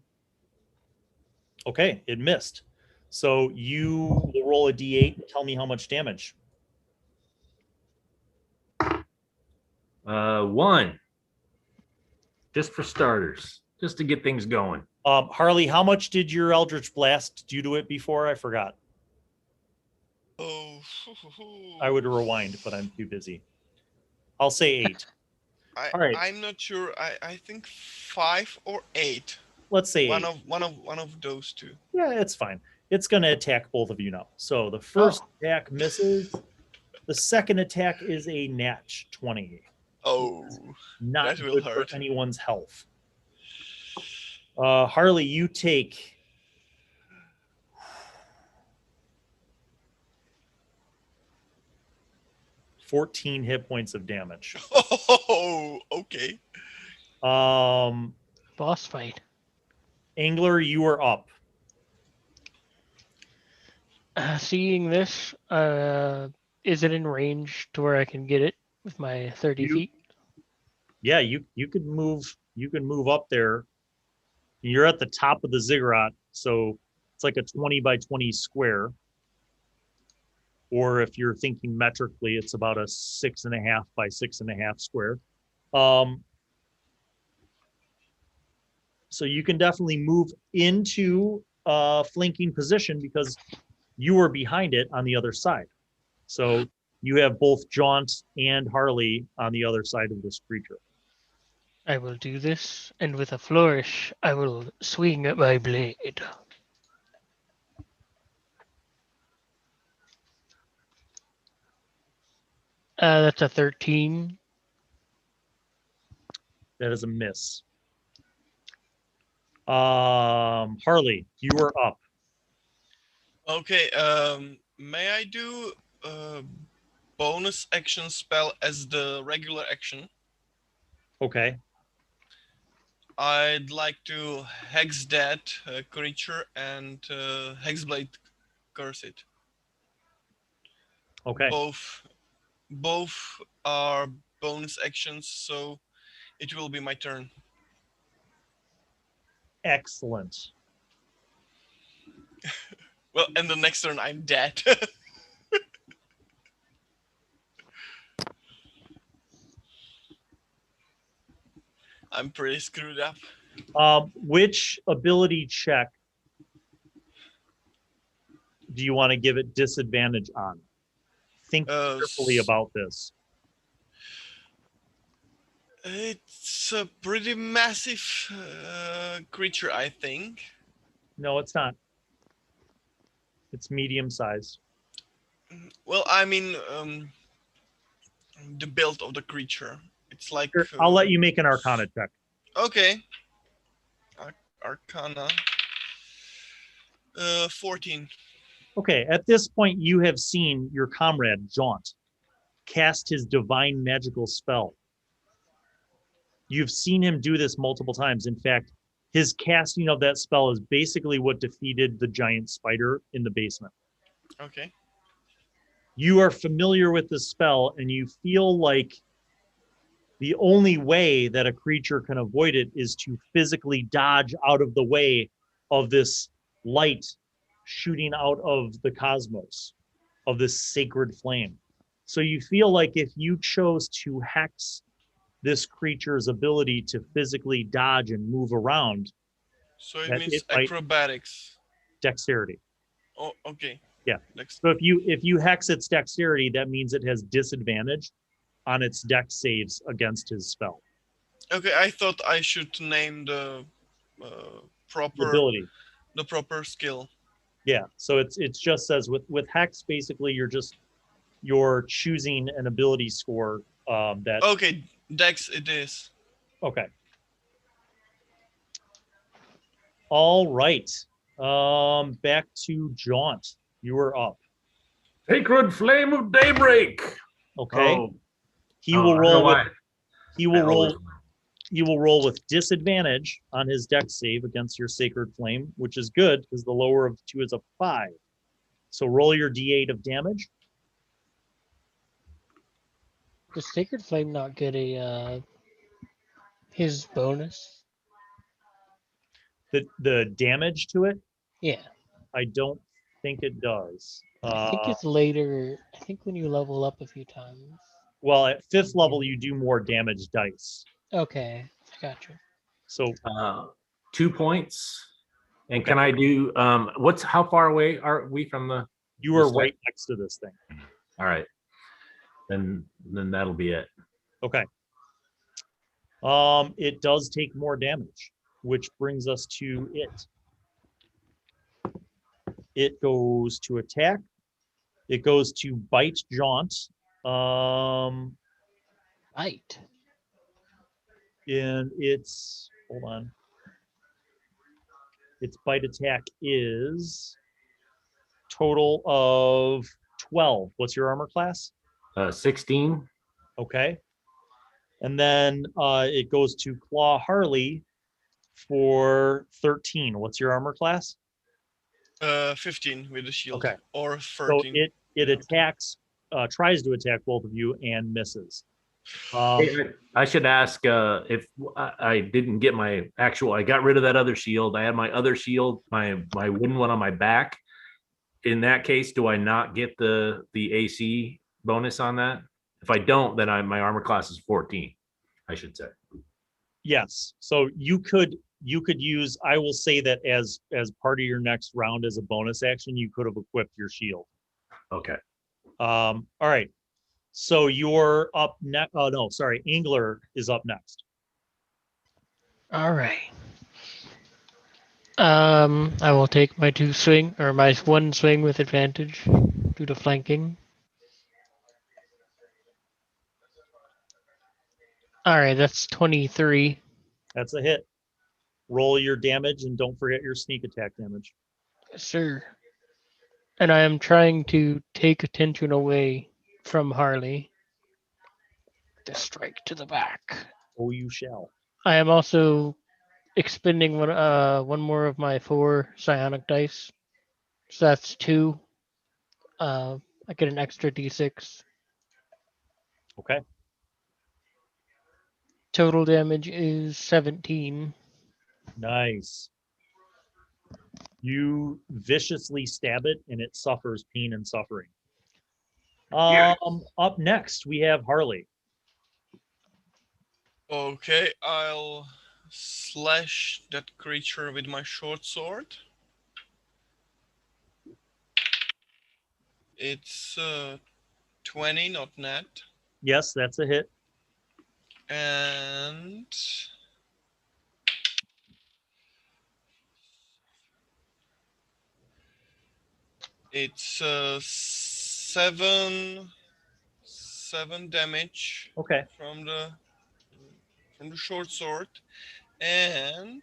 Okay, it missed. So you will roll a D8 and tell me how much damage. 1. Just for starters, just to get things going. Harley, how much did your Eldritch Blast do to it before? I forgot. Oh. I would rewind, but I'm too busy. I'll say 8. All right. I'm not sure. I think 5 or 8. Let's say 8. One of those two. Yeah, it's fine. It's going to attack both of you now. So the first attack misses. The second attack is a nat 20. Oh, Not that will good hurt. for anyone's health. Harley, you take 14 hit points of damage. Oh, okay. Boss fight. Angler, you are up. Seeing this, is it in range to where I can get it with my 30 feet? Yeah, you could move. You can move up there. You're at the top of the ziggurat, so it's like a 20 by 20 square. Or if you're thinking metrically, it's about a 6.5 by 6.5 square. So you can definitely move into a flanking position because you are behind it on the other side. So you have both Jaunt and Harley on the other side of this creature. I will do this, and with a flourish, I will swing at my blade. That's a 13. That is a miss. Harley, you are up. Okay. May I do a bonus action spell as the regular action? Okay. I'd like to hex that creature and hexblade curse it. Okay. Both both are bonus actions, so it will be my turn. Excellent. Well, and the next turn I'm dead. I'm pretty screwed up. Which ability check do you want to give it disadvantage on? Think carefully about this. It's a pretty massive creature, I think. No, it's not. It's medium size. Well, I mean, the build of the creature. It's like... Sure, I'll let you make an Arcana check. Okay. Arcana. 14. Okay, at this point, you have seen your comrade, Jaunt, cast his divine magical spell. You've seen him do this multiple times. In fact, his casting of that spell is basically what defeated the giant spider in the basement. Okay. You are familiar with the spell, and you feel like the only way that a creature can avoid it is to physically dodge out of the way of this light shooting out of the cosmos, of this sacred flame. So you feel like if you chose to hex this creature's ability to physically dodge and move around, so it means acrobatics. Dexterity. Oh, okay. Yeah. Next. So if you hex its dexterity, that means it has disadvantage on its dex saves against his spell. Okay, I thought I should name the proper ability, the proper skill. Yeah. So it just says with hex, basically you're choosing an ability score that. Okay, dex it is. Okay. All right. Back to Jaunt. You are up. Sacred flame of daybreak. Okay. Oh. He will roll with. He will roll. Always... He will roll with disadvantage on his dex save against your sacred flame, which is good because the lower of the two is a 5. So roll your d8 of damage. Does sacred flame not get a his bonus? The damage to it? Yeah. I don't think it does. I think it's later. I think when you level up a few times. Well, at 5th level, you do more damage dice. Okay, I got you. So 2 points. And can I do how far away are we from the? You are right next to this thing. All right. Then that'll be it. Okay. It does take more damage, which brings us to it. It goes to attack. It goes to bite Jaunt. Bite. And its hold on. Its bite attack is total of 12. What's your armor class? 16. Okay. And then it goes to claw Harley for 13. What's your armor class? 15 with the shield. Okay. Or 13. So it attacks, tries to attack both of you and misses. I should ask if I didn't get my actual. I got rid of that other shield. I had my other shield, my wooden one on my back. In that case, do I not get the AC bonus on that? If I don't, then my armor class is 14. I should say. Yes. So you could use. I will say that as part of your next round as a bonus action, you could have equipped your shield. Okay. All right. So you're up next. Oh no, sorry. Angler is up next. All right. I will take my my one swing with advantage due to flanking. All right, that's 23. That's a hit. Roll your damage and don't forget your sneak attack damage. Yes, sir. And I am trying to take attention away from Harley. The strike to the back. Oh, you shall. I am also expending one more of my 4 psionic dice. So that's 2. I get an extra d6. Okay. Total damage is 17. Nice. You viciously stab it, and it suffers pain and suffering. Up next, we have Harley. Okay, I'll slash that creature with my short sword. It's 20, not net. Yes, that's a hit. And it's 7 damage. Okay. From the short sword, and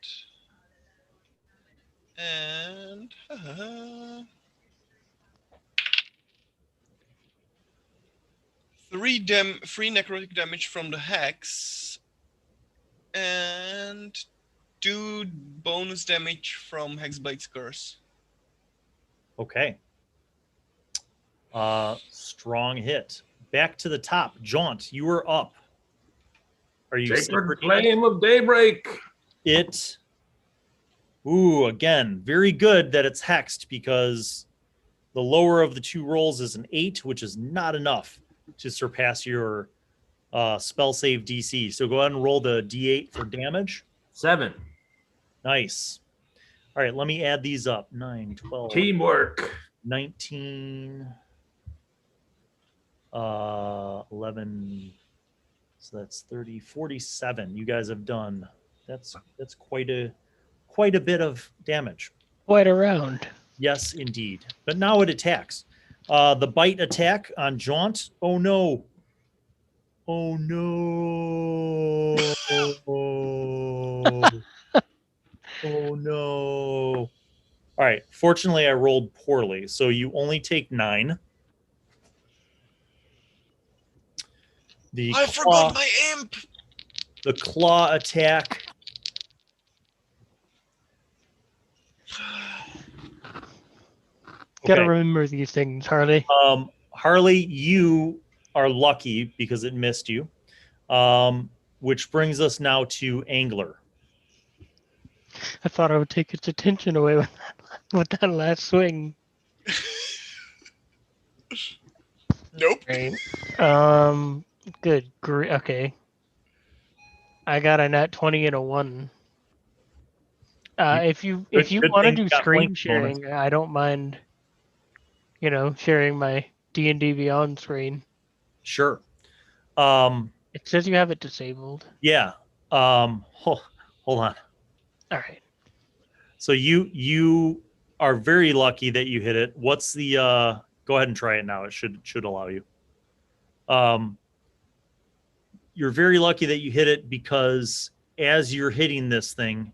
3 necrotic damage from the hex, and 2 bonus damage from Hexblade's curse. Okay. Strong hit. Back to the top. Jaunt, you are up. Are you Sacred Flame of Daybreak? Again, very good that it's hexed, because the lower of the two rolls is an 8, which is not enough to surpass your spell save DC. So go ahead and roll the D8 for damage. 7. Nice. All right, let me add these up. 9, 12. Teamwork. 19, 11, so that's 30, 47. You guys have done. That's quite a bit of damage. Quite a round. Yes, indeed. But now it attacks. The bite attack on Jaunt. Oh no. Oh no. Oh no. All right. Fortunately, I rolled poorly, so you only take 9. I forgot my imp. The claw attack. Gotta remember these things, Harley. Harley, you are lucky because it missed you. Which brings us now to Angler. I thought I would take its attention away with that last swing. Nope. Right. Good. Great. Okay. I got a nat 20 and a 1. If you good want to thing do you got screen flank sharing, I don't mind. Sharing my D&D Beyond screen. Sure. It says you have it disabled. Yeah. Hold on. All right. So you are very lucky that you hit it. What's the go ahead and try it now. It should allow you. You're very lucky that you hit it, because as you're hitting this thing.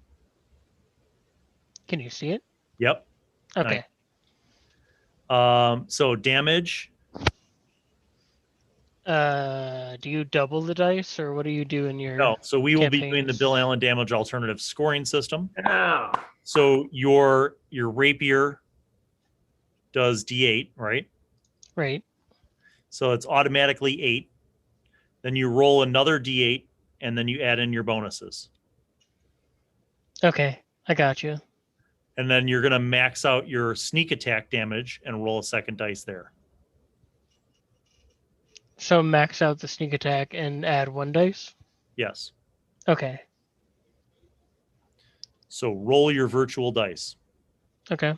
Can you see it? Yep. Okay. Nice. So damage. Do you double the dice, or what do you do in your? No. So we will be doing the campaigns? Bill Allen damage alternative scoring system. Ow. So your rapier does D8, right? Right. So it's automatically 8. Then you roll another D8, and then you add in your bonuses. Okay, I got you. And then you're going to max out your sneak attack damage and roll a second dice there. So max out the sneak attack and add 1 dice? Yes. Okay. So roll your virtual dice. Okay.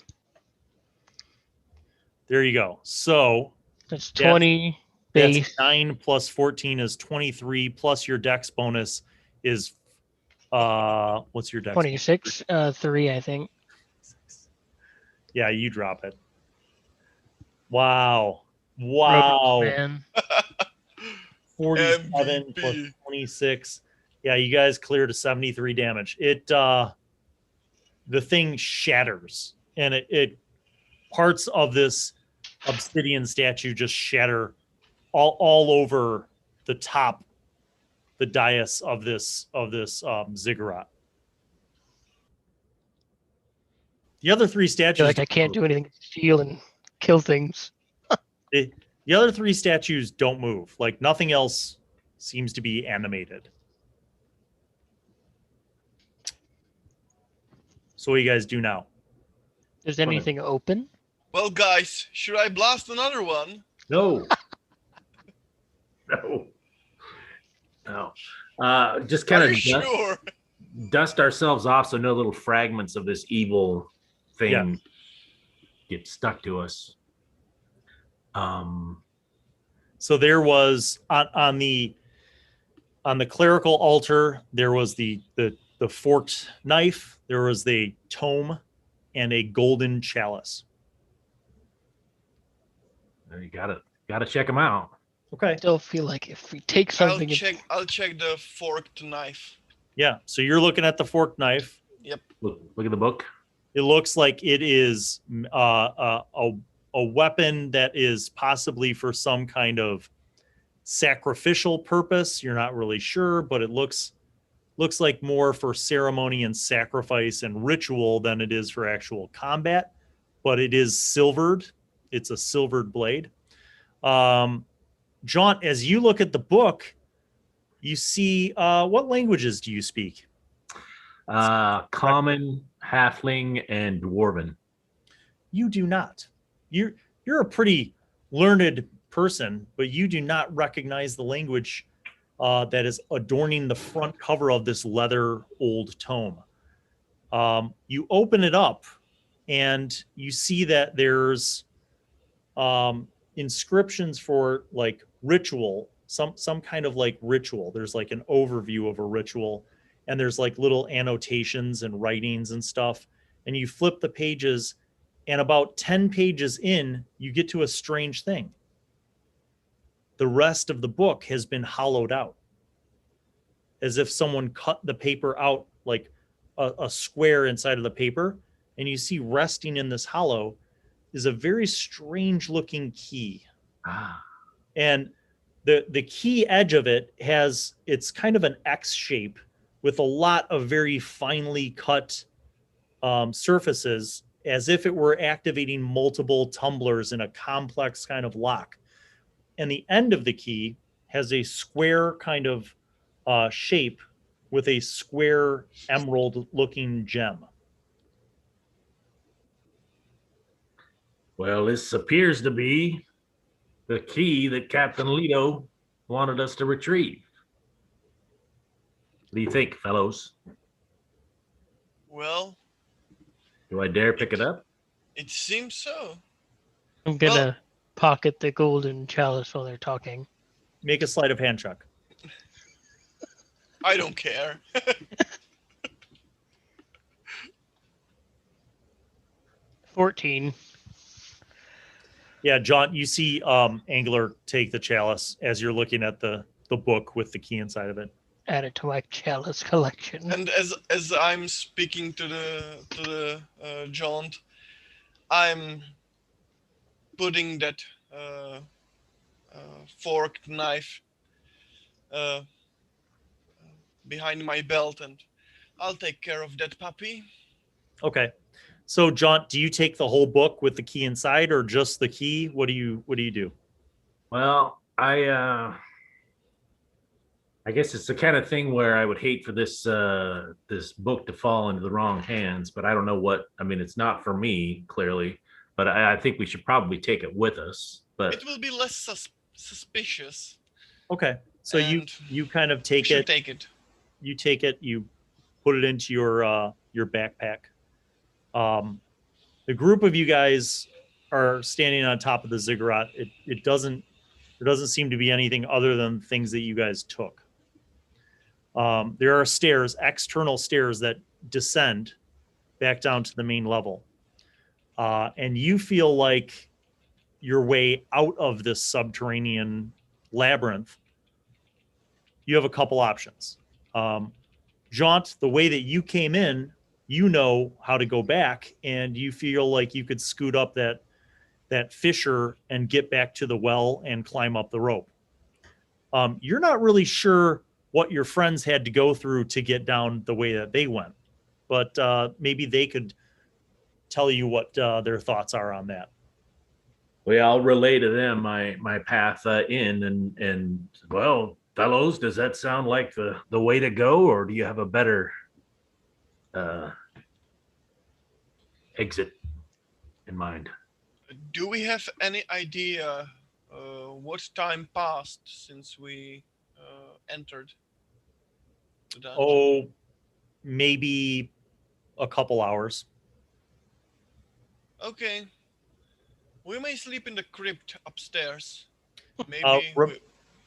There you go. So That's 20 base. that's 9 plus 14 is 23, plus your dex bonus is what's your dex? 26, 3, I think. Yeah, you drop it. Wow. Rogue man. 47 plus 26. Yeah, you guys cleared a 73 damage. It the thing shatters, and it parts of this obsidian statue just shatter all over the top, the dais of this ziggurat. The other 3 I statues. feel like I can't do anything to steal and kill things. The other three statues don't move. Like nothing else seems to be animated. So what do you guys do now? Is anything open? Well, guys, should I blast another one? No. No. No. Just kind Are of you sure? dust ourselves off so no little fragments of this evil thing get stuck to us. So there was on the clerical altar, there was the forked knife, there was the tome, and a golden chalice. You gotta check them out. Okay. I still feel like if we take something, I'll check the forked knife. Yeah. So you're looking at the forked knife. Yep. Look at the book. It looks like it is a weapon that is possibly for some kind of sacrificial purpose. You're not really sure, but it looks like more for ceremony and sacrifice and ritual than it is for actual combat. But it is silvered. It's a silvered blade. Jaunt, as you look at the book, you see what languages do you speak? Common, halfling, and dwarven. You do not. You're a pretty learned person, but you do not recognize the language that is adorning the front cover of this leather old tome. You open it up, and you see that there's inscriptions for like ritual, some kind of like ritual. There's like an overview of a ritual, and there's like little annotations and writings and stuff. And you flip the pages, and about 10 pages in, you get to a strange thing. The rest of the book has been hollowed out, as if someone cut the paper out like a square inside of the paper. And you see resting in this hollow is a very strange looking key. And the key edge of it it's kind of an X shape with a lot of very finely cut surfaces, as if it were activating multiple tumblers in a complex kind of lock. And the end of the key has a square kind of shape with a square emerald looking gem. Well, this appears to be the key that Captain Leto wanted us to retrieve. What do you think, fellows? Well, Do I dare pick it up? it seems so. I'm gonna pocket the golden chalice while they're talking. Make a sleight of hand check. I don't care. 14. Yeah, Jaunt, you see Angler take the chalice as you're looking at the book with the key inside of it. Add it to my chalice collection. And as I'm speaking to the Jaunt, I'm putting that forked knife behind my belt, and I'll take care of that puppy. Okay. So, Jaunt, do you take the whole book with the key inside, or just the key? What do you do? Well, I guess it's the kind of thing where I would hate for this this book to fall into the wrong hands, but I don't know what. I mean, it's not for me, clearly, but I think we should probably take it with us. But It will be less suspicious. Okay. So And you kind of We take should it. take it. You take it. You put it into your backpack. The group of you guys are standing on top of the ziggurat. There doesn't seem to be anything other than things that you guys took. There are stairs, external stairs that descend back down to the main level. And you feel like your way out of this subterranean labyrinth. You have a couple options. Jaunt, the way that you came in, you know how to go back, and you feel like you could scoot up that fissure and get back to the well and climb up the rope. You're not really sure what your friends had to go through to get down the way that they went, but maybe they could tell you what their thoughts are on that. Well, I'll relay to them my path in, and well, fellows, does that sound like the way to go, or do you have a better uh, exit in mind? Do we have any idea what time passed since we entered the dungeon? Oh, maybe a couple hours. Okay. We may sleep in the crypt upstairs. Maybe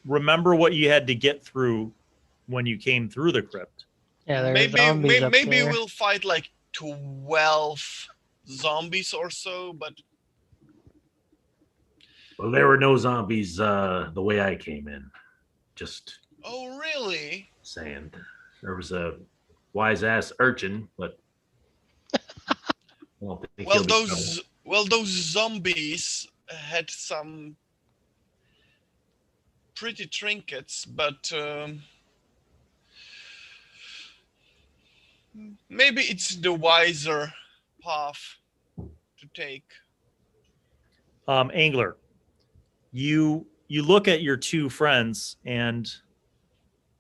Remember what you had to get through when you came through the crypt. Yeah, there's zombies up maybe there. we'll fight like 12 zombies or so, but Well, there were no zombies the way I came in. Just oh really? saying. There was a wise ass urchin, but I don't think he'll be trouble. Those zombies had some pretty trinkets, but maybe it's the wiser path to take. Angler, you look at your two friends, and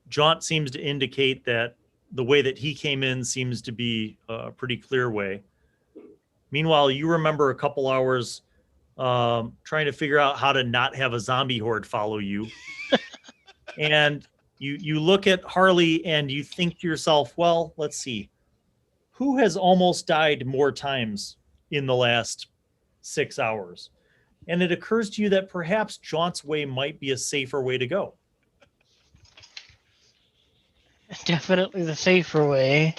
Jaunt seems to indicate that the way that he came in seems to be a pretty clear way. Meanwhile, you remember a couple hours trying to figure out how to not have a zombie horde follow you. And you look at Harley and you think to yourself, well, let's see. Who has almost died more times in the last 6 hours? And it occurs to you that perhaps Jaunt's way might be a safer way to go. Definitely the safer way.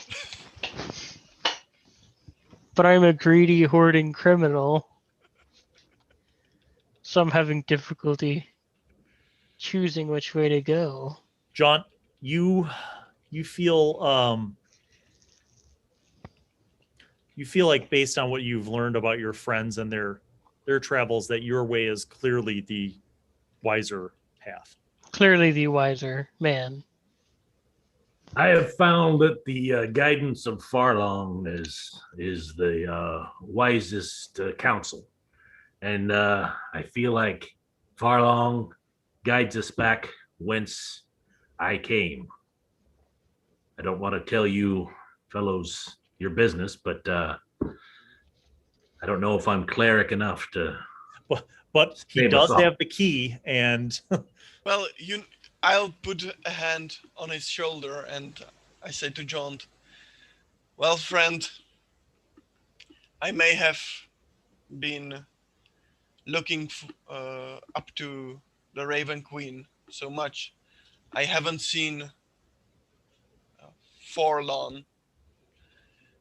But I'm a greedy, hoarding criminal. So I'm having difficulty choosing which way to go. Jaunt, you feel like, based on what you've learned about your friends and their travels, that your way is clearly the wiser path. Clearly the wiser man. I have found that the guidance of Fharlanghn is the wisest counsel, and I feel like Fharlanghn guides us back whence I came. I don't want to tell you fellows your business, but I don't know if I'm cleric enough to. But he does have the key, and well, I'll put a hand on his shoulder and I say to Jaunt, well, friend, I may have been looking up to the Raven Queen so much. I haven't seen Fharlanghn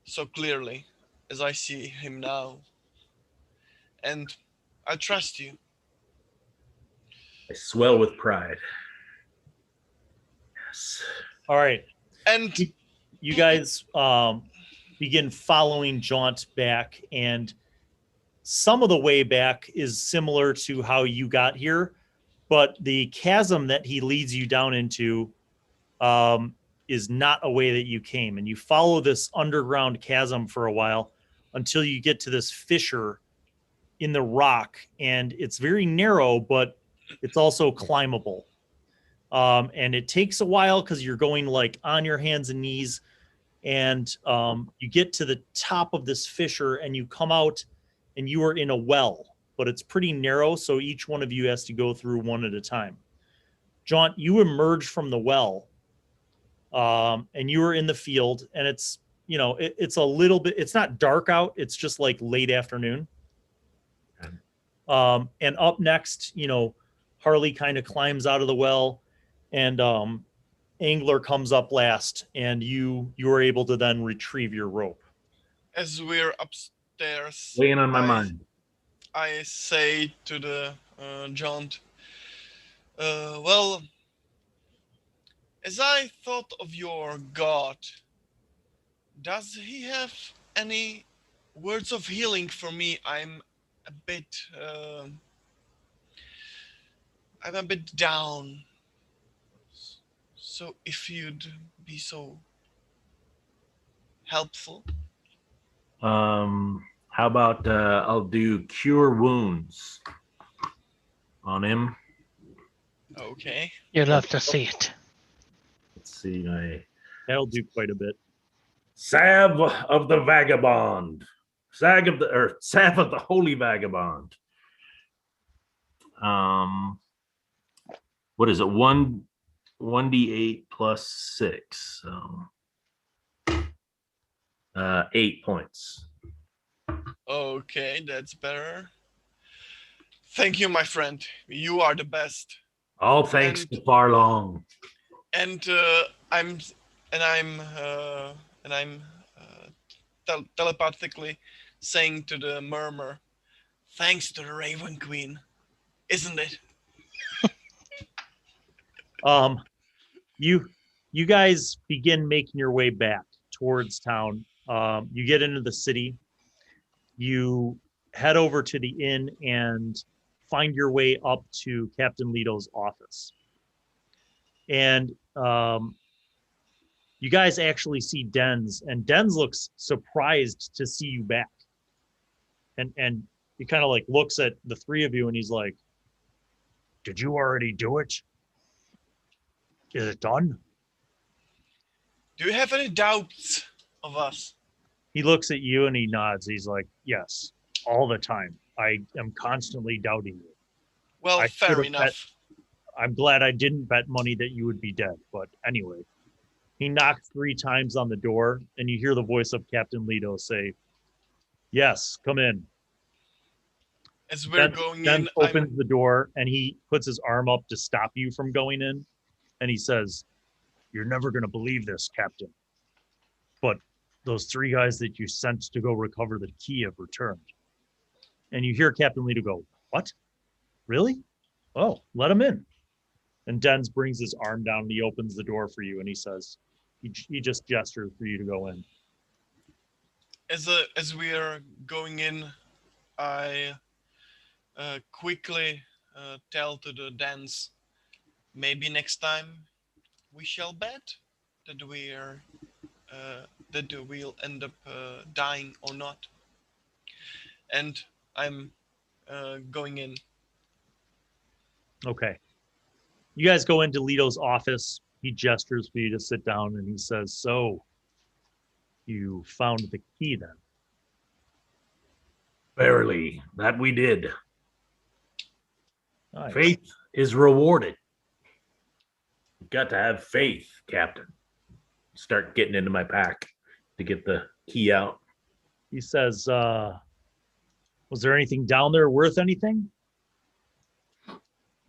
so clearly as I see him now. And I trust you. I swell with pride. Yes. All right. And you guys begin following Jaunt back, and some of the way back is similar to how you got here, but the chasm that he leads you down into is not a way that you came. And you follow this underground chasm for a while until you get to this fissure in the rock, and it's very narrow, but it's also climbable. And it takes a while because you're going like on your hands and knees, and you get to the top of this fissure and you come out and you are in a well, but it's pretty narrow, so each one of you has to go through one at a time. Jaunt, you emerge from the well, and you are in the field, and it's, it's a little bit, it's not dark out, it's just like late afternoon. And up next, Harley kind of climbs out of the well, and Angler comes up last, and you are able to then retrieve your rope. As we're upstairs, weighing on my mind, I say to the Jaunt, well, as I thought of your god, does he have any words of healing for me? I'm a bit down. So if you'd be so helpful. How about I'll do cure wounds. on him. Okay. You'll have to see it. Let's see, my That'll do quite a bit. salve of the vagabond, salve of the holy vagabond. What is it? 1d8 plus 6. So 8 points. Okay, that's better. Thank you, my friend. You are the best. All thanks And- to Fharlanghn. And I'm telepathically saying to the murmur, "Thanks to the Raven Queen, isn't it?" You guys begin making your way back towards town. You get into the city. You head over to the inn and find your way up to Captain Leto's office. And you guys actually see Denz, and Denz looks surprised to see you back. And he kind of like looks at the three of you and he's like, "Did you already do it? Is it done?" Do you have any doubts of us? He looks at you and he nods. He's like, "Yes, all the time. I am constantly doubting you. Well, I fair should've enough. I'm glad I didn't bet money that you would be dead. But anyway," he knocks 3 times on the door and you hear the voice of Captain Leto say, "Yes, come in." As we're going in, Denz opens the door and he puts his arm up to stop you from going in. And he says, "You're never going to believe this, Captain. But those 3 guys that you sent to go recover the key have returned." And you hear Captain Leto go, "What? Really? Oh, let him in." And Denz brings his arm down and he opens the door for you and he says, he just gestures for you to go in. as we are going in, I quickly tell to the dance, maybe next time we shall bet that we'll end up dying or not. And I'm going in. Okay. You guys go into Leto's office. He gestures for you to sit down and he says, "So you found the key then?" Verily, that we did. Nice. Faith is rewarded. You've got to have faith, Captain. Start getting into my pack to get the key out. He says, "Was there anything down there worth anything?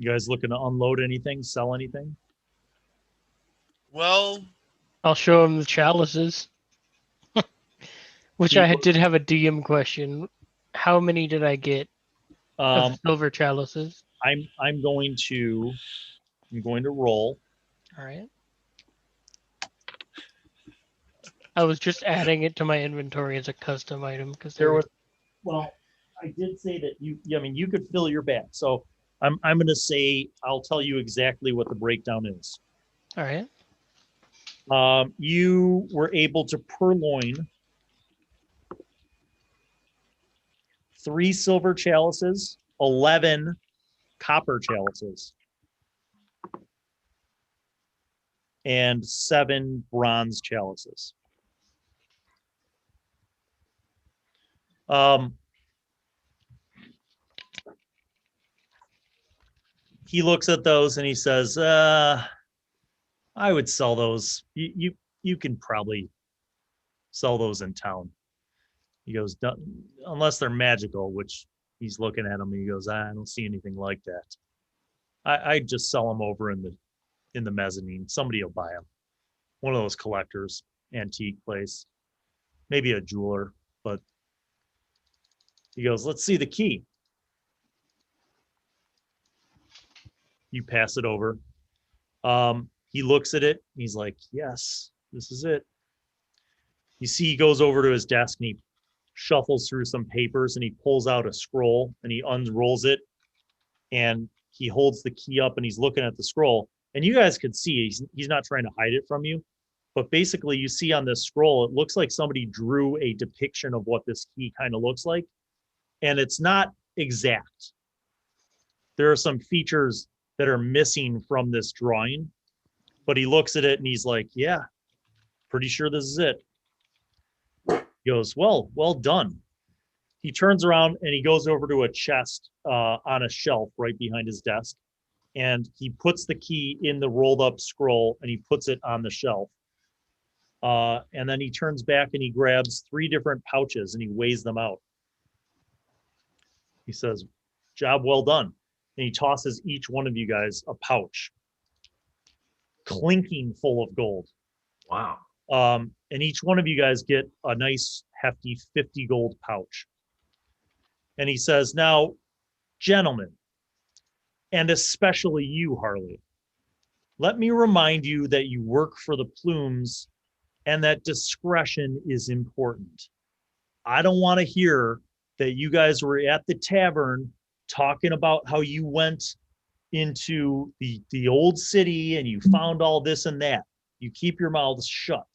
You guys looking to unload anything, sell anything?" Well, I'll show him the chalices. Which did have a DM question. How many did I get of silver chalices? I'm going to roll. All right. I was just adding it to my inventory as a custom item because Well, I did say that you could fill your bag. So I'm going to say I'll tell you exactly what the breakdown is. All right. You were able to purloin 3 silver chalices, 11 copper chalices, and 7 bronze chalices. He looks at those and he says, "I would sell those. You can probably sell those in town." He goes, "Unless they're magical," which he's looking at them and he goes, "I don't see anything like that. I'd just sell them over in the mezzanine. Somebody will buy them. One of those collectors, antique place, maybe a jeweler." But he goes, "Let's see the key." You pass it over. He looks at it. He's like, "Yes, this is it." You see, he goes over to his desk and he shuffles through some papers and he pulls out a scroll and he unrolls it and he holds the key up and he's looking at the scroll. And you guys could see he's not trying to hide it from you. But basically, you see on this scroll, it looks like somebody drew a depiction of what this key kind of looks like. And it's not exact. there are some features that are missing from this drawing, but he looks at it and he's like, yeah, pretty sure this is it. He goes, well done. He turns around and he goes over to a chest on a shelf right behind his desk. And he puts the key in the rolled up scroll and he puts it on the shelf. And then he turns back and he grabs 3 different pouches and he weighs them out. He says, job well done. And he tosses each one of you guys a pouch, clinking full of gold. Wow. And each one of you guys get a nice hefty 50 gold pouch. And he says, now, gentlemen, and especially you, Harley, let me remind you that you work for the Plumes and that discretion is important. I don't want to hear that you guys were at the tavern talking about how you went into the old city and you found all this and that. You keep your mouths shut.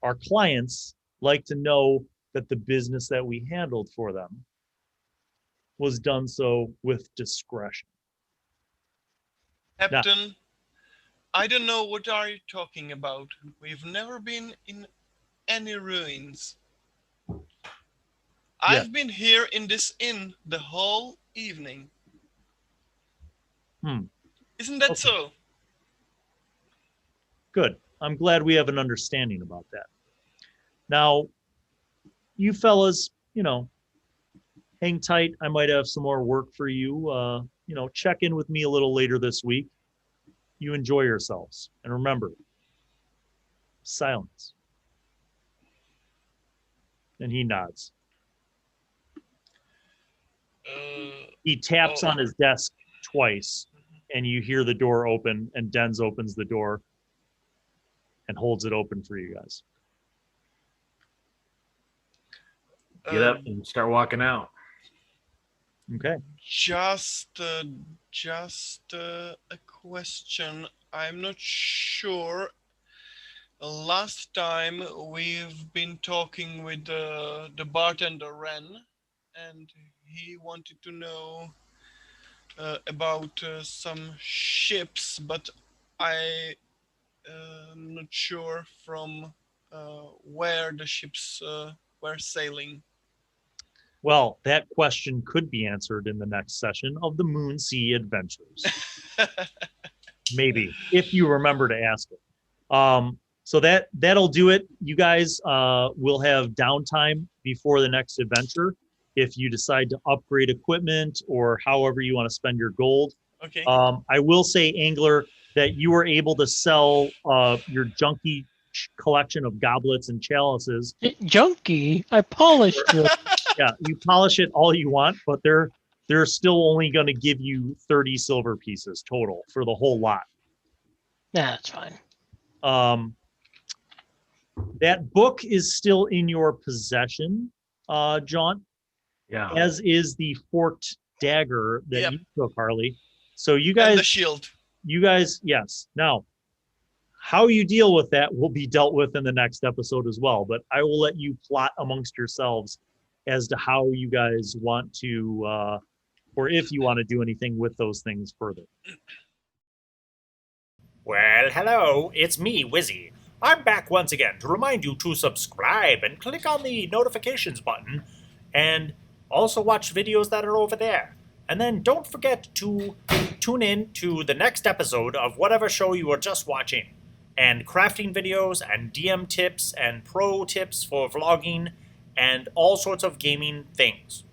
Our clients like to know that the business that we handled for them was done so with discretion. Captain, I don't know what are you talking about. We've never been in any ruins. I've been here in this inn the whole evening. Isn't that so? Good. I'm glad we have an understanding about that. Now, you fellas, hang tight. I might have some more work for you. Check in with me a little later this week. You enjoy yourselves. And remember, silence. And he nods. He taps on his desk twice, and you hear the door open, and Denz opens the door and holds it open for you guys. Get up and start walking out. Okay. Just a question. I'm not sure. Last time we've been talking with the bartender Ren, and he wanted to know about some ships, but I'm not sure from where the ships were sailing. Well, that question could be answered in the next session of the Moonsea Adventures. Maybe, if you remember to ask it. So that'll do it. You guys will have downtime before the next adventure if you decide to upgrade equipment or however you want to spend your gold. Okay. I will say, Angler, that you were able to sell your junky collection of goblets and chalices. Junky? I polished it. Yeah, you polish it all you want, but they're still only going to give you 30 silver pieces total for the whole lot. Nah, that's fine. That book is still in your possession, Jaunt. Yeah. As is the forked dagger that you took, Harley. So you guys, and the shield. You guys, yes. Now, how you deal with that will be dealt with in the next episode as well. But I will let you plot amongst yourselves as to how you guys want to, or if you want to do anything with those things further. Well, hello, it's me, Wizzy. I'm back once again to remind you to subscribe and click on the notifications button, and also watch videos that are over there. And then don't forget to tune in to the next episode of whatever show you are just watching, and crafting videos and DM tips and pro tips for vlogging and all sorts of gaming things.